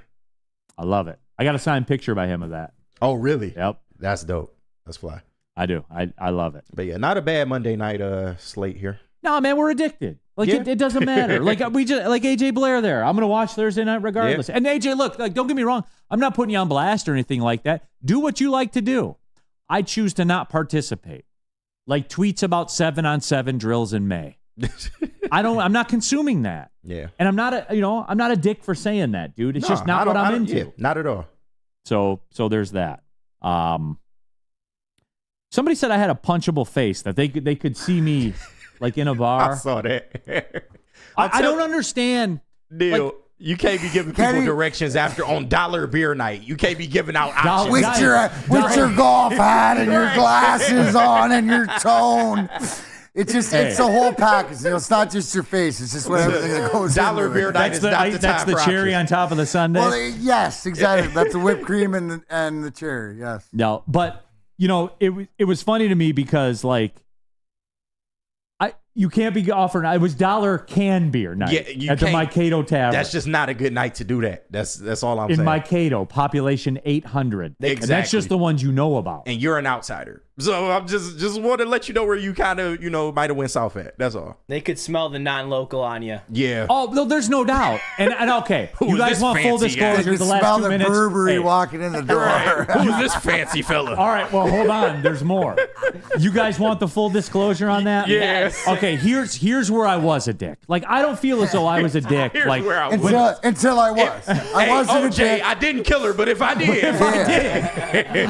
I love it. I got a signed picture by him of that. Oh, really? Yep. That's dope. That's fly. I do. I love it. But yeah, not a bad Monday night slate here. No, man, we're addicted. Like it doesn't matter. Like AJ Blair there. I'm gonna watch Thursday night regardless. Yeah. And AJ, look, like don't get me wrong. I'm not putting you on blast or anything like that. Do what you like to do. I choose to not participate. Like tweets about 7-on-7 drills in May. I'm not consuming that. Yeah. And I'm not a dick for saying that, dude. It's just not what I'm into. Yeah, not at all. So there's that. Somebody said I had a punchable face, that they could see me like in a bar. I saw that. I don't understand. Neil, like, you can't be giving people directions on dollar beer night. You can't be giving out options. With your golf hat and your glasses on and your tone. It's just it's the whole package. It's not just your face. It's just everything that goes dollar beer night is not the time. That's the cherry on top of the sundae. Well, yes, exactly. That's the whipped cream and the cherry. Yes. No, but it was funny to me because like you can't be offering. It was dollar can beer night at the Mankato Tavern. That's just not a good night to do that. That's all I'm saying. In Mankato, population 800. Exactly. And that's just the ones you know about. And you're an outsider. So I'm just want to let you know where you kind of, might have went south at. That's all. They could smell the non-local on you. Yeah. Oh, no, there's no doubt. And okay, you guys want full disclosure the last 2 minutes? Smell the Burberry walking in the door. Right. Who's this fancy fella? All right, well, hold on. There's more. You guys want the full disclosure on that? Yes. Okay, here's where I was a dick. Like, I don't feel as though I was a dick. Here's like where I was. Until I was. I wasn't a dick. I didn't kill her, but if I did.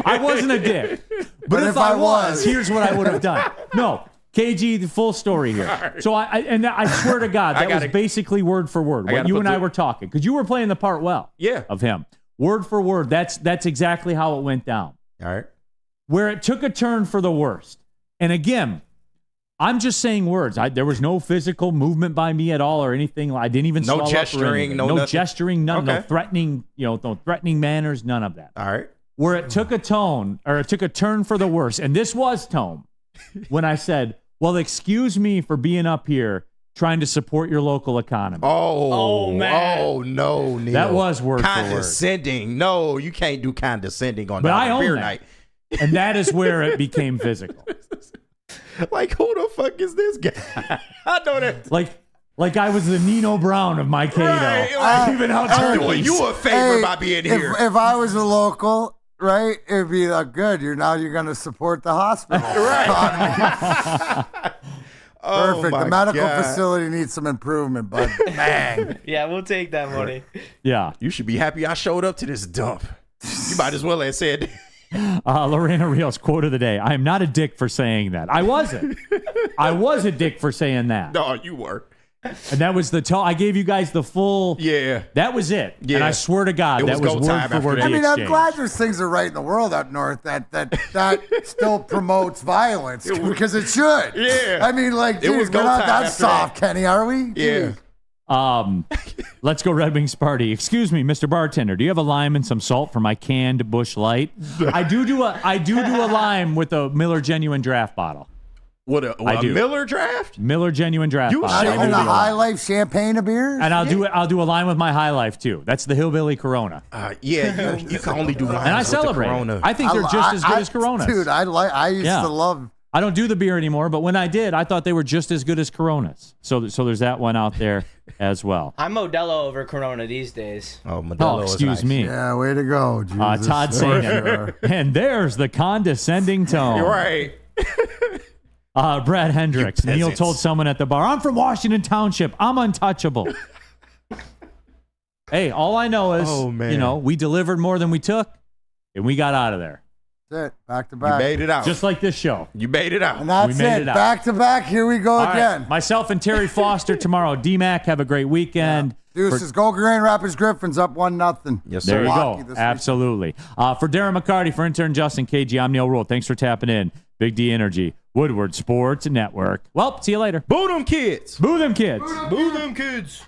I wasn't a dick. But if I was, here's what I would have done. No, KG, the full story here. Right. So I swear to God, that was basically word for word what you and I were talking, because you were playing the part well. Yeah. Of him, word for word. That's exactly how it went down. All right. Where it took a turn for the worst. And again, I'm just saying words. There was no physical movement by me at all or anything. I didn't even no swell gesturing, up or no gesturing, none, no threatening, no threatening manners, none of that. All right. Where it took a turn for the worse. And this was tone when I said, well, excuse me for being up here trying to support your local economy. Oh man. Oh, no, Neil. That was word for word. Condescending. No, you can't do condescending on beer night. And that is where it became physical. Like, who the fuck is this guy? I know that. Like I was the Nino Brown of Mankato. Right. Even out I'm doing you a favor by being here. If I was a local, right, it'd be like, good. You're going to support the hospital. Right. Perfect. The medical facility needs some improvement, bud. Bang. Yeah, we'll take that money. Yeah. You should be happy I showed up to this dump. You might as well have said. Lorena Rios, quote of the day. I am not a dick for saying that. I wasn't. I was a dick for saying that. No, you were. And that was I gave you guys the full. Yeah. That was it. Yeah. And I swear to God, that was word for word. I mean, I'm glad there's things are right in the world up north that still promotes violence because it should. Yeah. I mean, like, dude, we're not that soft, Kenny, are we? Yeah. Let's go Red Wings party. Excuse me, Mr. Bartender. Do you have a lime and some salt for my canned Busch Light? I do a lime with a Miller Genuine Draft bottle. What a Miller Draft? Miller Genuine Draft bottle. And a High Life champagne of beers? And I'll do a line with my High Life too. That's the Hillbilly Corona. Yeah, you can only do lines and I celebrate. Corona. I think they're just as good as Coronas. Dude, I used to love. I don't do the beer anymore, but when I did, I thought they were just as good as Coronas. So there's that one out there as well. I'm Modelo over Corona these days. Oh, Modelo excuse me. Yeah, way to go, Jesus. Todd saying it. And there's the condescending tone. You're right. Brad Hendricks. Neil told someone at the bar, I'm from Washington Township. I'm untouchable. Hey, all I know is, we delivered more than we took, and we got out of there. That's it. Back to back. You made it out. Just like this show. You made it out. And that's it. Back to back. Here we go again. Right. Myself and Terry Foster tomorrow. D-Mac, have a great weekend. Yeah. Deuces, go Grand Rapids Griffins up 1-0. Yes, sir. There you go. Absolutely. For Darren McCarty, for intern Justin KG, I'm Neil Rule. Thanks for tapping in Big D Energy, Woodward Sports Network. Well, see you later. Boo them kids. Boo them kids. Boo them kids.